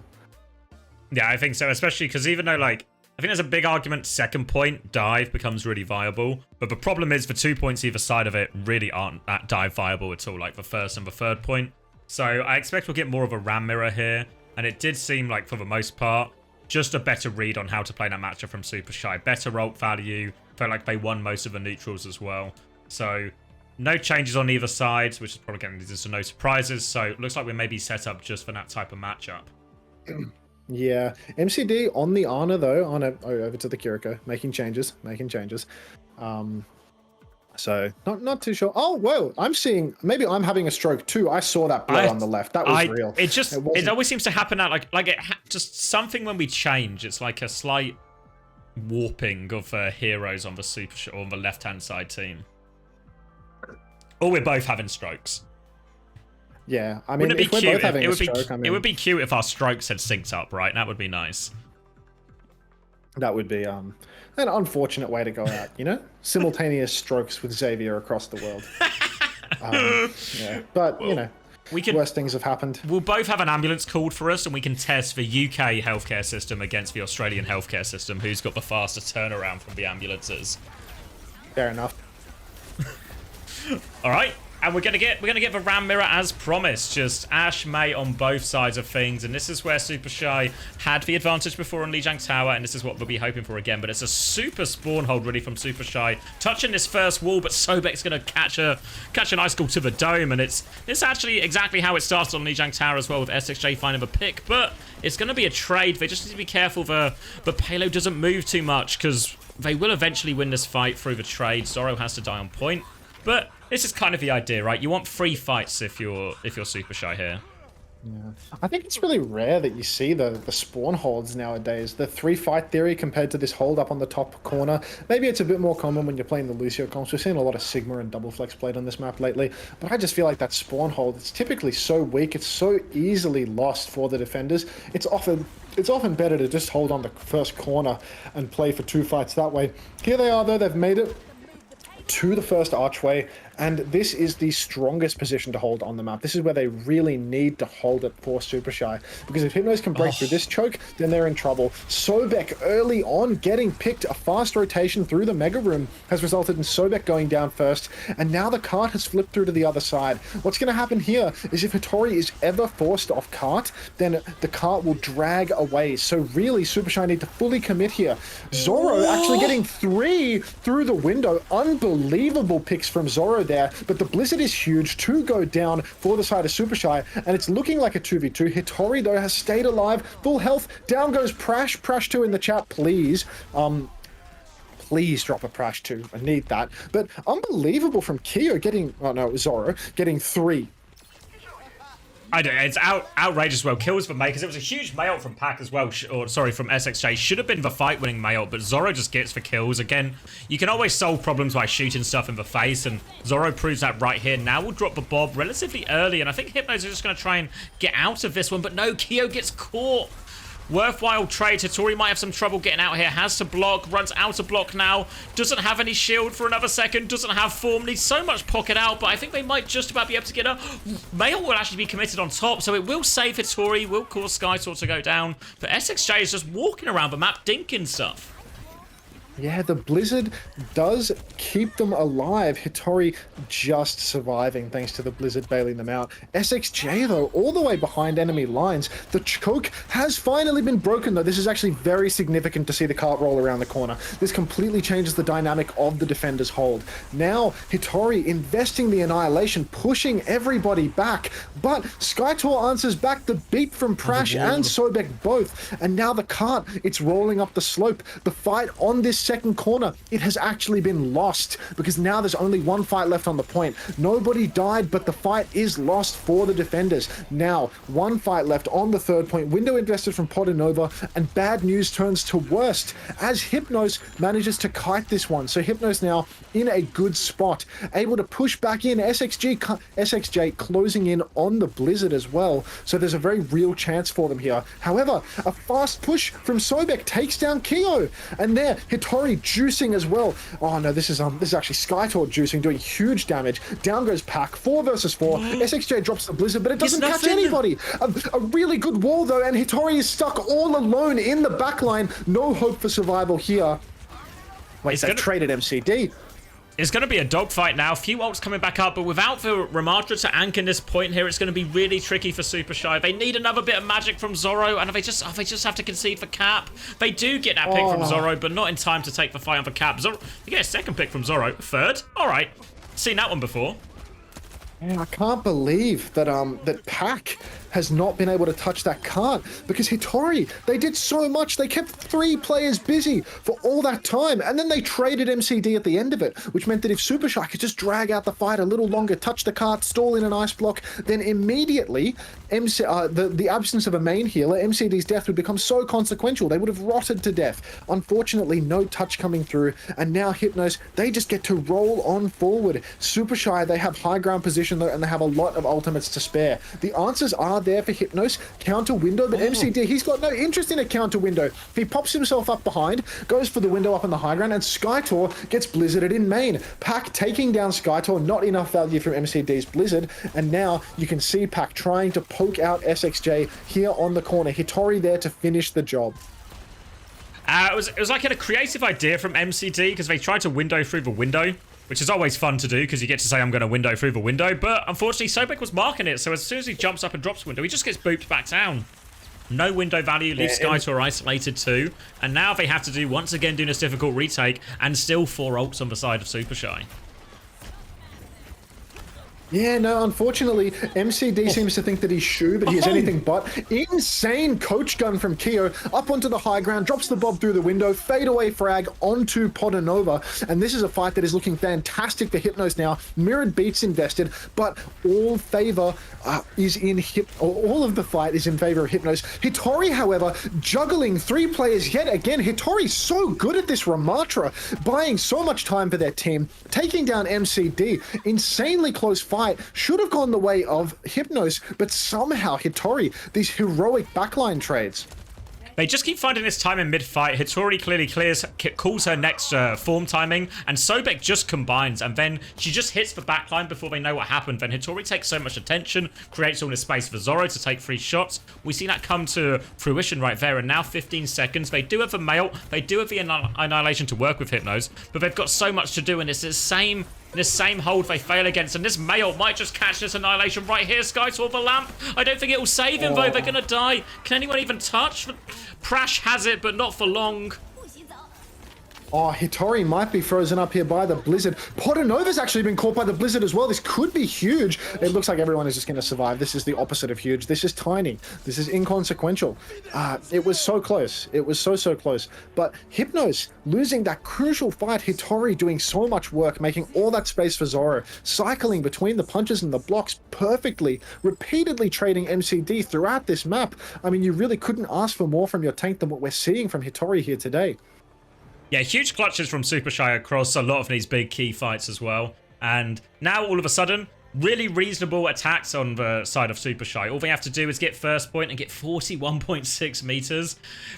Yeah, I think so, especially because even though, like, I think there's a big argument, second point, dive becomes really viable. But the problem is the 2 points either side of it really aren't that dive viable at all, like the first and the third point. So I expect we'll get more of a RAM mirror here. And it did seem like, for the most part, just a better read on how to play that matchup from Supershy. Better ult value. Felt like they won most of the neutrals as well. So no changes on either side, which is probably going to lead to no surprises. So it looks like we're maybe set up just for that type of matchup. Yeah, MCD on the Ana though, over to the Kiriko, making changes. So not too sure. Oh, whoa! Maybe I'm having a stroke too. I saw that blow on the left. That was real. It always seems to happen at just something when we change. It's like a slight warping of heroes on the Super or on the left hand side team. Or we're both having strokes. Yeah, I mean, if we're both having a stroke, it would be cute if our strokes had synced up, right? That would be nice. That would be an unfortunate way to go out, you know? Simultaneous strokes with Xavier across the world. Yeah, but, you know, worse things have happened. We'll both have an ambulance called for us, and we can test the UK healthcare system against the Australian healthcare system. Who's got the faster turnaround from the ambulances? Fair enough. All right. And we're gonna get the RAM mirror as promised. Just Ash, Mei on both sides of things, and this is where Supershy had the advantage before on Lijiang Tower, and this is what we'll be hoping for again. But it's a super spawn hold really from Supershy, touching this first wall, but Sobek's gonna catch an icicle to the dome, and it's actually exactly how it started on Lijiang Tower as well, with SXJ finding the pick. But it's gonna be a trade. They just need to be careful the payload doesn't move too much, because they will eventually win this fight through the trade. Zoro has to die on point. But this is kind of the idea, right? You want free fights if you're Supershy here. Yeah. I think it's really rare that you see the spawn holds nowadays. The 3-fight theory compared to this hold up on the top corner. Maybe it's a bit more common when you're playing the Lucio comps. We've seen a lot of Sigma and double flex played on this map lately. But I just feel like that spawn hold, it's typically so weak. It's so easily lost for the defenders. It's often better to just hold on the first corner and play for 2 fights that way. Here they are though, they've made it to the first archway, and this is the strongest position to hold on the map. This is where they really need to hold it for Supershy, because if Hypnos can break through this choke, then they're in trouble. Sobek early on getting picked. A fast rotation through the Mega Room has resulted in Sobek going down first, and now the cart has flipped through to the other side. What's going to happen here is if Hattori is ever forced off cart, then the cart will drag away. So really, Supershy need to fully commit here. Zoro actually getting 3 through the window. Unbelievable picks from Zoro there, but the Blizzard is huge. 2 go down for the side of Supershy, and it's looking like a 2v2. Hattori, though, has stayed alive, full health. Down goes Prash. Prash2 in the chat, please. Please drop a Prash2. I need that. But unbelievable from Kyo getting... Oh, no, it was Zoro. Getting 3. I don't know, it's outrageous well. Kills for May, because it was a huge mail from Pack as well, or sorry, from SXJ. Should have been the fight-winning mail, but Zoro just gets for kills. Again, you can always solve problems by shooting stuff in the face, and Zoro proves that right here. Now we'll drop the Bob relatively early, and I think Hypnos is just going to try and get out of this one, but no, Kyo gets caught. Worthwhile trade. Hattori might have some trouble getting out here. Has to block. Runs out of block now. Doesn't have any shield for another second. Doesn't have form. Needs so much pocket out, but I think they might just about be able to get her. Mail will actually be committed on top, so it will save Hattori. Will cause Skytor to go down. But SXJ is just walking around the map dinking stuff. Yeah, the Blizzard does keep them alive. Hattori just surviving thanks to the Blizzard bailing them out. SXJ, though, all the way behind enemy lines. The choke has finally been broken, though. This is actually very significant to see the cart roll around the corner. This completely changes the dynamic of the defender's hold. Now, Hattori investing the annihilation, pushing everybody back. But Skytor answers back the beat from Prash and Sobek both. And now the cart, it's rolling up the slope. The fight on this second corner, it has actually been lost, because now there's only 1 fight left on the point. Nobody died, but the fight is lost for the defenders. Now 1 fight left on the 3rd point. Window invested from Podinova, and bad news turns to worst as Hypnos manages to kite this one. So Hypnos now in a good spot, able to push back in. SXJ closing in on the Blizzard as well, so there's a very real chance for them here. However, a fast push from Sobek takes down Kyo, and there Hattori juicing as well. Oh no, this is actually Skytor juicing, doing huge damage. Down goes Pack, 4 versus 4. SXJ drops the Blizzard, but it doesn't catch anybody. A really good wall though, and Hattori is stuck all alone in the backline. No hope for survival here. Wait, they've traded MCD. It's going to be a dogfight now. Few ults coming back up, but without the Ramadra to anchor this point here, it's going to be really tricky for Supershy. They need another bit of magic from Zoro, and they just have to concede for Cap. They do get that pick from Zoro, but not in time to take the fight on for Cap. Zoro, you get a 2nd pick from Zoro. 3rd? All right. Seen that one before. Yeah, I can't believe that that Pack has not been able to touch that cart, because Hattori, they did so much. They kept 3 players busy for all that time, and then they traded MCD at the end of it, which meant that if Supershy could just drag out the fight a little longer, touch the cart, stall in an ice block, then immediately the absence of a main healer, MCD's death would become so consequential. They would have rotted to death. Unfortunately, no touch coming through, and now Hypnos, they just get to roll on forward. Supershy, they have high ground position though, and they have a lot of ultimates to spare. The answers are there for Hypnos. Counter window, but MCD, he's got no interest in a counter window. He pops himself up behind, goes for the window up in the high ground, and Skytor gets blizzarded in main. Pack taking down Skytor, not enough value from MCD's Blizzard, and now you can see Pack trying to poke out SXJ here on the corner. Hattori there to finish the job. It was like a creative idea from MCD, because they tried to window through the window, which is always fun to do, because you get to say, I'm going to window through the window. But unfortunately, Sobek was marking it, so as soon as he jumps up and drops window, he just gets booped back down. No window value, leaves Skytor isolated too. And now they have to do, once again, doing this difficult retake, and still 4 ults on the side of Supershy. Yeah, no, unfortunately, MCD seems to think that he's Shu, but he is anything but. Insane coach gun from Keo, up onto the high ground, drops the bob through the window, fadeaway frag onto Podanova, and this is a fight that is looking fantastic for Hypnos now. Mirrored beats invested, but all favor is in all of the fight is in favor of Hypnos. Hitori, however, juggling 3 players yet again. Hitori's so good at this Ramatra, buying so much time for their team, taking down MCD. Insanely close fight. Should have gone the way of Hypnos, but somehow Hitori, these heroic backline trades. They just keep finding this time in mid-fight. Hitori clearly calls her next form timing, and Sobek just combines, and then she just hits the backline before they know what happened. Then Hitori takes so much attention, creates all this space for Zoro to take 3 shots. We see that come to fruition right there, and now 15 seconds. They do have the mail, they do have the Annihilation to work with Hypnos, but they've got so much to do, and it's the same hold they fail against, and this mail might just catch this Annihilation right here. Sky saw the lamp. I don't think it will save him, though. They're going to die. Can anyone even touch? Prash has it, but not for long. Oh, Hitori might be frozen up here by the Blizzard. Podanova's actually been caught by the Blizzard as well. This could be huge. It looks like everyone is just going to survive. This is the opposite of huge. This is tiny. This is inconsequential. It was so close. It was so close. But Hypnos losing that crucial fight. Hitori doing so much work, making all that space for Zoro, cycling between the punches and the blocks perfectly, repeatedly trading MCD throughout this map. I mean, you really couldn't ask for more from your tank than what we're seeing from Hitori here today. Yeah, huge clutches from Supershy across a lot of these big key fights as well. And now, all of a sudden, really reasonable attacks on the side of Supershy. All they have to do is get first point and get 41.6 meters.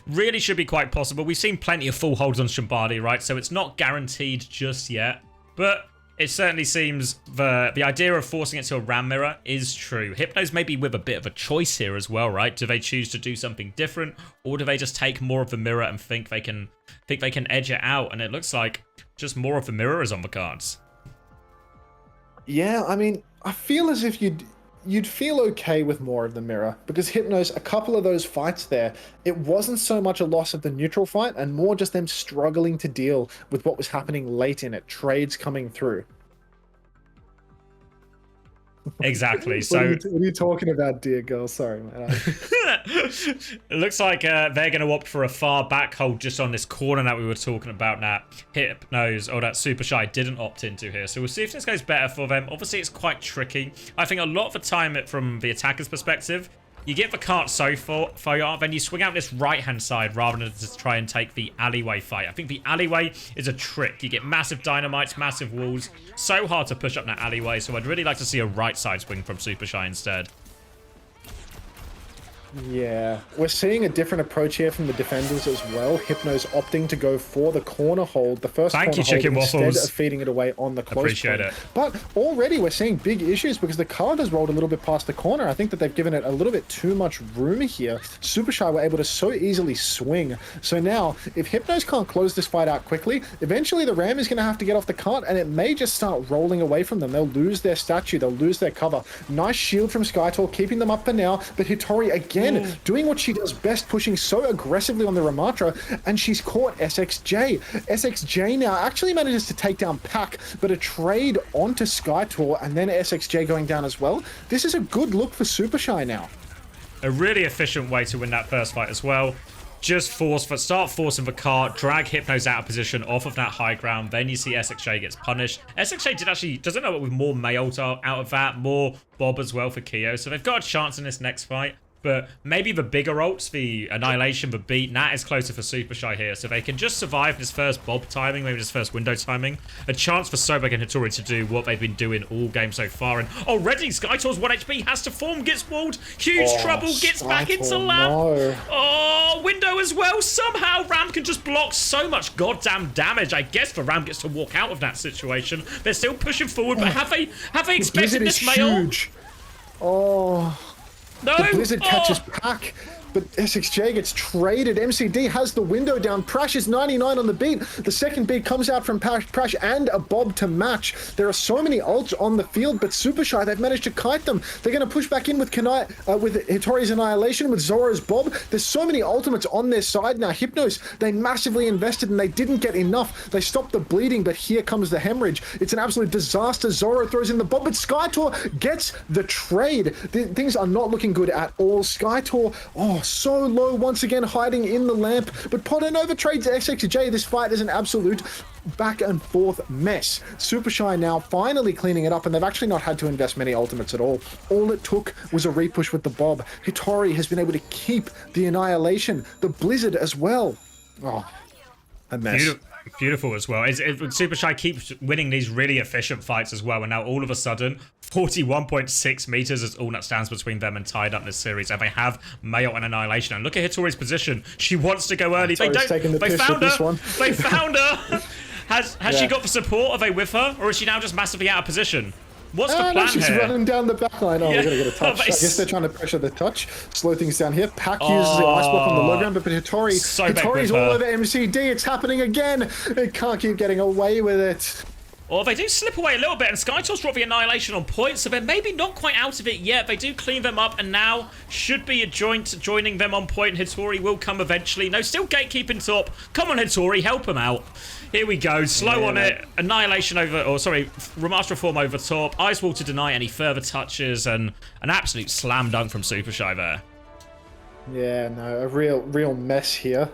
Really should be quite possible. We've seen plenty of full holds on Shimbadi, right? So it's not guaranteed just yet. But it certainly seems the idea of forcing it to a Ram mirror is true. Hypnos maybe with a bit of a choice here as well, right? Do they choose to do something different, or do they just take more of the mirror and think they can edge it out? And it looks like just more of the mirror is on the cards. Yeah, I mean, I feel as if you'd feel okay with more of the mirror, because Hypnos, a couple of those fights there, it wasn't so much a loss of the neutral fight and more just them struggling to deal with what was happening late in it, trades coming through. Exactly. So what are you talking about, dear girl? Sorry, man. It looks like they're going to opt for a far back hold just on this corner that we were talking about now. Hypnos, or that Supershy didn't opt into here. So we'll see if this goes better for them. Obviously, it's quite tricky. I think a lot of the time, from the attacker's perspective, you get the cart so far, then you swing out this right-hand side rather than just try and take the alleyway fight. I think the alleyway is a trick. You get massive dynamites, massive walls. So hard to push up that alleyway, so I'd really like to see a right side swing from Supershy instead. Yeah, we're seeing a different approach here from the defenders as well. Hypnos opting to go for the corner hold, the first corner hold, instead of feeding it away on the close Appreciate point. it. But already we're seeing big issues because the card has rolled a little bit past the corner. I think that they've given it a little bit too much room here. Supershy were able to so easily swing. So now, if Hypnos can't close this fight out quickly, eventually the Ram is going to have to get off the cart, and it may just start rolling away from them. They'll lose their statue, they'll lose their cover. Nice shield from Skytor, keeping them up for now, but Hitori again doing what she does best, pushing so aggressively on the Ramatra, and she's caught SXJ. SXJ now actually manages to take down Pac, but a trade onto Skytor, and then SXJ going down as well. This is a good look for Supershy now. A really efficient way to win that first fight as well. Just start forcing the cart, drag Hypnos out of position off of that high ground. Then you see SXJ gets punished. SXJ doesn't know what with more mail out of that, more Bob as well for Keo. So they've got a chance in this next fight. But maybe the bigger ults, the Annihilation, the beat, Nat is closer for Supershy here. So they can just survive this first Bob timing, maybe this first window timing. A chance for Sobek and Hitori to do what they've been doing all game so far. And already Skytor's 1 HP has to form, gets walled. Huge trouble, gets back into lamp. No. Oh, window as well. Somehow Ram can just block so much goddamn damage. I guess the Ram gets to walk out of that situation. They're still pushing forward, but have they expected this mail? Huge. Oh. No! The Blizzard catches Pac. but SXJ gets traded. MCD has the window down. Prash is 99 on the beat. The second beat comes out from Prash and a Bob to match. There are so many ults on the field, but Supershy, they've managed to kite them. They're going to push back in with with Hitori's Annihilation, with Zoro's Bob. There's so many ultimates on their side now. Hypnos, they massively invested and they didn't get enough. They stopped the bleeding, but here comes the hemorrhage. It's an absolute disaster. Zoro throws in the Bob, but Skytor gets the trade. Things are not looking good at all. Skytor, oh, so low once again, hiding in the lamp, but Potanova trades SXJ. This fight is an absolute back and forth mess. Supershy now finally cleaning it up, and they've actually not had to invest many ultimates at all. All it took was a repush with the Bob. Hitori has been able to keep the Annihilation, the Blizzard as well. Oh, a mess. Beautiful as well. Supershy keeps winning these really efficient fights as well, and now all of a sudden 41.6 meters is all that stands between them and tied up in this series, and they have Mayo and Annihilation. And look at Hitori's position. She wants to go early. They found her. They found her. Has she got the support? Are they with her, or is she now just massively out of position? What's the plan no, she's here? running down the back line. Oh, we're going to get a touch. I guess they're trying to pressure the touch. Slow things down here. Pack uses the ice block on the low ground, but Hitori's all over MCD. It's happening again. They can't keep getting away with it. Or they do slip away a little bit, and Skytor's dropped the Annihilation on point, so they're maybe not quite out of it yet. They do clean them up, and now should be a joint joining them on point. Hitori will come eventually. No, still gatekeeping top. Come on, Hitori, help him out. Here we go, slow on it. Annihilation over, or sorry, Remaster Reform over top. Ice Wall to deny any further touches, and an absolute slam dunk from Supershy there. Yeah, no, a real mess here.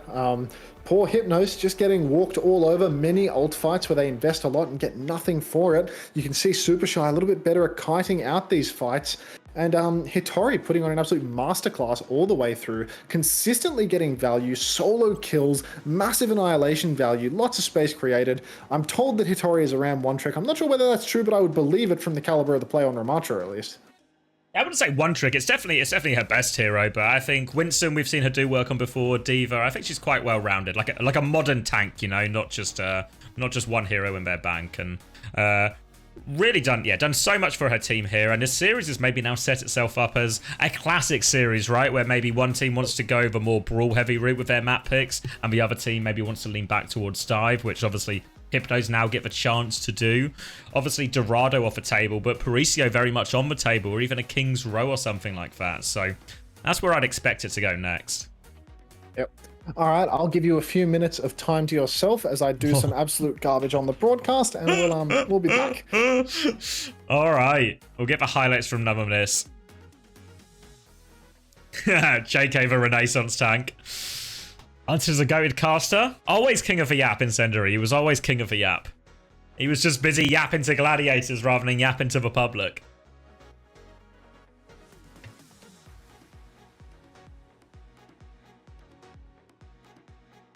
Poor Hypnos just getting walked all over. Many ult fights where they invest a lot and get nothing for it. You can see Supershy a little bit better at kiting out these fights. And Hitori putting on an absolute masterclass all the way through, consistently getting value, solo kills, massive annihilation value, lots of space created. I'm told that Hitori is around one trick. I'm not sure whether that's true, but I would believe it from the caliber of the play on Ramatra at least. I wouldn't say one trick. It's definitely her best hero, but I think Winston we've seen her do work on before. Diva, I think she's quite well rounded, like a modern tank, you know, not just one hero in their bank, and really done so much for her team here. And this series has maybe now set itself up as a classic series, right, where maybe one team wants to go the more brawl heavy route with their map picks, and the other team maybe wants to lean back towards dive, which obviously Hypnos now get the chance to do. Obviously Dorado off the table, but Paricio very much on the table, or even a King's Row or something like that. So that's where I'd expect it to go next. Yep. All right, I'll give you a few minutes of time to yourself as I do some absolute garbage on the broadcast, and we'll be back. All right, we'll get the highlights from none of this. JK the Renaissance tank. Hunter's a goated caster. Always king of the yap, Incendiary. He was always king of the yap. He was just busy yapping to gladiators rather than yapping to the public.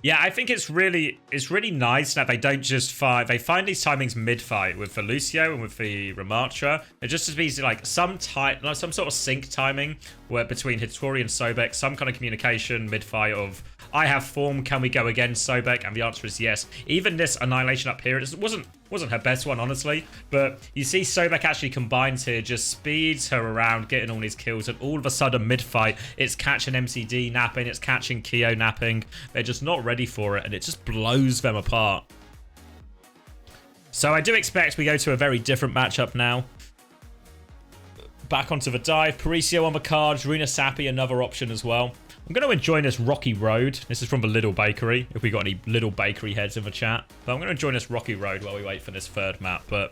Yeah, I think it's really nice that they don't just fight. They find these timings mid-fight with the Lucio and with the Ramatra. It just to be like some sort of sync timing where between Hitori and Sobek, some kind of communication mid-fight of I have form, can we go against Sobek? And the answer is yes. Even this Annihilation up here, it wasn't her best one, honestly. But you see Sobek actually combines here, just speeds her around, getting all these kills. And all of a sudden, mid-fight, it's catching MCD napping, it's catching Kyo napping. They're just not ready for it, and it just blows them apart. So I do expect we go to a very different matchup now. Back onto the dive. Paricio on the cards. Runa Sappi, another option as well. I'm going to enjoy this rocky road. This is from the Little Bakery, if we got any Little Bakery heads in the chat. But I'm going to enjoy this rocky road while we wait for this third map. But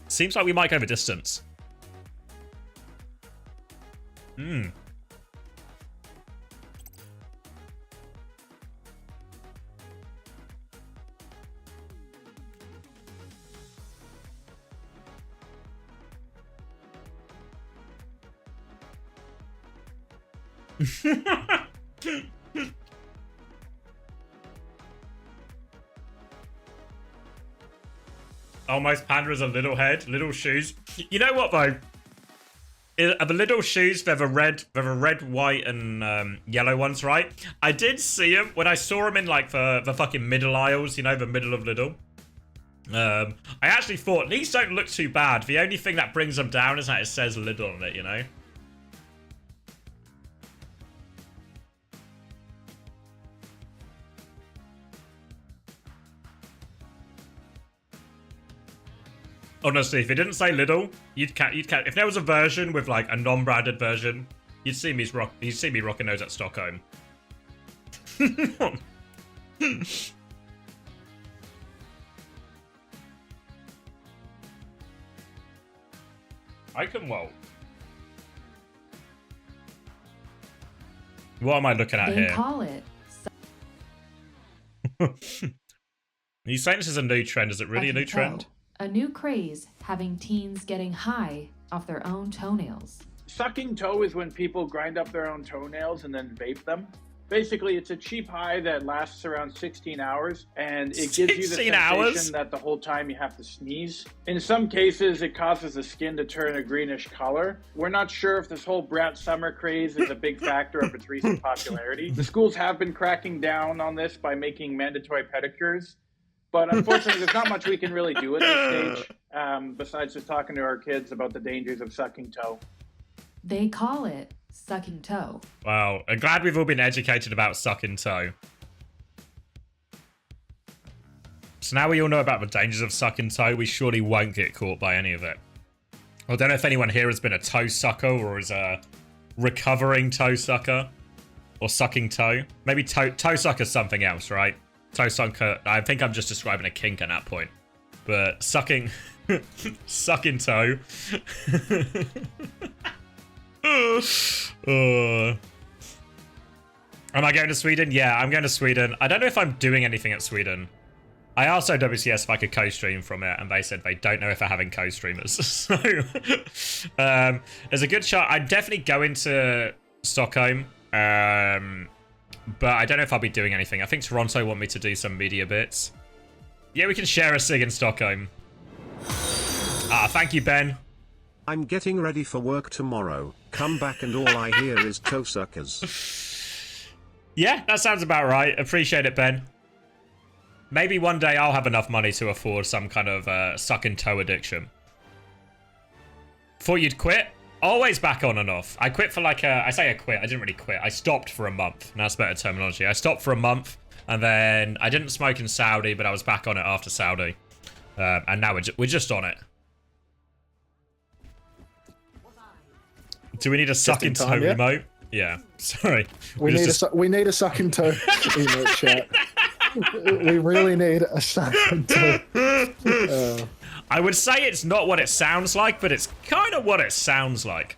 seems like we might go the distance. Almost Panda's a little head, little shoes. You know what though? Are the little shoes, they're the red, white, and yellow ones, right? I did see them when I saw them in like the fucking middle aisles, you know, the middle of Lidl. I actually thought these don't look too bad. The only thing that brings them down is that it says Lidl on it, you know. Honestly, if it didn't say Lidl, you'd catch. If there was a version with like a non-branded version, you'd see me rocking those at Stockholm. I can walt. What am I looking at here? They call it. Are you saying this is a new trend? Is it really a new trend? A new craze having teens getting high off their own toenails. Sucking toe is when people grind up their own toenails and then vape them. Basically, it's a cheap high that lasts around 16 hours, and it gives you the sensation that the whole time you have to sneeze. In some cases, it causes the skin to turn a greenish color. We're not sure if this whole brat summer craze is a big factor of its recent popularity. The schools have been cracking down on this by making mandatory pedicures, but unfortunately, there's not much we can really do at this stage, besides just talking to our kids about the dangers of sucking toe. They call it sucking toe. Wow, I'm glad we've all been educated about sucking toe. So now we all know about the dangers of sucking toe. We surely won't get caught by any of it. I don't know if anyone here has been a toe sucker or is a recovering toe sucker or sucking toe. Maybe toe sucker's something else, right? Toe sucker, I think I'm just describing a kink at that point. But sucking, sucking toe. Am I going to Sweden? Yeah, I'm going to Sweden. I don't know if I'm doing anything at Sweden. I asked OWCS if I could co-stream from it, and they said they don't know if they're having co-streamers. So, there's a good shot. I'm definitely going to Stockholm, but I don't know if I'll be doing anything. I think Toronto want me to do some media bits. Yeah, we can share a sig in Stockholm. Ah, thank you, Ben. I'm getting ready for work tomorrow. Come back and all I hear is toe suckers. Yeah, that sounds about right. Appreciate it, Ben. Maybe one day I'll have enough money to afford some kind of sucking toe addiction. Thought you'd quit? Always back on and off. I quit for like I say I quit. I didn't really quit. I stopped for a month. That's better terminology. I stopped for a month, and then I didn't smoke in Saudi, but I was back on it after Saudi. And now we're just on it. Do we need a sucking toe emote? Yeah, sorry. We need a sucking toe emote, chat. We really need a sucking toe. I would say it's not what it sounds like, but it's kind of what it sounds like.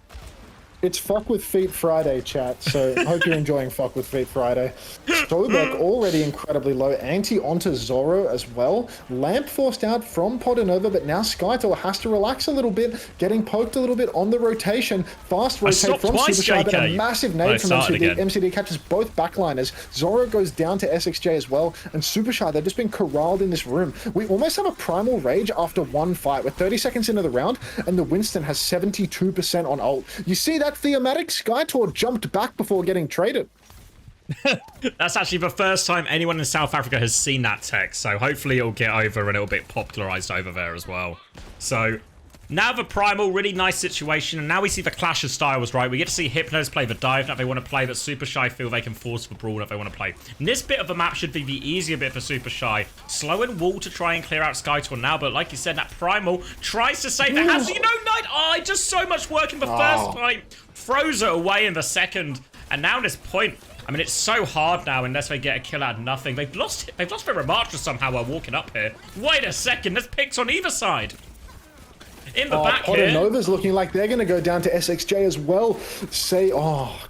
It's Fuck With Feet Friday, chat, so I hope you're enjoying Fuck With Feet Friday. Stolberg already incredibly low. Anti onto Zoro as well. Lamp forced out from Podanova, but now Skytor has to relax a little bit, getting poked a little bit on the rotation. Fast rotate from Supershy, but a massive nade from MCD. MCD catches both backliners. Zoro goes down to SXJ as well, and Supershy, they've just been corralled in this room. We almost have a primal rage after one fight. We're 30 seconds into the round, and the Winston has 72% on ult. You see that thematic? Skytor jumped back before getting traded. That's actually the first time anyone in South Africa has seen that text, so hopefully it'll get over and it'll be popularized over there as well. So now the primal, really nice situation, and now we see the clash of styles, right? We get to see Hypnos play the dive that they want to play, but Supershy feel they can force the brawl that they want to play. And this bit of the map should be the easier bit for Supershy. Slow and wall to try and clear out Skytor now, but like you said, that primal tries to save it. Has, you know, Night Eye just so much work in the first fight, throws it away in the second, and now at this point, I mean, it's so hard now unless they get a kill out of nothing. They've lost their Remarcher somehow while walking up here. Wait a second, there's picks on either side. In the back here. Nova's looking like they're going to go down to SXJ as well.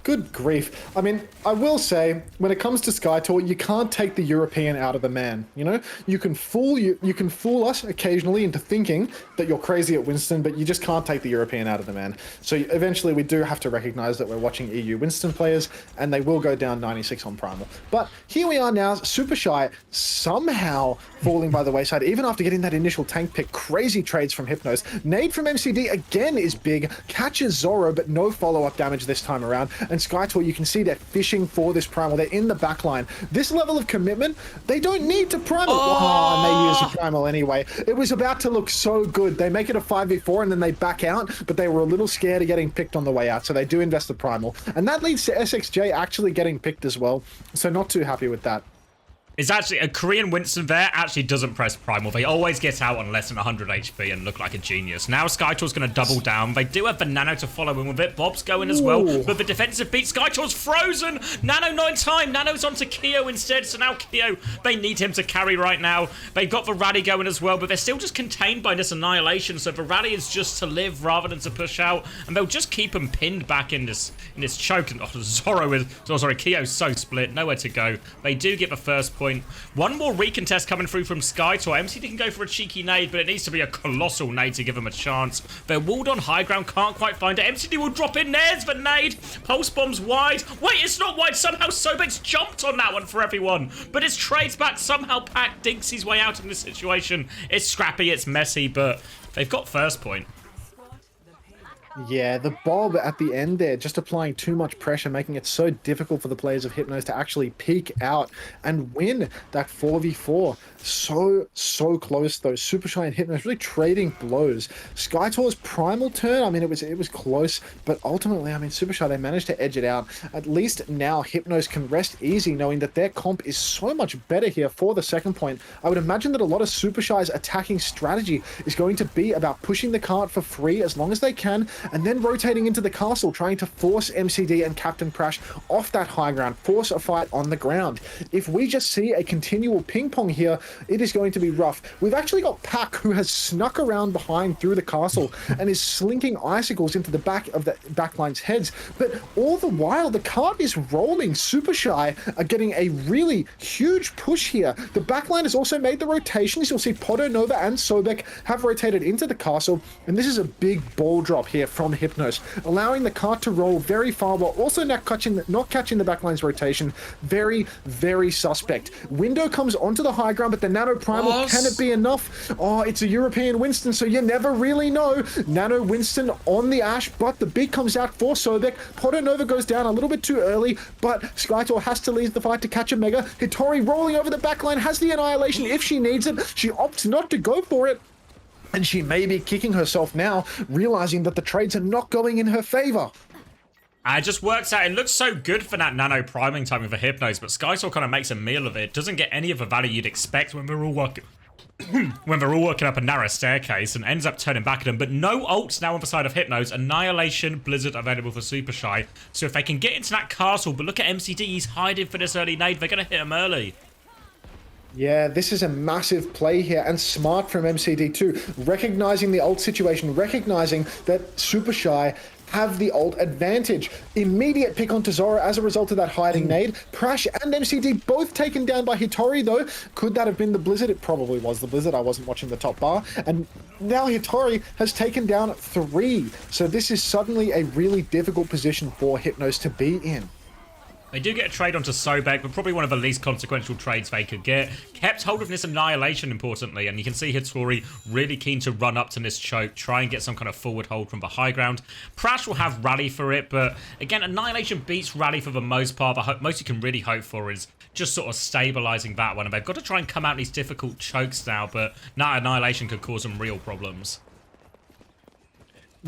Good grief. I mean, I will say, when it comes to Skytor, you can't take the European out of the man. You know, you can fool us occasionally into thinking that you're crazy at Winston, but you just can't take the European out of the man. So eventually, we do have to recognize that we're watching EU Winston players, and they will go down 96 on Primal. But here we are now, Supershy somehow falling by the wayside, even after getting that initial tank pick. Crazy trades from Hypnos. Nade from MCD again is big, catches Zoro, but no follow-up damage this time around. And Skytor, you can see they're fishing for this primal. They're in the backline. This level of commitment, they don't need to primal. And they use the primal anyway. It was about to look so good. They make it a 5v4 and then they back out, but they were a little scared of getting picked on the way out, so they do invest the primal. And that leads to SXJ actually getting picked as well, so not too happy with that. Is actually a Korean Winston there actually doesn't press Primal. They always get out on less than 100 HP and look like a genius. Now Skytor's going to double down. They do have the Nano to follow in with it. Bob's going as well. But the defensive beat, Skytor's frozen. Nano not in time. Nano's onto Keo instead. So now Keo, they need him to carry right now. They've got the rally going as well, but they're still just contained by this annihilation. So the rally is just to live rather than to push out. And they'll just keep him pinned back in this choke. And Keo's so split. Nowhere to go. They do get the first point. One more recontest coming through from Skytor. MCD can go for a cheeky nade, but it needs to be a colossal nade to give them a chance. They're walled on high ground, can't quite find it. MCD will drop in. There's the nade. Pulse bomb's wide. Wait, it's not wide. Somehow Sobek's jumped on that one for everyone. But his trades back. Somehow Pac dinks his way out of this situation. It's scrappy, it's messy, but they've got first point. Yeah, the Bob at the end there, just applying too much pressure, making it so difficult for the players of Hypnos to actually peek out and win that 4v4. So close though. Supershy and Hypnos really trading blows. Skytor's primal turn, I mean, it was close, but ultimately, I mean, Supershy, they managed to edge it out. At least now Hypnos can rest easy knowing that their comp is so much better here for the second point. I would imagine that a lot of Supershy's attacking strategy is going to be about pushing the cart for free as long as they can, and then rotating into the castle, trying to force MCD and Captain Prash off that high ground, force a fight on the ground. If we just see a continual ping pong here, it is going to be rough. We've actually got Pac, who has snuck around behind through the castle and is slinking icicles into the back of the backline's heads. But all the while, the cart is rolling. Supershy are getting a really huge push here. The backline has also made the rotations. You'll see Poto, Nova, and Sobek have rotated into the castle, and this is a big ball drop here from Hypnos, allowing the cart to roll very far while also not catching the backline's rotation. Very suspect. Window comes onto the high ground, but the Nano Primal, can it be enough? Oh, it's a European Winston, so you never really know. Nano Winston on the Ash, but the beat comes out for Sobek. Poto Nova goes down a little bit too early, but Skytor has to leave the fight to catch a Mega. Hitori rolling over the backline, has the annihilation if she needs it. She opts not to go for it. And she may be kicking herself now, realizing that the trades are not going in her favor. It just works out. It looks so good for that nano priming timing for Hypnos, but Skysaw kind of makes a meal of it. Doesn't get any of the value you'd expect when they're all working up a narrow staircase, and ends up turning back at them. But no ults now on the side of Hypnos. Annihilation, Blizzard available for Supershy. So if they can get into that castle, but look at MCD, he's hiding for this early nade. They're going to hit him early. Yeah, this is a massive play here, and smart from MCD too. Recognizing the ult situation, recognizing that Supershy have the ult advantage. Immediate pick onto Zora as a result of that hiding nade. Prash and MCD both taken down by Hitori though. Could that have been the Blizzard? It probably was the Blizzard. I wasn't watching the top bar. And now Hitori has taken down 3. So this is suddenly a really difficult position for Hypnos to be in. They do get a trade onto Sobek, but probably one of the least consequential trades they could get. Kept hold of this annihilation, importantly, and you can see Hitori really keen to run up to this choke, try and get some kind of forward hold from the high ground. Prash will have rally for it, but again, annihilation beats rally for the most part. The most you can really hope for is just sort of stabilizing that one, and they've got to try and come out in these difficult chokes now, but now annihilation could cause some real problems.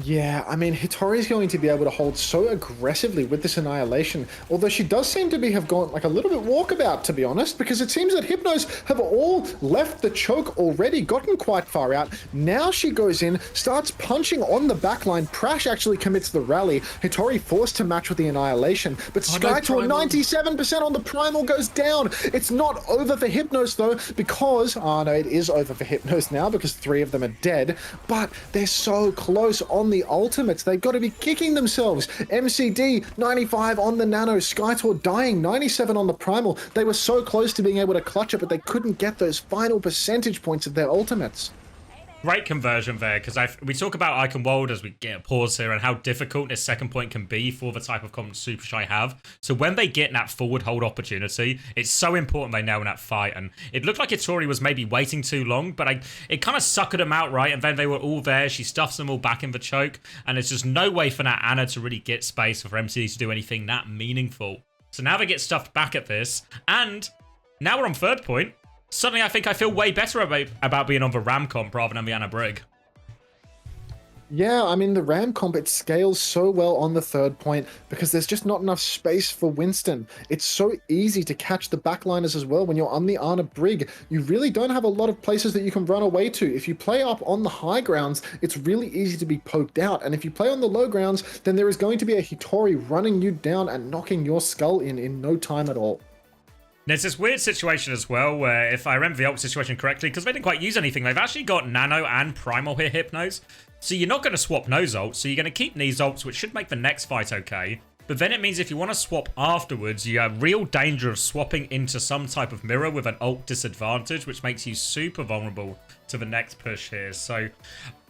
Yeah, I mean, Hitori's going to be able to hold so aggressively with this annihilation, although she does seem to have gone like a little bit walkabout, to be honest, because it seems that Hypnos have all left the choke already, gotten quite far out. Now she goes in, starts punching on the backline. Prash actually commits the rally. Hitori forced to match with the annihilation, but Skytor 97% on the primal goes down. It's not over for Hypnos though, because, oh no, it is over for Hypnos now because 3 of them are dead, but they're so close on the ultimates. They've got to be kicking themselves. MCD 95 on the nano, Skytor dying 97 on the primal. They were so close to being able to clutch it, but they couldn't get those final percentage points of their ultimates. Great conversion there, because we talk about Icon World as we get a pause here and how difficult this second point can be for the type of comp Supershy have. So when they get that forward hold opportunity, it's so important they nail in that fight. And it looked like Hitori was maybe waiting too long, but it kind of suckered them out, right? And then they were all there. She stuffs them all back in the choke. And there's just no way for that Anna to really get space or for MCD to do anything that meaningful. So now they get stuffed back at this. And now we're on third point. Suddenly, I think I feel way better about being on the Ram comp rather than the Anna Brig. Yeah, I mean, the Ram comp, it scales so well on the third point because there's just not enough space for Winston. It's so easy to catch the backliners as well when you're on the Ana Brig. You really don't have a lot of places that you can run away to. If you play up on the high grounds, it's really easy to be poked out. And if you play on the low grounds, then there is going to be a Hitori running you down and knocking your skull in no time at all. There's this weird situation as well where, if I remember the ult situation correctly, because they didn't quite use anything, they've actually got Nano and Primal here, Hypnos. So you're not going to swap Nose ults, so you're going to keep these ults, which should make the next fight okay. But then it means if you want to swap afterwards, you have real danger of swapping into some type of mirror with an ult disadvantage, which makes you super vulnerable to the next push here. So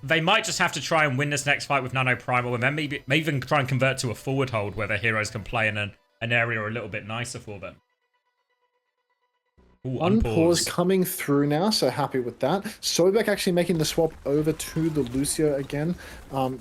they might just have to try and win this next fight with Nano Primal, and then maybe even try and convert to a forward hold where their heroes can play in an area a little bit nicer for them. Ooh, Unpause coming through now, so happy with that. Sobek actually making the swap over to the Lucio again.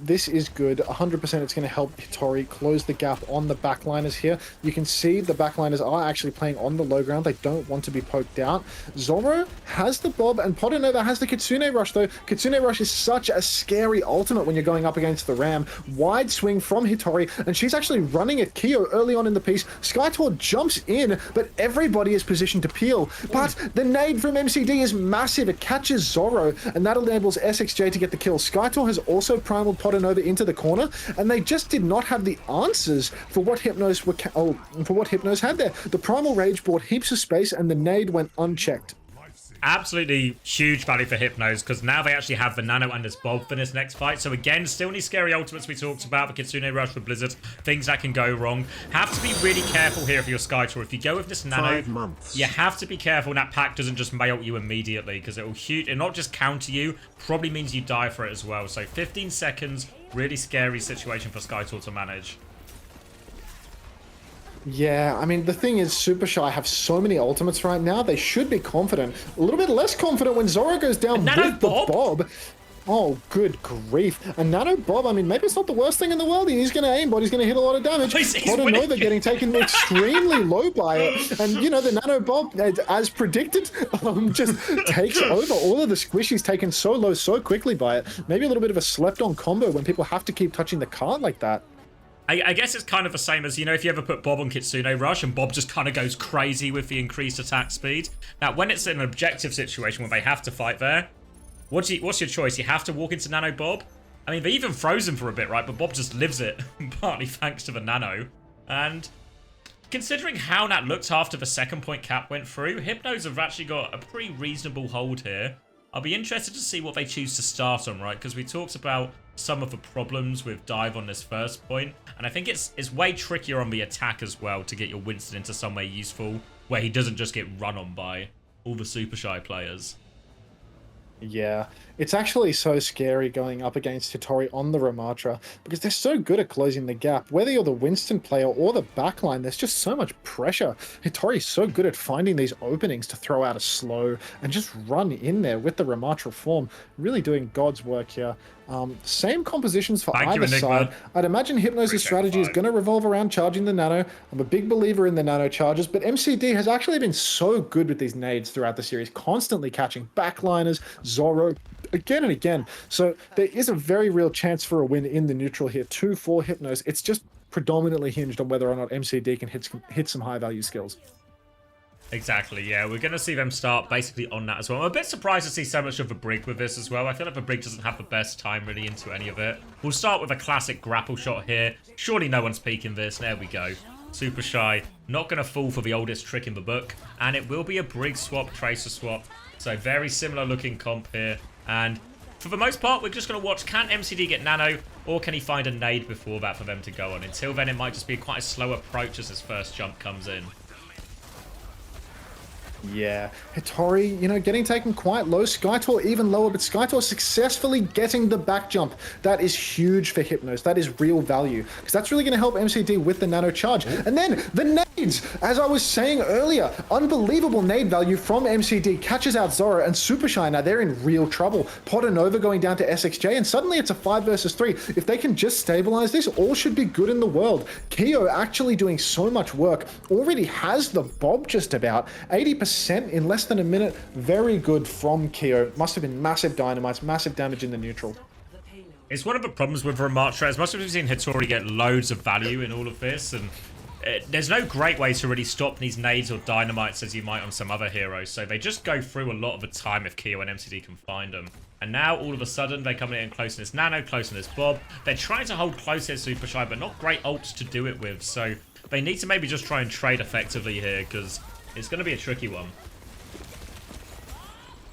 This is good. 100% it's going to help Hitori close the gap on the backliners here. You can see the backliners are actually playing on the low ground. They don't want to be poked out. Zoro has the Bob, and Podanova has the Kitsune Rush, though. Kitsune Rush is such a scary ultimate when you're going up against the Ram. Wide swing from Hitori, and she's actually running at Kyo early on in the piece. Skytor jumps in, but everybody is positioned to peel. But the nade from MCD is massive. It catches Zoro, and that enables SXJ to get the kill. Skytor has also primaled Podanova into the corner, and they just did not have the answers for what Hypnos had there. The primal rage bought heaps of space, and the nade went unchecked. Absolutely huge value for Hypnos, because now they actually have the Nano and this Bob for this next fight. So again, still need scary ultimates we talked about, the Kitsune Rush for Blizzard, things that can go wrong. Have to be really careful here for your Skytor. If you go with this Nano, 5 months. You have to be careful that pack doesn't just mail you immediately, because it'll not just counter you, probably means you die for it as well. So 15 seconds, really scary situation for Skytor to manage. Yeah, I mean, the thing is, Supershy have so many ultimates right now, they should be confident. A little bit less confident when Zoro goes down with the Bob. Oh, good grief. A Nano Bob, I mean, maybe it's not the worst thing in the world. He's going to aim, but he's going to hit a lot of damage. Podanova getting taken extremely low by it. And, you know, the Nano Bob, as predicted, just takes over. All of the squishies taken so low so quickly by it. Maybe a little bit of a slept-on combo when people have to keep touching the card like that. I guess it's kind of the same as, you know, if you ever put Bob on Kitsune Rush and Bob just kind of goes crazy with the increased attack speed. Now, when it's an objective situation where they have to fight there, what's your choice? You have to walk into Nano Bob? I mean, they even froze him for a bit, right? But Bob just lives it, partly thanks to the Nano. And considering how that looked after the second point cap went through, Hypnos have actually got a pretty reasonable hold here. I'll be interested to see what they choose to start on, right? Because we talked about some of the problems with dive on this first point, and I think it's way trickier on the attack as well to get your Winston into somewhere useful where he doesn't just get run on by all the Supershy players. Yeah, it's actually so scary going up against Hitori on the Ramatra because they're so good at closing the gap. Whether you're the Winston player or the backline, there's just so much pressure. Hitori's so good at finding these openings to throw out a slow and just run in there with the Ramatra form. Really doing God's work here. Same compositions for either side. I'd imagine Hypnos' strategy is going to revolve around charging the Nano. I'm a big believer in the Nano charges, but MCD has actually been so good with these nades throughout the series, constantly catching backliners, Zoro, again and again. So there is a very real chance for a win in the neutral here, 2 for Hypnos. It's just predominantly hinged on whether or not MCD can hit some high-value skills. Exactly, yeah. We're going to see them start basically on that as well. I'm a bit surprised to see so much of a Brig with this as well. I feel like the Brig doesn't have the best time really into any of it. We'll start with a classic grapple shot here. Surely no one's peeking this. There we go. Supershy. Not going to fall for the oldest trick in the book. And it will be a Brig swap, Tracer swap. So very similar looking comp here. And for the most part, we're just going to watch, can MCD get Nano, or can he find a nade before that for them to go on? Until then, it might just be quite a slow approach as his first jump comes in. Yeah, Hitori, you know, getting taken quite low. Skytor even lower, but Skytor successfully getting the back jump. That is huge for Hypnos. That is real value, because that's really going to help MCD with the Nano charge. And then the nades, as I was saying earlier, unbelievable nade value from MCD. Catches out Zoro and Supershy. Now they're in real trouble. Podanova going down to SXJ, and suddenly it's a 5 versus 3. If they can just stabilize this, all should be good in the world. Kyo actually doing so much work. Already has the Bob just about. 80% in less than a minute. Very good from Kyo. Must have been massive dynamites, massive damage in the neutral. It's one of the problems with Ramatra. As much as we've seen Hattori get loads of value in all of this, and there's no great way to really stop these nades or dynamites as you might on some other heroes. So they just go through a lot of the time if Keo and MCD can find them. And now all of a sudden they come in close in this Nano, close in this Bob. They're trying to hold close here Supershy, but not great ults to do it with. So they need to maybe just try and trade effectively here because it's going to be a tricky one.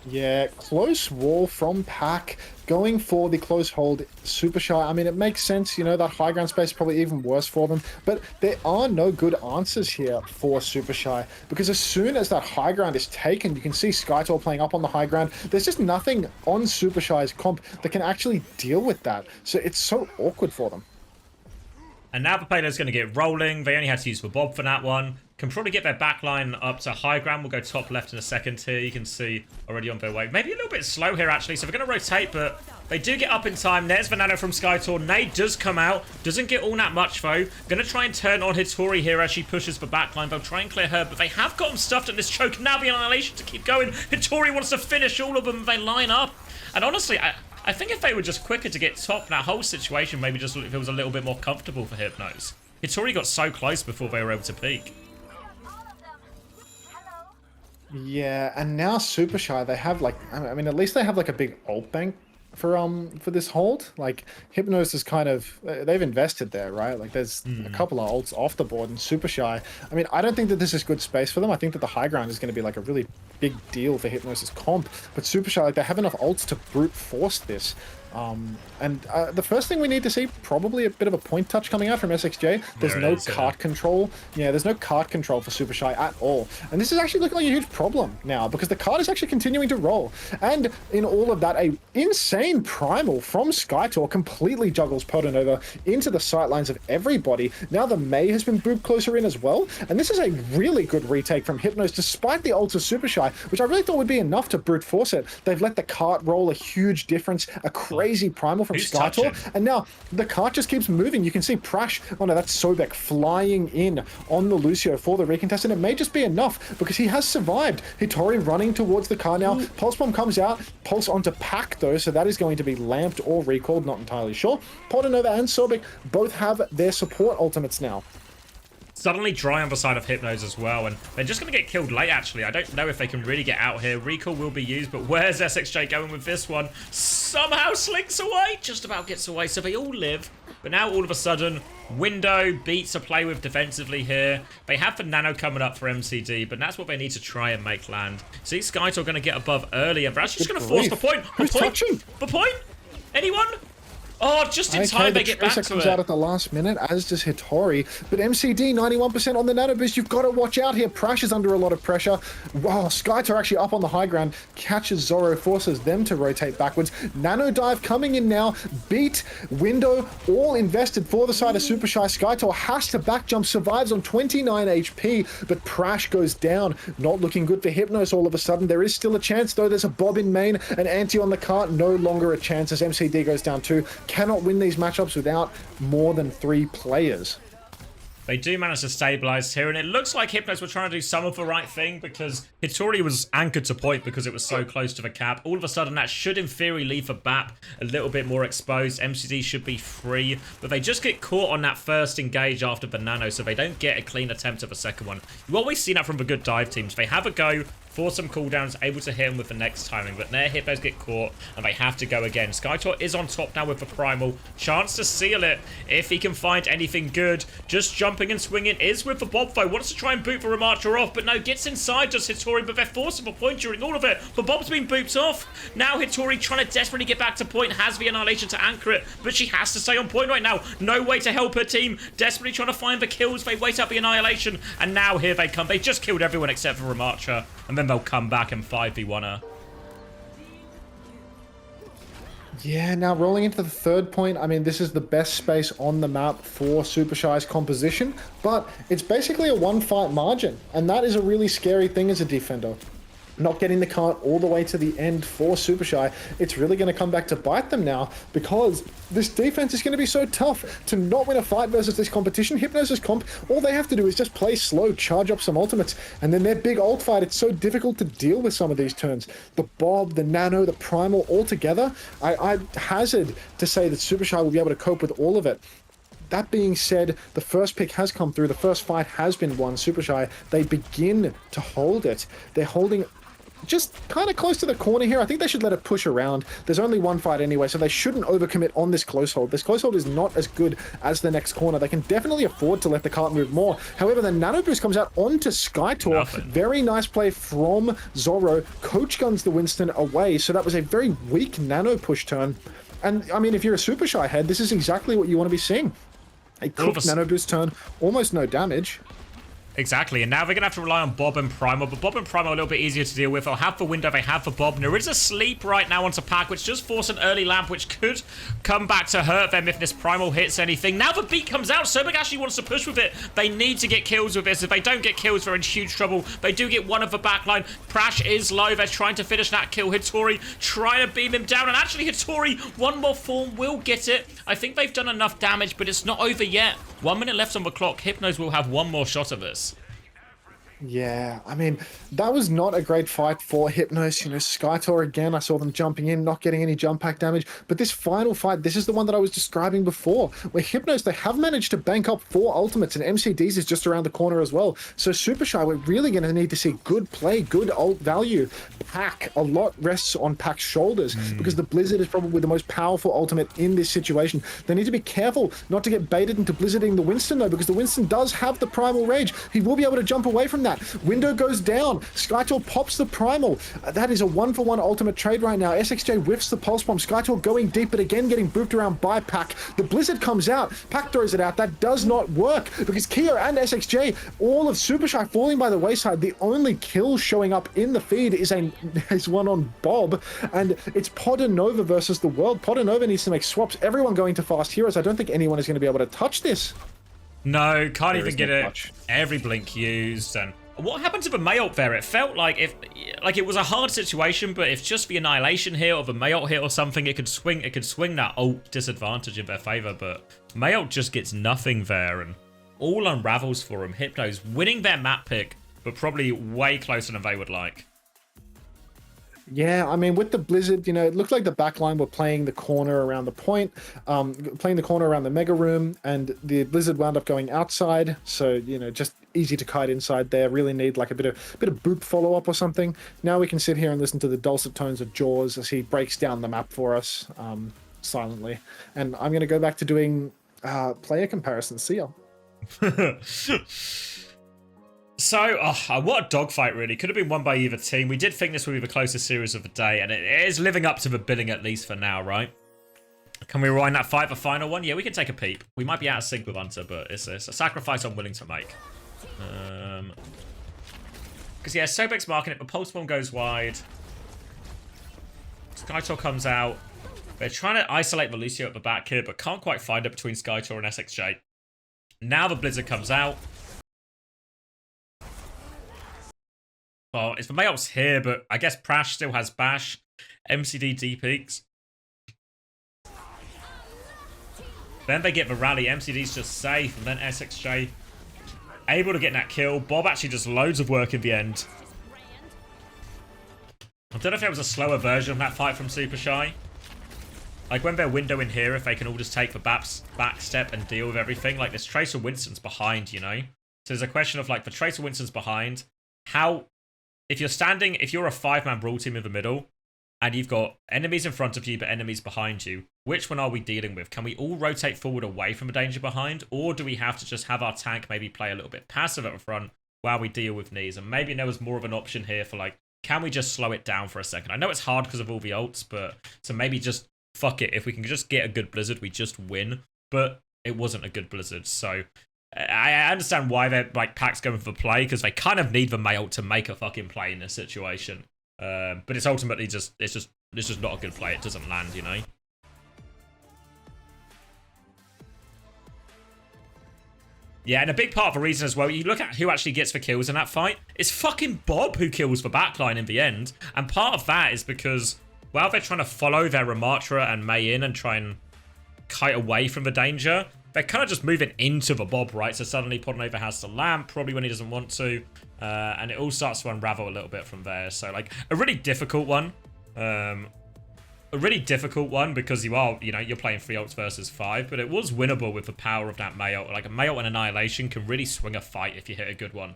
Yeah, close wall from Pack, going for the close hold Supershy. I mean, it makes sense, you know, that high ground space is probably even worse for them, but there are no good answers here for Supershy, because as soon as that high ground is taken, you can see Skytor playing up on the high ground. There's just nothing on Supershy's comp that can actually deal with that, so it's so awkward for them. And now the payload's going to get rolling. They only had to use the Bob for that one. Can probably get their backline up to high ground. We'll go top left in a second here. You can see already on their way. Maybe a little bit slow here, actually. So they're going to rotate, but they do get up in time. There's the Nano from Skytor. Nade does come out. Doesn't get all that much, though. Going to try and turn on Hattori here as she pushes the backline. They'll try and clear her, but they have got him stuffed at this choke. Now the Annihilation to keep going. Hattori wants to finish all of them. They line up. And honestly, I think if they were just quicker to get top, that whole situation maybe just if it was a little bit more comfortable for Hypnos. Hattori got so close before they were able to peak. Yeah, and now Supershy, they have like, I mean, at least they have like a big ult bank for this hold. Like Hypnos is kind of, they've invested there, right? Like there's a couple of ults off the board, and Supershy, I mean, I don't think that this is good space for them. I think that the high ground is going to be like a really big deal for Hypnos' comp, but Supershy, like they have enough ults to brute force this. The first thing we need to see, probably a bit of a point touch coming out from SXJ. There's no cart control. Yeah, there's no cart control for Supershy at all. And this is actually looking like a huge problem now, because the cart is actually continuing to roll. And in all of that, a insane primal from Skytor completely juggles Potonova into the sightlines of everybody. Now the Mei has been booped closer in as well. And this is a really good retake from Hypnos, despite the ult of Supershy, which I really thought would be enough to brute force it. They've let the cart roll a huge difference, a crazy primal from Skytor, and now the cart just keeps moving. You can see Prash, oh no, that's Sobek, flying in on the Lucio for the recontest, and it may just be enough because he has survived. Hattori running towards the car now. Pulse Bomb comes out, Pulse onto Pack though, so that is going to be lamped or recalled, not entirely sure. Potonova and Sobek both have their support ultimates now. Suddenly dry on the side of Hypnos as well, and they're just going to get killed late, actually. I don't know if they can really get out here. Recall will be used, but where's SXJ going with this one? Somehow slinks away, just about gets away, so they all live. But now all of a sudden, Window beats a play with defensively here. They have the Nano coming up for MCD, but that's what they need to try and make land. See, Skytor going to get above earlier, but that's just going to force the point. Who's touching? The point? Anyone? Oh, just in time they get back to it. Comes out at the last minute, as does Hattori. But MCD, 91% on the Nano boost. You've got to watch out here. Prash is under a lot of pressure. Wow, Skytor actually up on the high ground. Catches Zoro, forces them to rotate backwards. Nano dive coming in now. Beat, Window, all invested for the side of Supershy. Skytor has to back jump, survives on 29 HP, but Prash goes down. Not looking good for Hypnos all of a sudden. There is still a chance, though. There's a Bob in main. An anti on the cart. No longer a chance as MCD goes down too. Cannot win these matchups without more than 3 players. They do manage to stabilize here, and it looks like Hypnos were trying to do some of the right thing because Hattori was anchored to point because it was so close to the cap. All of a sudden, that should in theory leave the BAP a little bit more exposed. MCD should be free, but they just get caught on that first engage after the Nano, so they don't get a clean attempt at the second one. You always see that from the good dive teams. They have a go, force some cooldowns, able to hit him with the next timing, but their Hypnos get caught and they have to go again. Skytor is on top now with the primal. Chance to seal it if he can find anything good. Just jumping and swinging is with the Bob though. Wants to try and boot the Ramarcher off, but no, gets inside just Hattori, but they're forcing a point during all of it. The Bob's been booped off. Now Hattori trying to desperately get back to point, has the Annihilation to anchor it, but she has to stay on point right now. No way to help her team. Desperately trying to find the kills. They wait up the Annihilation, and now here they come. They just killed everyone except for Ramarcher, and then they'll come back and 5v1 her. Yeah, now rolling into the third point, I mean, this is the best space on the map for Supershy's composition, but it's basically a one-fight margin, and that is a really scary thing as a defender. not getting the cart all the way to the end for Supershy, it's really going to come back to bite them now, because this defense is going to be so tough to not win a fight versus this competition. Hypnos' comp, all they have to do is just play slow, charge up some ultimates, and then their big ult fight, it's so difficult to deal with some of these turns. The Bob, the Nano, the Primal, all together, I hazard to say that Supershy will be able to cope with all of it. That being said, the first pick has come through. The first fight has been won. Supershy, they begin to hold it. They're holding just kind of close to the corner here. I think they should let it push around. There's only one fight anyway, so they shouldn't overcommit on this close hold. This close hold is not as good as the next corner. They can definitely afford to let the cart move more. However, the Nano Boost comes out onto Skytor. Very nice play from Zorro. Coach guns the Winston away, so that was a very weak Nano push turn. And, I mean, if you're a Supershy head, this is exactly what you want to be seeing. A cooked Nano Boost turn, almost no damage. Exactly, and now they're going to have to rely on Bob and Primal, but Bob and Primal are a little bit easier to deal with. They'll have for Window, they have for Bob. And there is a sleep right now onto Pack, which just forced an early lamp, which could come back to hurt them if this Primal hits anything. Now the beat comes out, Sobek actually wants to push with it. They need to get kills with this. If they don't get kills, they're in huge trouble. They do get one of the backline. Prash is low, they're trying to finish that kill. Hitori trying to beam him down, and actually Hitori, one more form, will get it. I think they've done enough damage, but it's not over yet. 1 minute left on the clock. Hypnos will have one more shot of this. Yeah, I mean, that was not a great fight for Hypnos. You know, Skytor again, I saw them jumping in, not getting any jump pack damage. But this final fight, this is the one that I was describing before, where Hypnos, they have managed to bank up 4 ultimates, and MCDs is just around the corner as well. So Supershy, we're really going to need to see good play, good ult value. Pack, a lot rests on Pack's shoulders, because the Blizzard is probably the most powerful ultimate in this situation. They need to be careful not to get baited into Blizzarding the Winston, though, because the Winston does have the Primal Rage. He will be able to jump away from that. Window goes down. Skytor pops the Primal. That is a 1-for-1 ultimate trade right now. SXJ whiffs the Pulse Bomb. Skytor going deep, but again getting booped around by Pack. The Blizzard comes out. Pack throws it out. That does not work, because Kia and SXJ, all of Supershy falling by the wayside. The only kill showing up in the feed is one on Bob, and it's Podernova versus the world. Podernova needs to make swaps. Everyone going to fast heroes. I don't think anyone is going to be able to touch this. No, can't even get it. Every blink used, and what happened to the Mei ult there? It felt like it was a hard situation, but if just the Annihilation hit or the Mei ult hit or something, it could swing that ult disadvantage in their favor, but Mei ult just gets nothing there, and all unravels for him. Hypnos winning their map pick, but probably way closer than they would like. Yeah, I mean, with the Blizzard, you know, it looked like the backline were playing the corner around the point, playing the corner around the Mega Room, and the Blizzard wound up going outside. So, you know, just easy to kite inside there. Really need like a bit of boop follow-up or something. Now we can sit here and listen to the dulcet tones of Jaws as he breaks down the map for us silently. And I'm going to go back to doing player comparisons. See ya. So, what a dogfight, really. Could have been won by either team. We did think this would be the closest series of the day, and it is living up to the billing, at least for now, right? Can we rewind that fight, the final one? Yeah, we can take a peep. We might be out of sync with Hunter, but it's a sacrifice I'm willing to make. Because, yeah, Sobek's marking it, but Pulse Bomb goes wide. Skytor comes out. They're trying to isolate the Lucio at the back here, but can't quite find it between Skytor and SXJ. Now the Blizzard comes out. Well, it's the Mei ult's here, but I guess Prash still has Bash. MCD D-peaks. Then they get the rally. MCD's just safe, and then SXJ able to get that kill. Bob actually does loads of work in the end. I don't know if there was a slower version of that fight from Supershy. Like when they're windowing here, if they can all just take the back step and deal with everything. Like this Tracer Winston's behind, you know? So there's a question of like the Tracer Winston's behind. How... If you're a 5-man brawl team in the middle, and you've got enemies in front of you, but enemies behind you, which one are we dealing with? Can we all rotate forward away from the danger behind? Or do we have to just have our tank maybe play a little bit passive at the front while we deal with knees? And maybe there was more of an option here for like, can we just slow it down for a second? I know it's hard because of all the ults, but so maybe just fuck it. If we can just get a good Blizzard, we just win. But it wasn't a good Blizzard, so... I understand why they're like Pack's going for the play, because they kind of need the Mei ult to make a fucking play in this situation. But it's ultimately just it's just not a good play. It doesn't land, you know. Yeah, and a big part of the reason as well, you look at who actually gets the kills in that fight, it's fucking Bob who kills the backline in the end. And part of that is because while they're trying to follow their Ramatra and Mei in and try and kite away from the danger, they're kind of just moving into the Bob, right? So suddenly Podnova has the lamp, probably when he doesn't want to. And it all starts to unravel a little bit from there. So, like, a really difficult one. A really difficult one because you are, you're playing 3 ults versus 5, but it was winnable with the power of that Mei ult. Like, a Mei ult and Annihilation can really swing a fight if you hit a good one.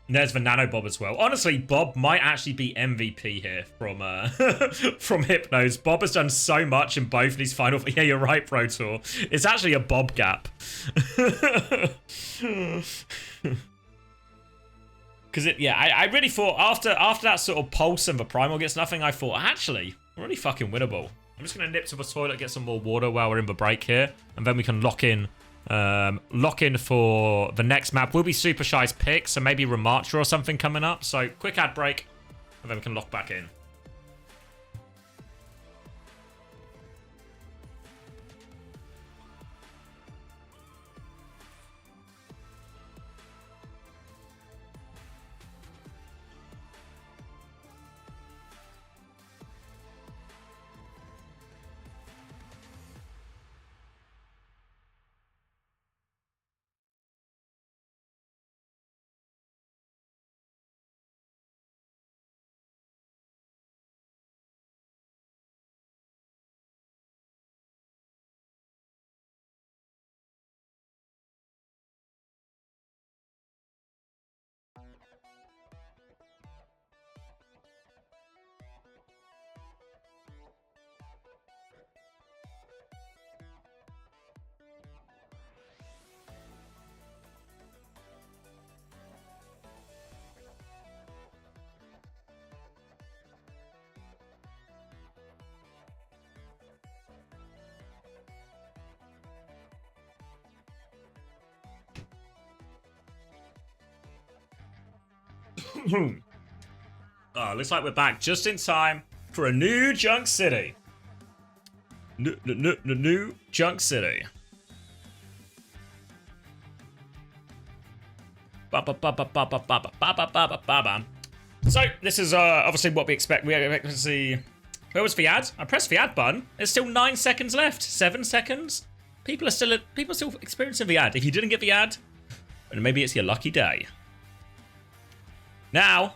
There's the Nano Bob as well. Honestly, Bob might actually be MVP here from from Hypnos. Bob has done so much in both of these final... Yeah, you're right, Pro Tour. It's actually a Bob gap. Because I really thought after that sort of pulse and the primal gets nothing, I thought, actually, really fucking winnable. I'm just going to nip to the toilet, get some more water while we're in the break here, and then we can lock in for the next map. Will be Supershy's pick, so maybe Ramatra or something coming up. So quick ad break, and then we can lock back in. Looks like we're back just in time for a new Junk City. New Junk City. So this is obviously what we expect. We expect to see. Where was the ad? I pressed the ad button. There's still 9 seconds left. 7 seconds. People are still experiencing the ad. If you didn't get the ad, then maybe it's your lucky day. Now,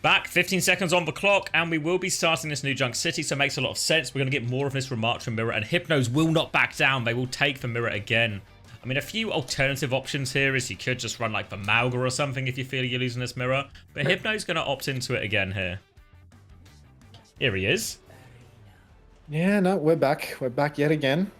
back 15 seconds on the clock, and we will be starting this new Junk City, so it makes a lot of sense. We're going to get more of this Ramatra mirror, and Hypnos will not back down. They will take the mirror again. I mean, a few alternative options here is you could just run like the Malga or something if you feel you're losing this mirror, but Hypnos going to opt into it again here. Here he is. Yeah, no, we're back. We're back yet again.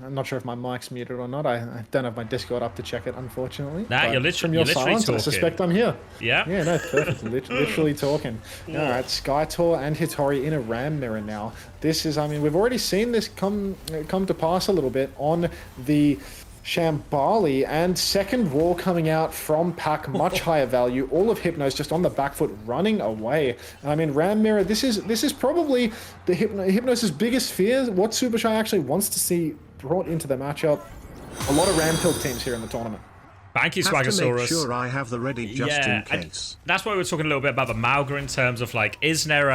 I'm not sure if my mic's muted or not. I don't have my Discord up to check it, unfortunately. Nah, you're literally silence, talking. I suspect I'm here. Yeah? Yeah, no, perfect. Literally talking. Yeah. All right, Skytor and Hitori in a Ram mirror now. This is, I mean, we've already seen this come to pass a little bit on the Shambali, and second wall coming out from Pack, much higher value. All of Hypnos just on the back foot running away. I mean, Ram mirror, this is probably the Hypnos' biggest fear. What Supershy actually wants to see brought into the matchup. A lot of Ram-pilled teams here in the tournament. Thank you, Have to Swaggosaurus. make sure I have the ready just in case. That's why we were talking a little bit about the Malga in terms of like, is there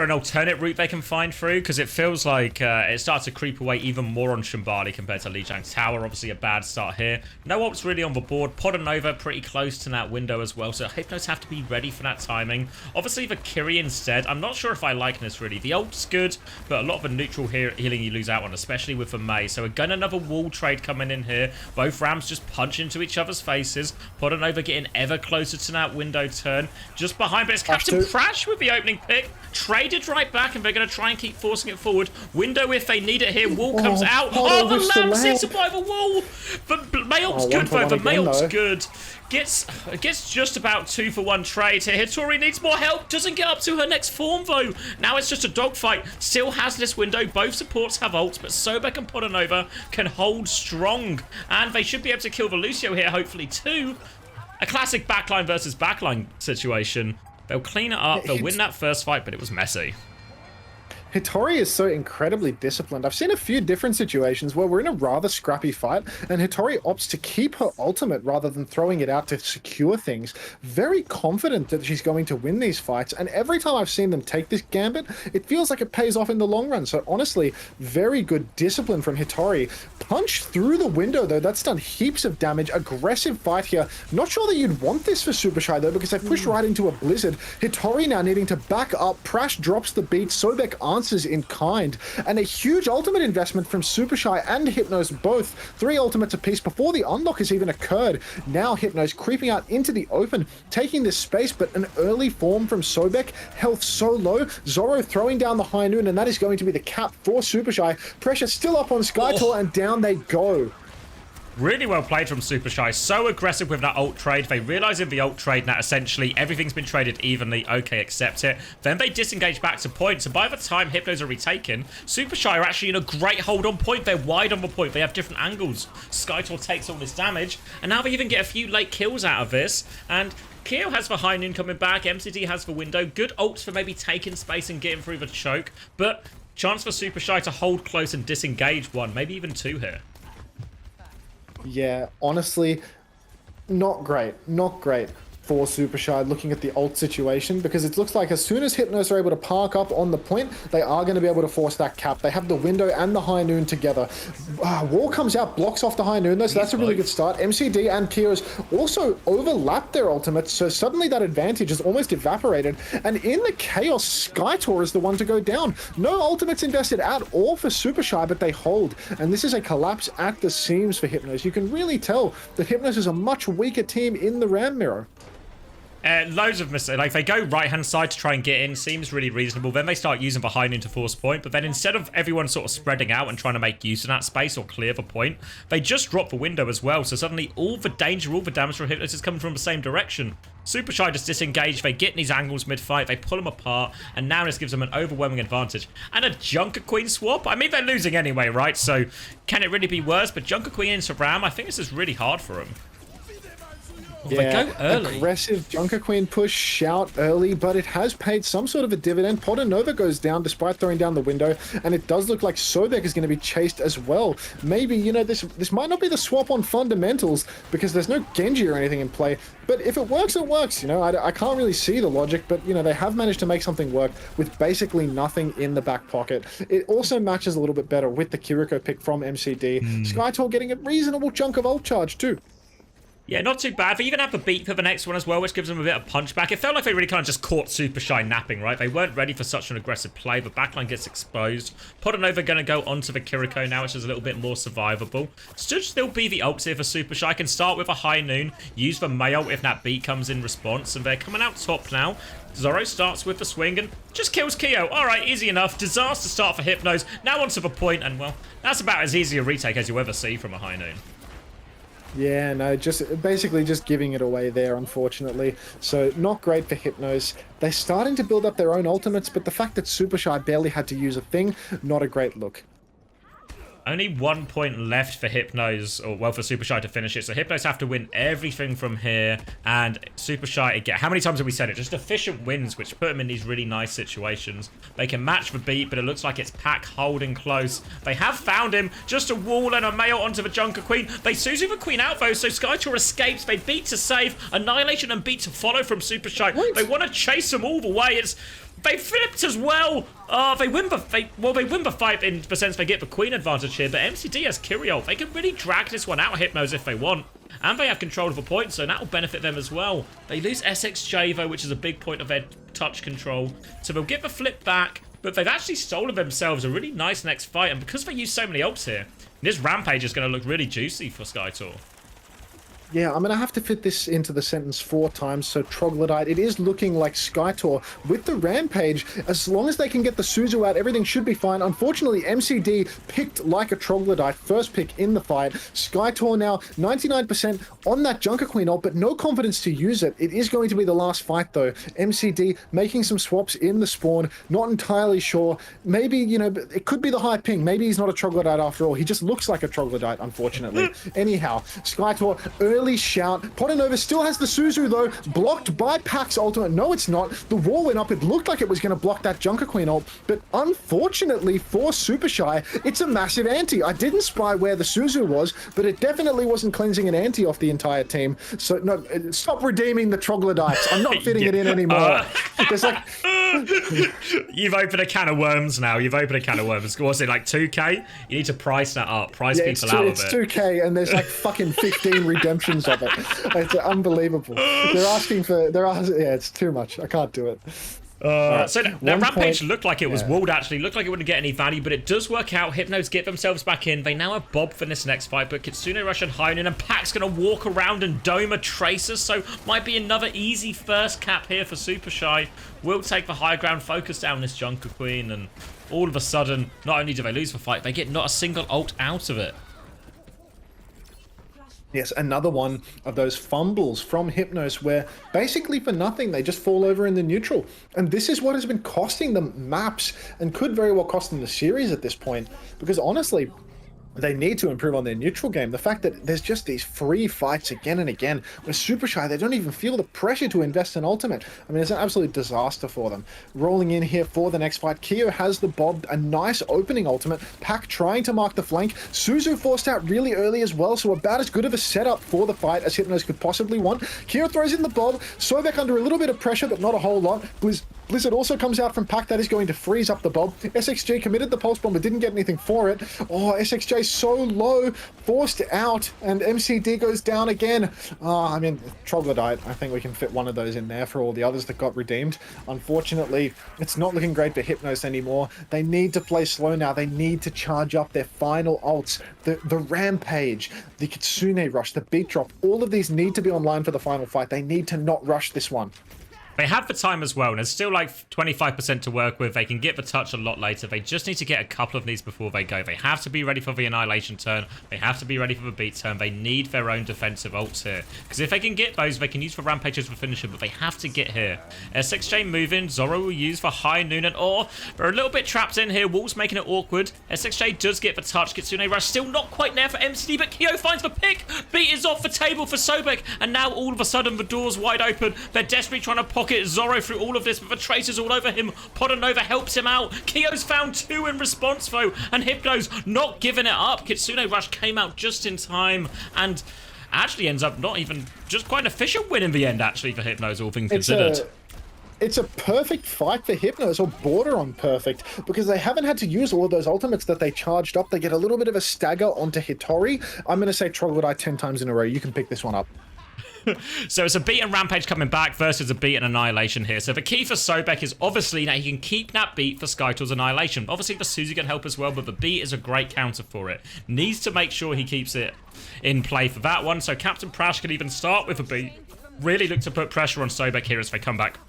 an alternate route they can find through? Because it feels like it starts to creep away even more on Shambali compared to Lijiang's Tower. Obviously a bad start here. No ults really on the board. Podnova pretty close to that window as well. So Hypnos have to be ready for that timing. Obviously the Kiri instead. I'm not sure if I like this really. The ult's good, but a lot of the neutral healing you lose out on, especially with the Mei. So again, another wall trade coming in here. Both Rams just punch into each other's faces. Podnova getting ever closer to that window turn. Just behind, but it's Captain Crash with the opening pick. Traded right back, and they're going to try and keep forcing it forward. Window if they need it here. Wall comes out. Oh, the lamp sits by the wall. The Mei ult's good, though. The Mei ult's good. Gets just about 2-for-1 trade here. Hitori needs more help. Doesn't get up to her next form, though. Now it's just a dogfight. Still has this window. Both supports have ults, but Sobek and Podnova can hold strong. And they should be able to kill the Lucio here, hopefully, too. A classic backline versus backline situation. They'll clean it up. They'll win that first fight, but it was messy. Hitori is so incredibly disciplined. I've seen a few different situations where we're in a rather scrappy fight, and Hitori opts to keep her ultimate rather than throwing it out to secure things. Very confident that she's going to win these fights, and every time I've seen them take this gambit, it feels like it pays off in the long run. So honestly, very good discipline from Hitori. Punch through the window though, that's done heaps of damage. Aggressive fight here. Not sure that you'd want this for Supershy though, because they pushed right into a blizzard. Hitori now needing to back up. Prash drops the beat. Sobek answers in kind, and a huge ultimate investment from Supershy and Hypnos, both 3 ultimates apiece before the unlock has even occurred. Now Hypnos creeping out into the open, taking this space, but an early form from Sobek, health so low. Zoro throwing down the high noon, and that is going to be the cap for Supershy. Pressure still up on Skytor, and down they go. Really well played from Supershy. So aggressive with that ult trade. They realize in the ult trade that essentially everything's been traded evenly. Okay, accept it. Then they disengage back to point. So by the time Hypnos are retaken, Supershy are actually in a great hold on point. They're wide on the point. They have different angles. Skytor takes all this damage. And now they even get a few late kills out of this. And Keo has the high noon coming back. MCD has the window. Good ults for maybe taking space and getting through the choke. But chance for Supershy to hold close and disengage 1, maybe even 2 here. Yeah, honestly, not great. Not great for Supershy looking at the ult situation, because it looks like as soon as Hypnos are able to park up on the point, they are going to be able to force that cap. They have the window and the high noon together. Wall comes out, blocks off the high noon though, so that's a really good start. MCD and Kio's also overlapped their ultimates, so suddenly that advantage is almost evaporated. And in the chaos, Skytor is the one to go down. No ultimates invested at all for Supershy, but they hold. And this is a collapse at the seams for Hypnos. You can really tell that Hypnos is a much weaker team in the Ram Mirror. Loads of mistakes. Like, they go right-hand side to try and get in. Seems really reasonable. Then they start using the high noon to force point. But then instead of everyone sort of spreading out and trying to make use of that space or clear the point, they just drop the window as well. So suddenly all the danger, all the damage from Hypnos is coming from the same direction. Supershy just disengage. They get in these angles mid-fight. They pull them apart. And now this gives them an overwhelming advantage. And a Junker Queen swap? I mean, they're losing anyway, right? So can it really be worse? But Junker Queen into Ram, I think this is really hard for them. Oh, Yeah, they go early. Aggressive Junker Queen push, shout early, but it has paid some sort of a dividend. Potter Nova goes down despite throwing down the window, and it does look like Sobek is going to be chased as well. Maybe, you know, this might not be the swap on fundamentals because there's no Genji or anything in play, but if it works, it works. You know, I can't really see the logic, but, you know, they have managed to make something work with basically nothing in the back pocket. It also matches a little bit better with the Kiriko pick from MCD. Skytor getting a reasonable chunk of ult charge too. Yeah, not too bad. But you're going to have the beat for the next one as well, which gives them a bit of punch back. It felt like they really kind of just caught Supershy napping, right? They weren't ready for such an aggressive play. The backline gets exposed. Potanova going to go onto the Kiriko now, which is a little bit more survivable. Should still be the ults here for Supershy. Can start with a high noon, use the May ult if that beat comes in response. And they're coming out top now. Zoro starts with the swing and just kills Keo. All right, easy enough. Disaster start for Hypnos. Now onto the point, and well, that's about as easy a retake as you'll ever see from a high noon. Yeah, no, just basically just giving it away there, unfortunately. So not great for Hypnos. They're starting to build up their own ultimates, but the fact that Supershy barely had to use a thing, not a great look. Only 1 point left for Hypnos, or well, for Supershy to finish it. So Hypnos have to win everything from here, and Supershy again. How many times have we said it? Just efficient wins, which put them in these really nice situations. They can match the beat, but it looks like it's Pack holding close. They have found him. Just a wall and a mail onto the Junker Queen. They Suzu the Queen out though, so Skytor escapes. They beat to save. Annihilation and beat to follow from Supershy. What? They want to chase them all the way. They flipped as well. They win the fight in the sense they get the Queen advantage here, but MCD has Kyriel. They can really drag this one out of Hypnos if they want. And they have control of a point, so that will benefit them as well. They lose SXJ though, which is a big point of their touch control. So they'll get the flip back, but they've actually stolen themselves a really nice next fight. And because they use so many ults here, this Rampage is going to look really juicy for Skytor. Yeah, I'm going to have to fit this into the sentence 4 times, so Troglodyte. It is looking like Skytor with the Rampage. As long as they can get the Suzu out, everything should be fine. Unfortunately, MCD picked like a Troglodyte, first pick in the fight. Skytor now 99% on that Junker Queen ult, but no confidence to use it. It is going to be the last fight, though. MCD making some swaps in the spawn, not entirely sure. Maybe, you know, it could be the high ping. Maybe he's not a Troglodyte after all. He just looks like a Troglodyte, unfortunately. Anyhow, Skytor early early shout. Potanova still has the Suzu though, blocked by Pac's ultimate. No, it's not. The wall went up. It looked like it was going to block that Junker Queen ult, but unfortunately for Supershy, it's a massive anti. I didn't spy where the Suzu was, but it definitely wasn't cleansing an anti off the entire team. So no, stop redeeming the troglodytes. I'm not fitting it in anymore. There's like... You've opened a can of worms now. You've opened a can of worms. What's it, like 2K? You need to price that up. Price people out of it. It's 2K and there's like fucking 15 redemptions of it. It's unbelievable. Yeah, it's too much. I can't do it. So now Rampage looked like it was walled, actually. Looked like it wouldn't get any value, but it does work out. Hypnos get themselves back in. They now have Bob for this next fight, but Kitsune Rush and Hypnos, and Pac's going to walk around and dome a Tracer, so might be another easy first cap here for Supershy. Will take the high ground, focus down this Junker Queen, and all of a sudden, not only do they lose the fight, they get not a single ult out of it. Yes, another one of those fumbles from Hypnos where basically for nothing they just fall over in the neutral. And this is what has been costing them maps and could very well cost them the series at this point. Because honestly, they need to improve on their neutral game. The fact that there's just these free fights again and again where Supershy, they don't even feel the pressure to invest in ultimate. I mean, it's an absolute disaster for them. Rolling in here for the next fight, Kyo has the Bob, a nice opening ultimate. Pac trying to mark the flank. Suzu forced out really early as well, so about as good of a setup for the fight as Hypnos could possibly want. Kyo throws in the Bob, Sobek under a little bit of pressure, but not a whole lot. Blizzard also comes out from Pac, that is going to freeze up the Bob. SXG committed the Pulse Bomb, but didn't get anything for it. Oh, SXJ so low, forced out, and MCD goes down again. I mean, Troglodyte, I think we can fit one of those in there for all the others that got redeemed. Unfortunately, it's not looking great for Hypnos anymore. They need to play slow now. They need to charge up their final ults. The Rampage, the Kitsune Rush, the Beat Drop, all of these need to be online for the final fight. They need to not rush this one. They have the time as well, and there's still like 25% to work with. They can get the touch a lot later. They just need to get a couple of these before they go. They have to be ready for the Annihilation turn. They have to be ready for the Beat turn. They need their own defensive ults here. Because if they can get those, they can use for Rampages for finisher, but they have to get here. SXJ moving. Zoro will use for High Noon, and they're a little bit trapped in here. Wolves making it awkward. SXJ does get the touch. Kitsune Rush still not quite there for MCD, but Kyo finds the pick. Beat is off the table for Sobek, and now all of a sudden the door's wide open. They're desperately trying to pocket Zoro through all of this, but the Tracer's all over him. Potanova helps him out. Kyo's found 2 in response though, and Hypnos not giving it up. Kitsune Rush came out just in time and actually ends up not even just quite an efficient win in the end, actually, for Hypnos, all things considered. It's a perfect fight for Hypnos, or border on perfect, because they haven't had to use all of those ultimates that they charged up. They get a little bit of a stagger onto Hitori. I'm going to say Troglodyte 10 times in a row. You can pick this one up. So it's a Beat and Rampage coming back versus a Beat and Annihilation here. So the key for Sobek is obviously now he can keep that Beat for Skytor's Annihilation. Obviously the Suzu can help as well, but the Beat is a great counter for it. Needs to make sure he keeps it in play for that one. So Captain Prash can even start with a Beat. Really look to put pressure on Sobek here as they come back.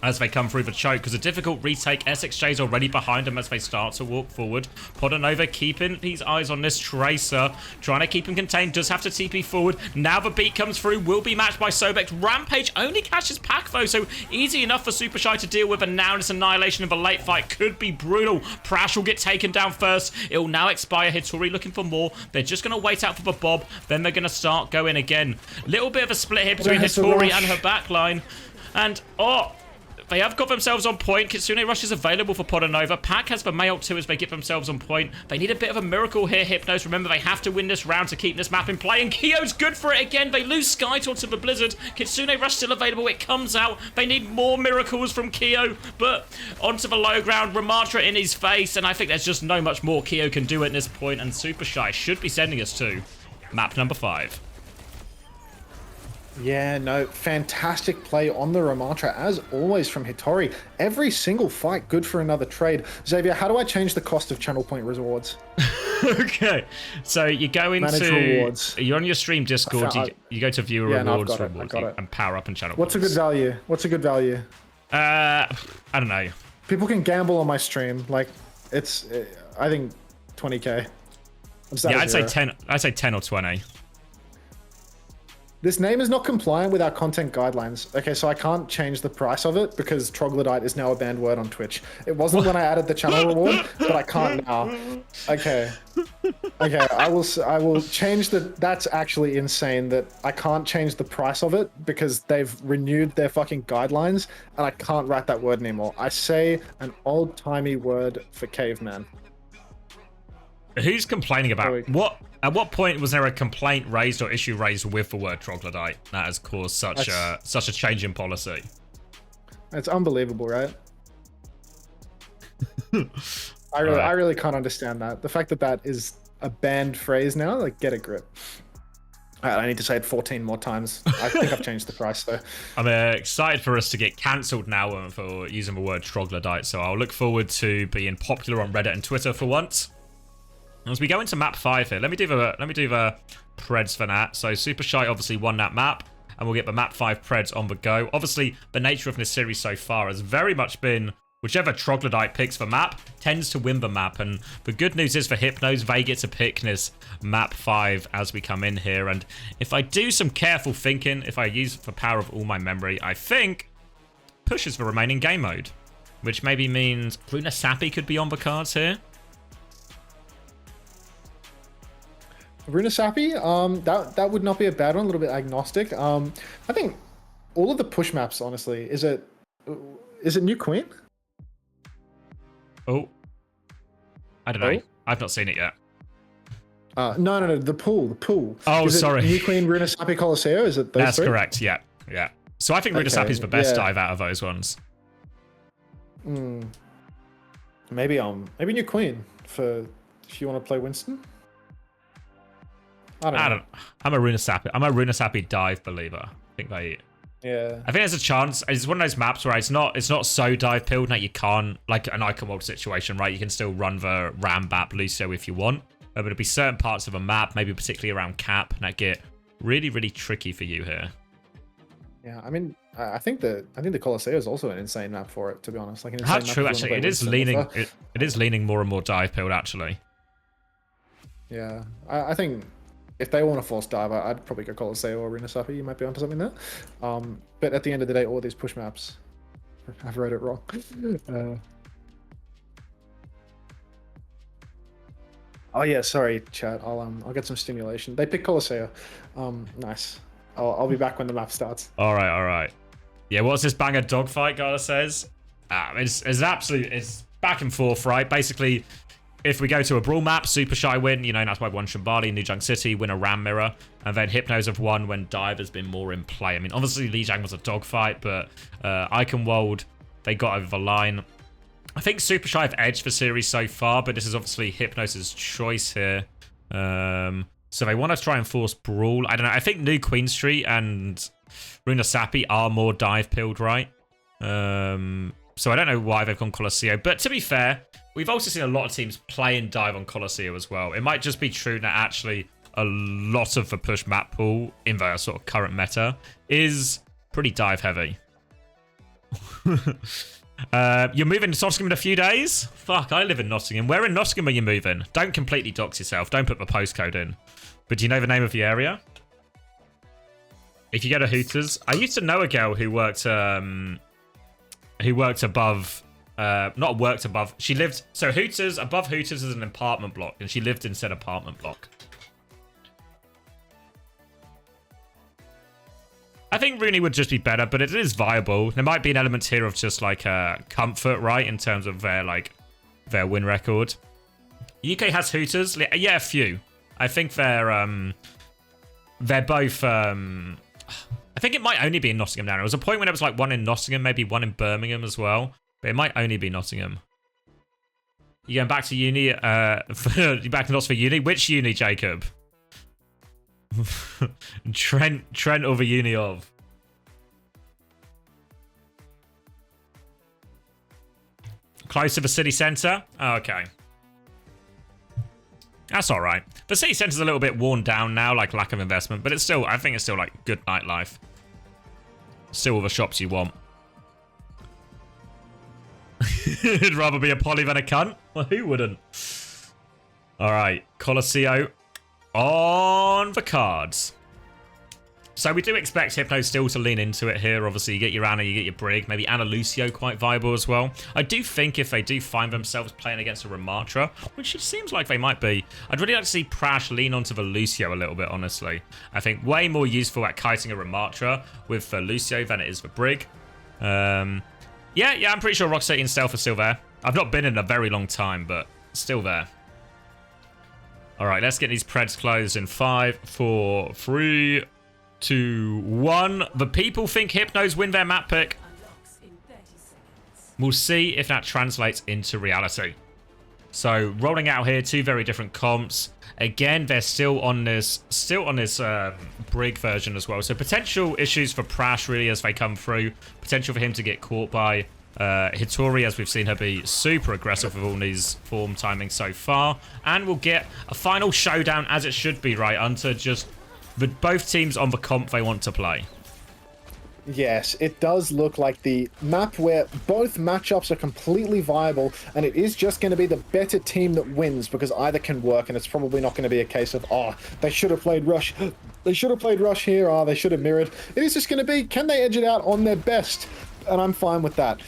As they come through the choke, because a difficult retake. SXJ's already behind them as they start to walk forward. Potanova keeping his eyes on this Tracer, trying to keep him contained, does have to TP forward. Now the Beat comes through, will be matched by Sobek. Rampage only catches Pac though, so easy enough for Supershy to deal with, and now this Annihilation of a late fight could be brutal. Prash will get taken down first. It will now expire. Hitori looking for more. They're just going to wait out for the Bob, then they're going to start going again. Little bit of a split here between Hitori and her backline, and they have got themselves on point. Kitsune Rush is available for Potanova. Pac has the May ult too as they get themselves on point. They need a bit of a miracle here, Hypnos. Remember, they have to win this round to keep this map in play. And Kyo's good for it again. They lose Skytor to the Blizzard. Kitsune Rush still available. It comes out. They need more miracles from Kyo. But onto the low ground. Ramatra in his face. And I think there's just no much more Kyo can do at this point. And Supershy should be sending us to map number 5. Yeah, no, fantastic play on the Ramatra, as always, from Hitori. Every single fight, good for another trade. Xavier, how do I change the cost of channel point rewards? Okay, so you go into... Manage rewards. You're on your stream Discord, you go to viewer rewards, and power up and channel What's points. a good value? What's a good value? I don't know. People can gamble on my stream. Like, I think 20k. Yeah, I'd say 10. I'd say 10 or 20. This name is not compliant with our content guidelines. Okay, so I can't change the price of it because Troglodyte is now a banned word on Twitch. It wasn't when I added the channel reward, but I can't now. Okay. Okay, I will change the. That's actually insane that I can't change the price of it because they've renewed their fucking guidelines and I can't write that word anymore. I say an old-timey word for caveman. Who's complaining about what? At what point was there a complaint raised or issue raised with the word troglodyte that has caused such a change in policy? It's unbelievable, right? I really can't understand that. The fact that that is a banned phrase now, like, get a grip. I need to say it 14 more times. I think I've changed the price though. I'm excited for us to get cancelled now for using the word troglodyte, so I'll look forward to being popular on Reddit and Twitter for once. As we go into map 5 here, let me do the Preds for that. So Supershy obviously won that map, and we'll get the map 5 Preds on the go. Obviously, the nature of this series so far has very much been whichever troglodyte picks the map tends to win the map. And the good news is for Hypnos, they get to pick this map 5 as we come in here. And if I do some careful thinking, if I use the power of all my memory, I think pushes the remaining game mode, which maybe means Bruna Sappi could be on the cards here. Bruna Sappi, that would not be a bad one. A little bit agnostic. I think all of the push maps, honestly, is it New Queen? Oh, I don't know. I've not seen it yet. No, the pool. Oh, is sorry. New Queen, Bruna Sappi, Colosseo. Is it those That's three? correct. Yeah. So I think Bruna Sappi's the best dive out of those ones. Maybe New Queen for if you want to play Winston. I don't know. I'm a Bruna Sappi dive believer. I think there's a chance. It's one of those maps where it's not so dive pilled that you can't, like an Icon World situation, right? You can still run the Rambap Lucio if you want. But there'll be certain parts of a map, maybe particularly around cap, that get really, really tricky for you here. Yeah, I mean, I think the Colosseo is also an insane map for it, to be honest. Like an insane That's map true, if you actually. wanna play It is leaning more and more dive pilled, actually. Yeah, I think if they want to force dive, I'd probably go Colosseo or Bruna Sappi. You might be onto something there. But at the end of the day, all these push maps, I've read it wrong. Oh yeah, sorry, chat. I'll get some stimulation. They pick Colosseo. Nice. I'll be back when the map starts. All right. Yeah, what's this banger dogfight, Gala says? It's back and forth, right? Basically, if we go to a brawl map, Supershy win. You know, that's why one Shambali, New Jung City, win a Ram Mirror. And then Hypnos have won when Dive has been more in play. I mean, obviously, Lijiang was a dogfight, but Icon World, they got over the line. I think Supershy have edged the series so far, but this is obviously Hypnos' choice here. So they want to try and force brawl. I don't know. I think New Queen Street and Bruna Sappi are more dive pilled, right? So I don't know why they've gone Colosseo. But to be fair, we've also seen a lot of teams play and dive on Colosseo as well. It might just be true that actually a lot of the push map pool in the sort of current meta is pretty dive heavy. You're moving to Nottingham in a few days? Fuck, I live in Nottingham. Where in Nottingham are you moving? Don't completely dox yourself. Don't put the postcode in. But do you know the name of the area? If you go to Hooters, I used to know a girl who worked above. Not worked above. She lived. So Hooters, above Hooters is an apartment block, and she lived in said apartment block. I think Rooney would just be better, but it is viable. There might be an element here of just like comfort, right, in terms of their win record. UK has Hooters, yeah, a few. I think they're both. I think it might only be in Nottingham now. There was a point when it was like one in Nottingham, maybe one in Birmingham as well, but it might only be Nottingham. You going back to uni? You back to Nottingham for uni? Which uni, Jacob? Trent or the uni of? Close to the city centre? Oh, okay. That's all right. The city centre's a little bit worn down now, like lack of investment, but it's still, I think it's still like good nightlife. Still all the shops you want. It'd rather be a poly than a cunt. Well, who wouldn't? All right, Colosseo on the cards. So we do expect Hypnos still to lean into it here. Obviously, you get your Ana, you get your Brig, maybe Ana Lucio quite viable as well. I do think if they do find themselves playing against a Ramatra, which it seems like they might be, I'd really like to see Prash lean onto the Lucio a little bit, honestly. I think way more useful at kiting a Ramatra with Lucio than it is for Brig. Yeah, I'm pretty sure Rock City and Stealth are still there. I've not been in a very long time, but still there. All right, let's get these Preds closed in 5, 4, 3, 2, 1. The people think Hypnos win their map pick. We'll see if that translates into reality. So rolling out here, 2 very different comps. Again, they're still on this Brig version as well. So potential issues for Prash really as they come through. Potential for him to get caught by Hitori, as we've seen her be super aggressive with all these form timing so far. And we'll get a final showdown as it should be, right? Unto just both teams on the comp they want to play. Yes, it does look like the map where both matchups are completely viable, and it is just going to be the better team that wins, because either can work, and it's probably not going to be a case of, oh, they should have played Rush. They should have played Rush here. Oh, they should have mirrored. It is just going to be, can they edge it out on their best? And I'm fine with that.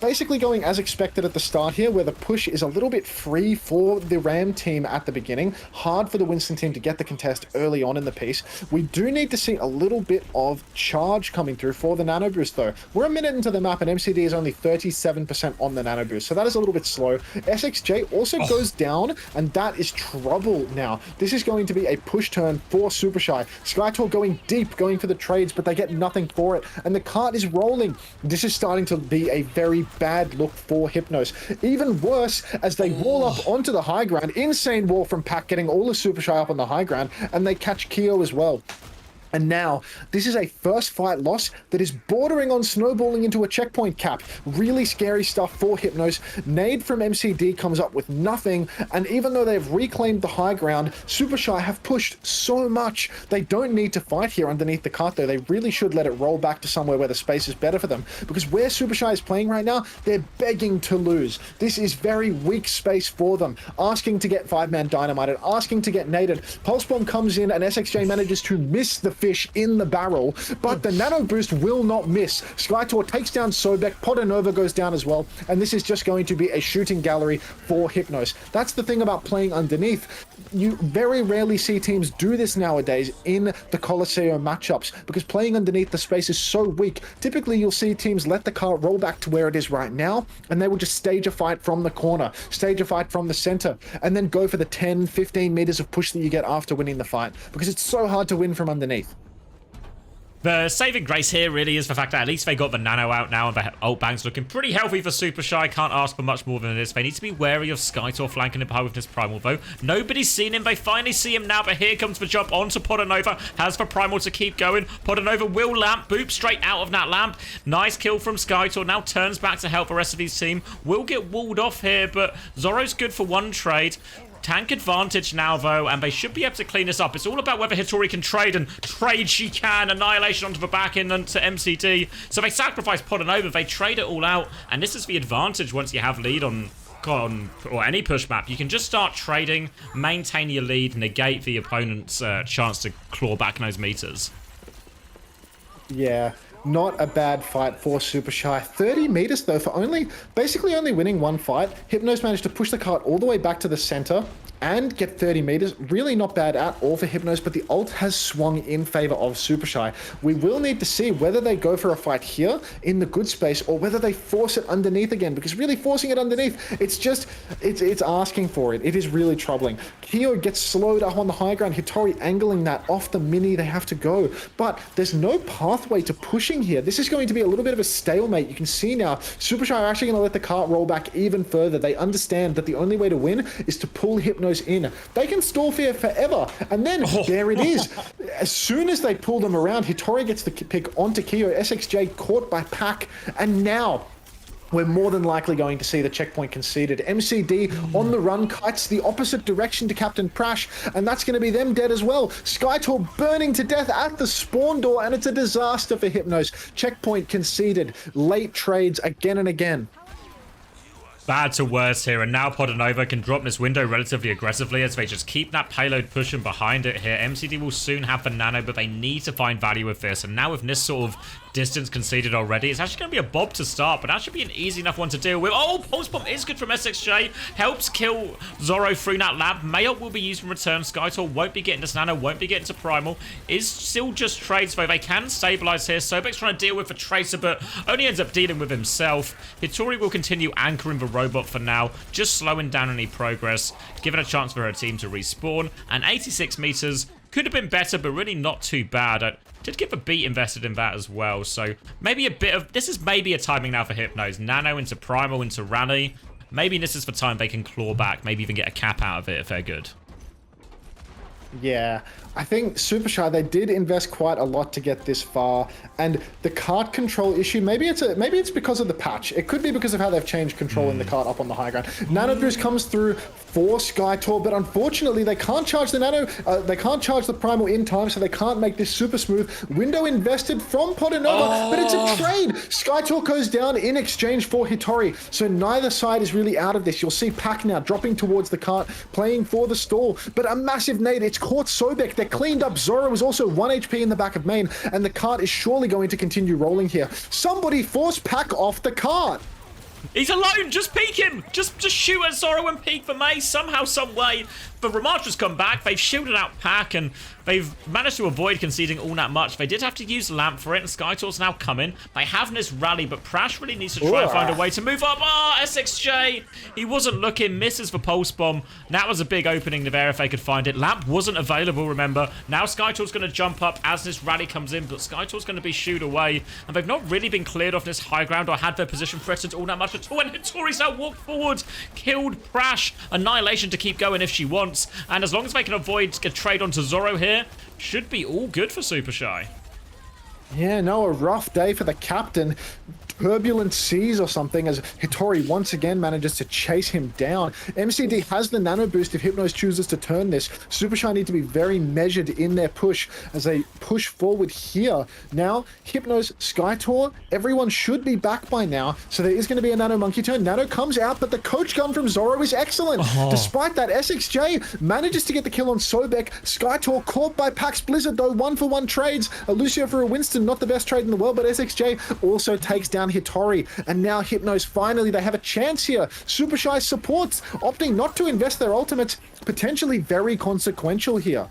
Basically going as expected at the start here, where the push is a little bit free for the Ram team at the beginning. Hard for the Winston team to get the contest early on in the piece. We do need to see a little bit of charge coming through for the Nano Boost, though. We're a minute into the map, and MCD is only 37% on the Nano Boost, so that is a little bit slow. SXJ also goes down, and that is trouble now. This is going to be a push turn for Supershy. Skytor going deep, going for the trades, but they get nothing for it, and the cart is rolling. This is starting to be a very bad look for Hypnos. Even worse, as they wall up onto the high ground. Insane wall from Pack, getting all of Supershy up on the high ground, and they catch Kyo as well. And now, this is a first fight loss that is bordering on snowballing into a checkpoint cap. Really scary stuff for Hypnos. Nade from MCD comes up with nothing, and even though they've reclaimed the high ground, Supershy have pushed so much. They don't need to fight here underneath the cart, though. They really should let it roll back to somewhere where the space is better for them, because where Supershy is playing right now, they're begging to lose. This is very weak space for them, asking to get 5-man dynamited, asking to get naded. Pulse Bomb comes in, and SXJ manages to miss the fish in the barrel, but the Nano Boost will not miss. Skytor takes down Sobek, Podanova goes down as well, and this is just going to be a shooting gallery for Hypnos. That's the thing about playing underneath. You very rarely see teams do this nowadays in the Colosseo matchups, because playing underneath the space is so weak. Typically, you'll see teams let the cart roll back to where it is right now, and they will just stage a fight from the corner, stage a fight from the center, and then go for the 10, 15 meters of push that you get after winning the fight, because it's so hard to win from underneath. The saving grace here really is the fact that at least they got the Nano out now, and the ult bank's looking pretty healthy for Supershy. Can't ask for much more than this. They need to be wary of Skytor flanking him behind with this Primal, though. Nobody's seen him. They finally see him now, but here comes the jump onto Podanova. Has the Primal to keep going. Podanova will lamp. Boop straight out of that lamp. Nice kill from Skytor. Now turns back to help the rest of his team. Will get walled off here, but Zoro's good for one trade. Tank advantage now, though, and they should be able to clean this up. It's all about whether Hitori can trade, and trade she can. Annihilation onto the back end and to MCD. So they sacrifice Podanova. They trade it all out, and this is the advantage once you have lead on or any push map. You can just start trading, maintain your lead, negate the opponent's chance to claw back those meters. Yeah. Not a bad fight for Supershy. 30 meters, though, for basically only winning one fight. Hypnos managed to push the cart all the way back to the center and get 30 meters. Really not bad at all for Hypnos, but the ult has swung in favor of Supershy. We will need to see whether they go for a fight here in the good space, or whether they force it underneath again, because really forcing it underneath, it's asking for it. It is really troubling. Kyo gets slowed up on the high ground. Hitori angling that off the mini. They have to go, but there's no pathway to pushing here. This is going to be a little bit of a stalemate. You can see now Supershy are actually going to let the cart roll back even further. They understand that the only way to win is to pull Hypnos in. They can stall here forever, and then there it is. As soon as they pull them around, Hitori gets the pick onto Kyo. SXJ caught by Pack, and now we're more than likely going to see the checkpoint conceded. MCD on the run, kites the opposite direction to Captain Prash, and that's going to be them dead as well. Skytor burning to death at the spawn door, and it's a disaster for Hypnos. Checkpoint conceded. Late trades again and again. bad to worse here, and now Podernova can drop this window relatively aggressively as they just keep that payload pushing behind it here. MCD will soon have the nano, but they need to find value with this, and now with this sort of distance conceded already, it's actually going to be a bob to start, but that should be an easy enough one to deal with. Oh, pulse bomb is good from SXJ, helps kill Zoro through that lab. Mayop will be used in return. Skytor won't be getting this nano, won't be getting to primal, is still just trades, though they can stabilize here. Sobek's trying to deal with the Tracer, but only ends up dealing with himself. Hitori will continue anchoring the robot for now, just slowing down any progress, giving a chance for her team to respawn, and 86 meters could have been better, but really not too bad. I did get the beat invested in that as well, so maybe a bit of... This is maybe a timing now for Hypnos. Nano into Primal into Rally. Maybe this is the time they can claw back, maybe even get a cap out of it if they're good. Yeah, I think Supershy, they did invest quite a lot to get this far, and the cart control issue, maybe it's because of the patch. It could be because of how they've changed control in the cart up on the high ground. Nano Boost comes through for Skytor, but unfortunately they can't charge the nano, they can't charge the primal in time, so they can't make this super smooth. Window invested from Podernova, but it's a trade. Skytor goes down in exchange for Hitori, so neither side is really out of this. You'll see Pack now dropping towards the cart, playing for the stall, but a massive nade. It's caught Sobek. They're cleaned up. Zoro is also 1 HP in the back of main, and the cart is surely going to continue rolling here. Somebody force Pack off the cart. He's alone. Just peek him. Just shoot at Zoro and peek for May. Somehow, some way. The Ramatra's come back. They've shielded out Pack, and they've managed to avoid conceding all that much. They did have to use Lamp for it, and Skytor's now coming. They have this rally, but Prash really needs to try and find a way to move up. Ah, SXJ. He wasn't looking. Misses the Pulse Bomb. That was a big opening there if they could find it. Lamp wasn't available, remember. Now Skytor's going to jump up as this rally comes in, but Skytor's going to be shooed away. And they've not really been cleared off this high ground or had their position threatened all that much at all. And Hitori's now walked forward. Killed Prash. Annihilation to keep going if she wants. And as long as they can avoid a trade onto Zoro here, should be all good for Supershy. Yeah, no, a rough day for the captain. Turbulent seas or something as Hitori once again manages to chase him down. MCD has the nano boost if Hypnos chooses to turn this. Supershy need to be very measured in their push as they push forward here. Now, Hypnos, Skytor, everyone should be back by now, so there is going to be a nano monkey turn. Nano comes out, but the coach gun from Zoro is excellent. Despite that, SXJ manages to get the kill on Sobek. Skytor caught by Pax Blizzard though, 1-for-1 trades. A Lucio for a Winston, not the best trade in the world, but SXJ also takes down Hitori, and now Hypnos, finally they have a chance here. Supershy supports, opting not to invest their ultimates, potentially very consequential here.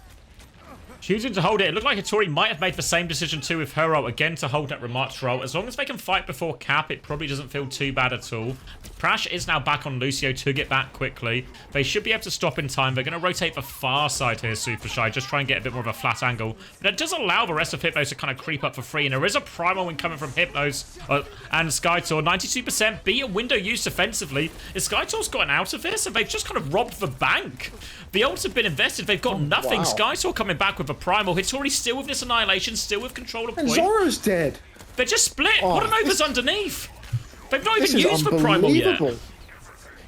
Choosing to hold it. It looked like Hitori might have made the same decision too with her ult, again to hold that remarks roll. As long as they can fight before cap, it probably doesn't feel too bad at all. Prash is now back on Lucio to get back quickly. They should be able to stop in time. They're going to rotate the far side here, Supershy, just try and get a bit more of a flat angle. But it does allow the rest of Hypnos to kind of creep up for free, and there is a primal win coming from Hypnos and Skytor. 92% be a window used defensively. Is Skytor's gotten out of this, and they've just kind of robbed the bank. The ults have been invested. They've got nothing. Wow. Skytor coming back with a primal. Hitori still with this annihilation, still with control of point. And Zoro's dead. They're just split. Podenova's underneath. They've not even used the primal yet.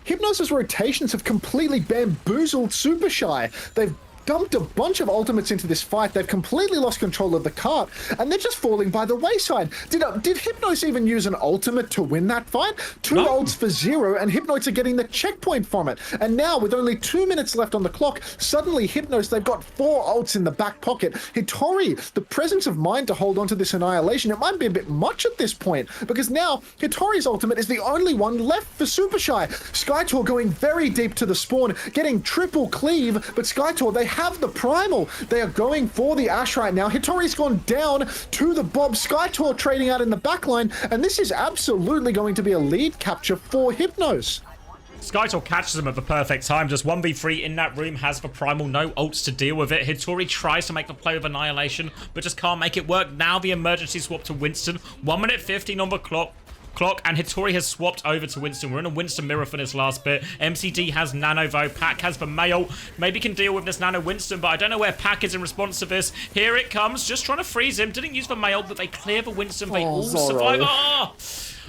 Hypnos' rotations have completely bamboozled Supershy. They've dumped a bunch of ultimates into this fight. They've completely lost control of the cart, and they're just falling by the wayside. Did Hypnos even use an ultimate to win that fight? Two ults for 0, and Hypnos are getting the checkpoint from it. And now, with only 2 minutes left on the clock, suddenly Hypnos, they've got 4 ults in the back pocket. Hitori, the presence of mind to hold on to this annihilation, it might be a bit much at this point, because now Hitori's ultimate is the only one left for Supershy. Skytor going very deep to the spawn, getting triple cleave, but Skytor, they have the primal. They are going for the Ash right now. Hitori's gone down to the Bob. Skytor trading out in the backline, and this is absolutely going to be a lead capture for Hypnos. Skytor catches him at the perfect time. Just 1v3 in that room, has the primal, no ults to deal with it. Hitori tries to make the play of annihilation, but just can't make it work. Now the emergency swap to Winston. 1 minute 15 on the clock, and Hitori has swapped over to Winston. We're in a Winston mirror for this last bit. MCD has Nano though. Pack has the Mail. Maybe can deal with this Nano Winston, but I don't know where Pack is in response to this. Here it comes, just trying to freeze him. Didn't use the Mail, but they clear the Winston. They all survive.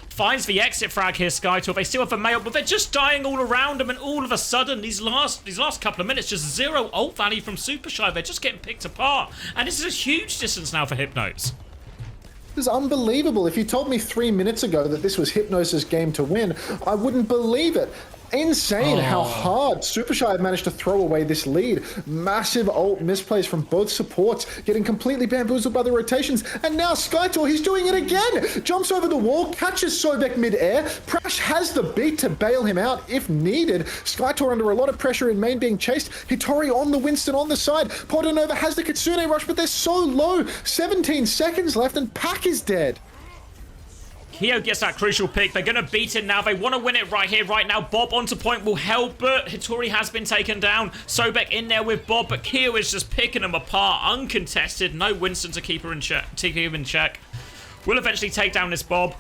Finds the exit frag here, Skytor. They still have the Mail, but they're just dying all around them, and all of a sudden, these last couple of minutes, just 0 ult value from Supershy. They're just getting picked apart, and this is a huge distance now for Hypnos. This is unbelievable. If you told me 3 minutes ago that this was Hypnos' game to win, I wouldn't believe it. Insane how hard Supershy have managed to throw away this lead. Massive ult misplays from both supports, getting completely bamboozled by the rotations. And now Skytor, he's doing it again. Jumps over the wall, catches Sobek mid-air. Prash has the beat to bail him out if needed. Skytor under a lot of pressure in main being chased. Hitori on the Winston on the side. Portanova has the Kitsune rush, but they're so low. 17 seconds left and Pack is dead. Keo gets that crucial pick. They're going to beat it now. They want to win it right here, right now. Bob onto point will help, but Hitori has been taken down. Sobek in there with Bob, but Keo is just picking them apart. Uncontested. No Winston to keep him in check. We'll eventually take down this Bob.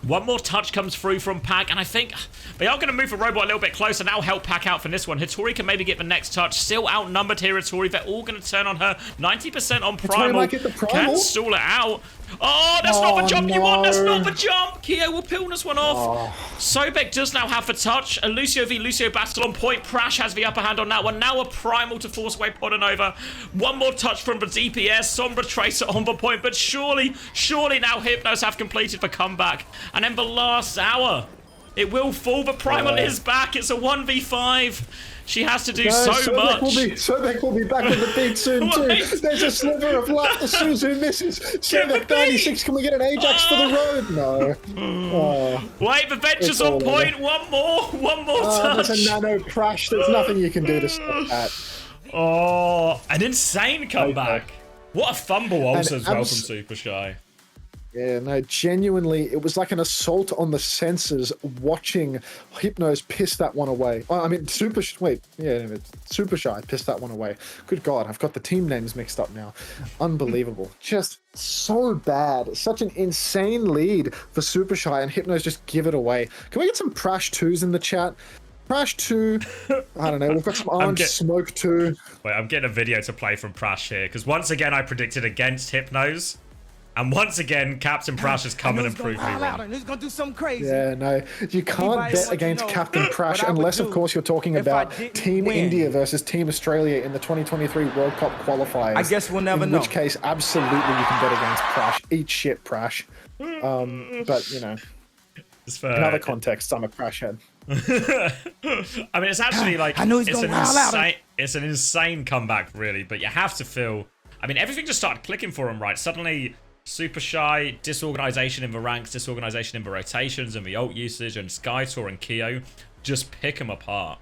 One more touch comes through from Pack, and I think they are going to move the robot a little bit closer. Now help Pack out from this one. Hitori can maybe get the next touch. Still outnumbered here, Hitori. They're all going to turn on her. 90% on Primal. Can't stall it out. Oh, that's not the jump you want. That's not the jump. Keo will peel this one off. Sobek does now have the touch. A Lucio v Lucio battle on point. Prash has the upper hand on that one. Now a Primal to force away Portanova. One more touch from the DPS. Sombra Tracer on the point. But surely now Hypnos have completed the comeback. And then the last hour. It will fall, but Primal is back. It's a 1v5. She has to do so much. Sobek will be back with the beat soon too. There's a sliver of luck. The Suzu misses. Sobek 96. Can we get an Ajax for the road? No. Wait, the bench is on point. One more touch. There's a nano crash. There's nothing you can do to stop that. Oh, an insane comeback. What a fumble also as well from Supershy. Yeah, no, genuinely, it was like an assault on the senses watching Hypnos piss that one away. I mean, Supershy pissed that one away. Good God, I've got the team names mixed up now. Unbelievable. Just so bad. Such an insane lead for Supershy, and Hypnos just give it away. Can we get some Prash 2s in the chat? Prash 2, I don't know, we've got some orange smoke 2. Wait, I'm getting a video to play from Prash here, because once again I predicted against Hypnos. And once again, Captain Prash has come in and proved me wrong. He's gonna do something crazy. Yeah, no, you can't bet against Captain Prash unless, of course, you're talking about Team India versus Team Australia in the 2023 World Cup qualifiers. I guess we'll never know. In which case, absolutely, you can bet against Prash. Eat shit, Prash. But you know, in other contexts, I'm a Prash head. I mean, it's actually like it's an insane comeback, really. But you have to feel. I mean, everything just started clicking for him, right? Suddenly. Supershy, disorganization in the ranks, disorganization in the rotations and the ult usage, and Skytor and Keo just pick them apart.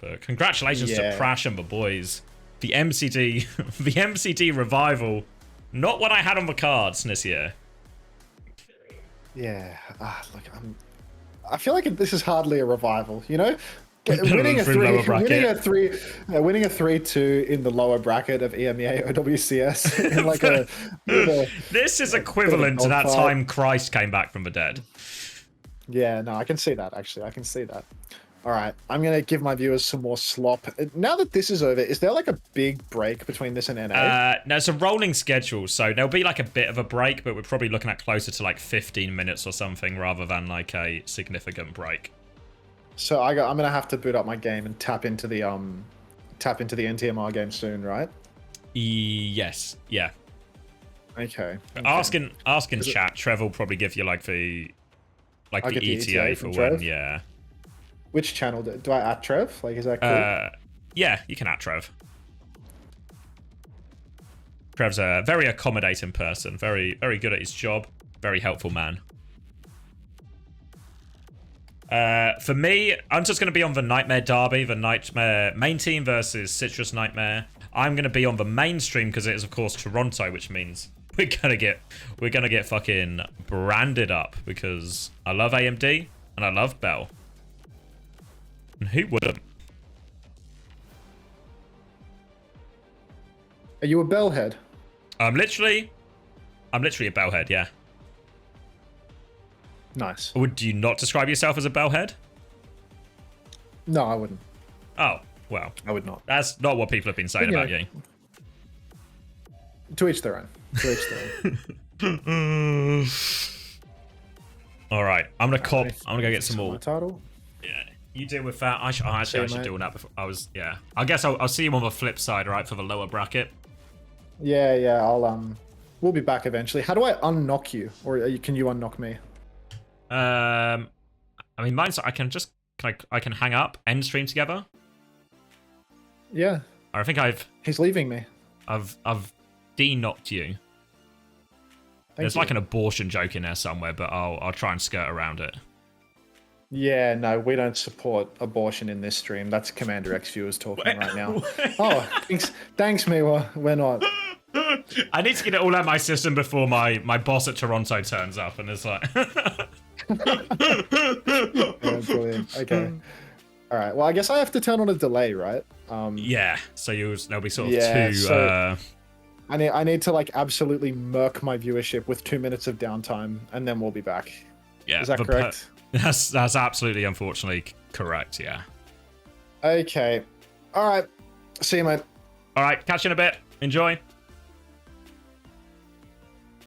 But congratulations to Prash and the boys. The MCD, the MCD revival, not what I had on the cards this year. Yeah, look, I feel like this is hardly a revival, you know? Winning a 3-2 in the lower bracket of EMEA OWCS in like this is equivalent to that time Christ came back from the dead. Yeah, no, I can see that actually. I can see that. All right, I'm gonna give my viewers some more slop. Now that this is over, is there like a big break between this and NA? No, it's a rolling schedule, so there'll be like a bit of a break, but we're probably looking at closer to like 15 minutes or something rather than like a significant break. So I'm gonna have to boot up my game and tap into the NTMR game soon, right? Yes. Yeah. Okay. Ask in chat. Trev will probably give you like the ETA for when. Yeah. Which channel do I at Trev? Like, is that cool? Yeah, you can at Trev. Trev's a very accommodating person. Very good at his job. Very helpful man. For me, I'm just going to be on the Nightmare Derby, the Nightmare main team versus Citrus Nightmare. I'm going to be on the mainstream because it is, of course, Toronto, which means we're gonna get fucking branded up because I love AMD and I love Bell. And who wouldn't? Are you a Bellhead? I'm literally a Bellhead, yeah. Nice. Would you not describe yourself as a Bellhead? No, I wouldn't. Oh, well. I would not. That's not what people have been saying about you. To each their own. To each their own. All right, I'm gonna go get some more. Title. Yeah, you deal with that. I should do that before. I guess I'll see you on the flip side, right, for the lower bracket. Yeah. We'll be back eventually. How do I unknock you? Or can you unknock me? I mean, mine's I can hang up, end stream together. Yeah. I think He's leaving me. I've de-knocked you. There's like an abortion joke in there somewhere, but I'll try and skirt around it. Yeah, no, we don't support abortion in this stream. That's Commander X viewers talking right now. Oh, thanks, Miwa. We're not. I need to get it all out of my system before my boss at Toronto turns up and it's like... Yeah, brilliant. Okay. All right. Well, I guess I have to turn on a delay, right? Yeah. So there'll be sort of two... So I need to like absolutely murk my viewership with 2 minutes of downtime, and then we'll be back. Yeah. Is that correct? That's absolutely, unfortunately, correct. Yeah. Okay. All right. See you, mate. All right. Catch you in a bit. Enjoy.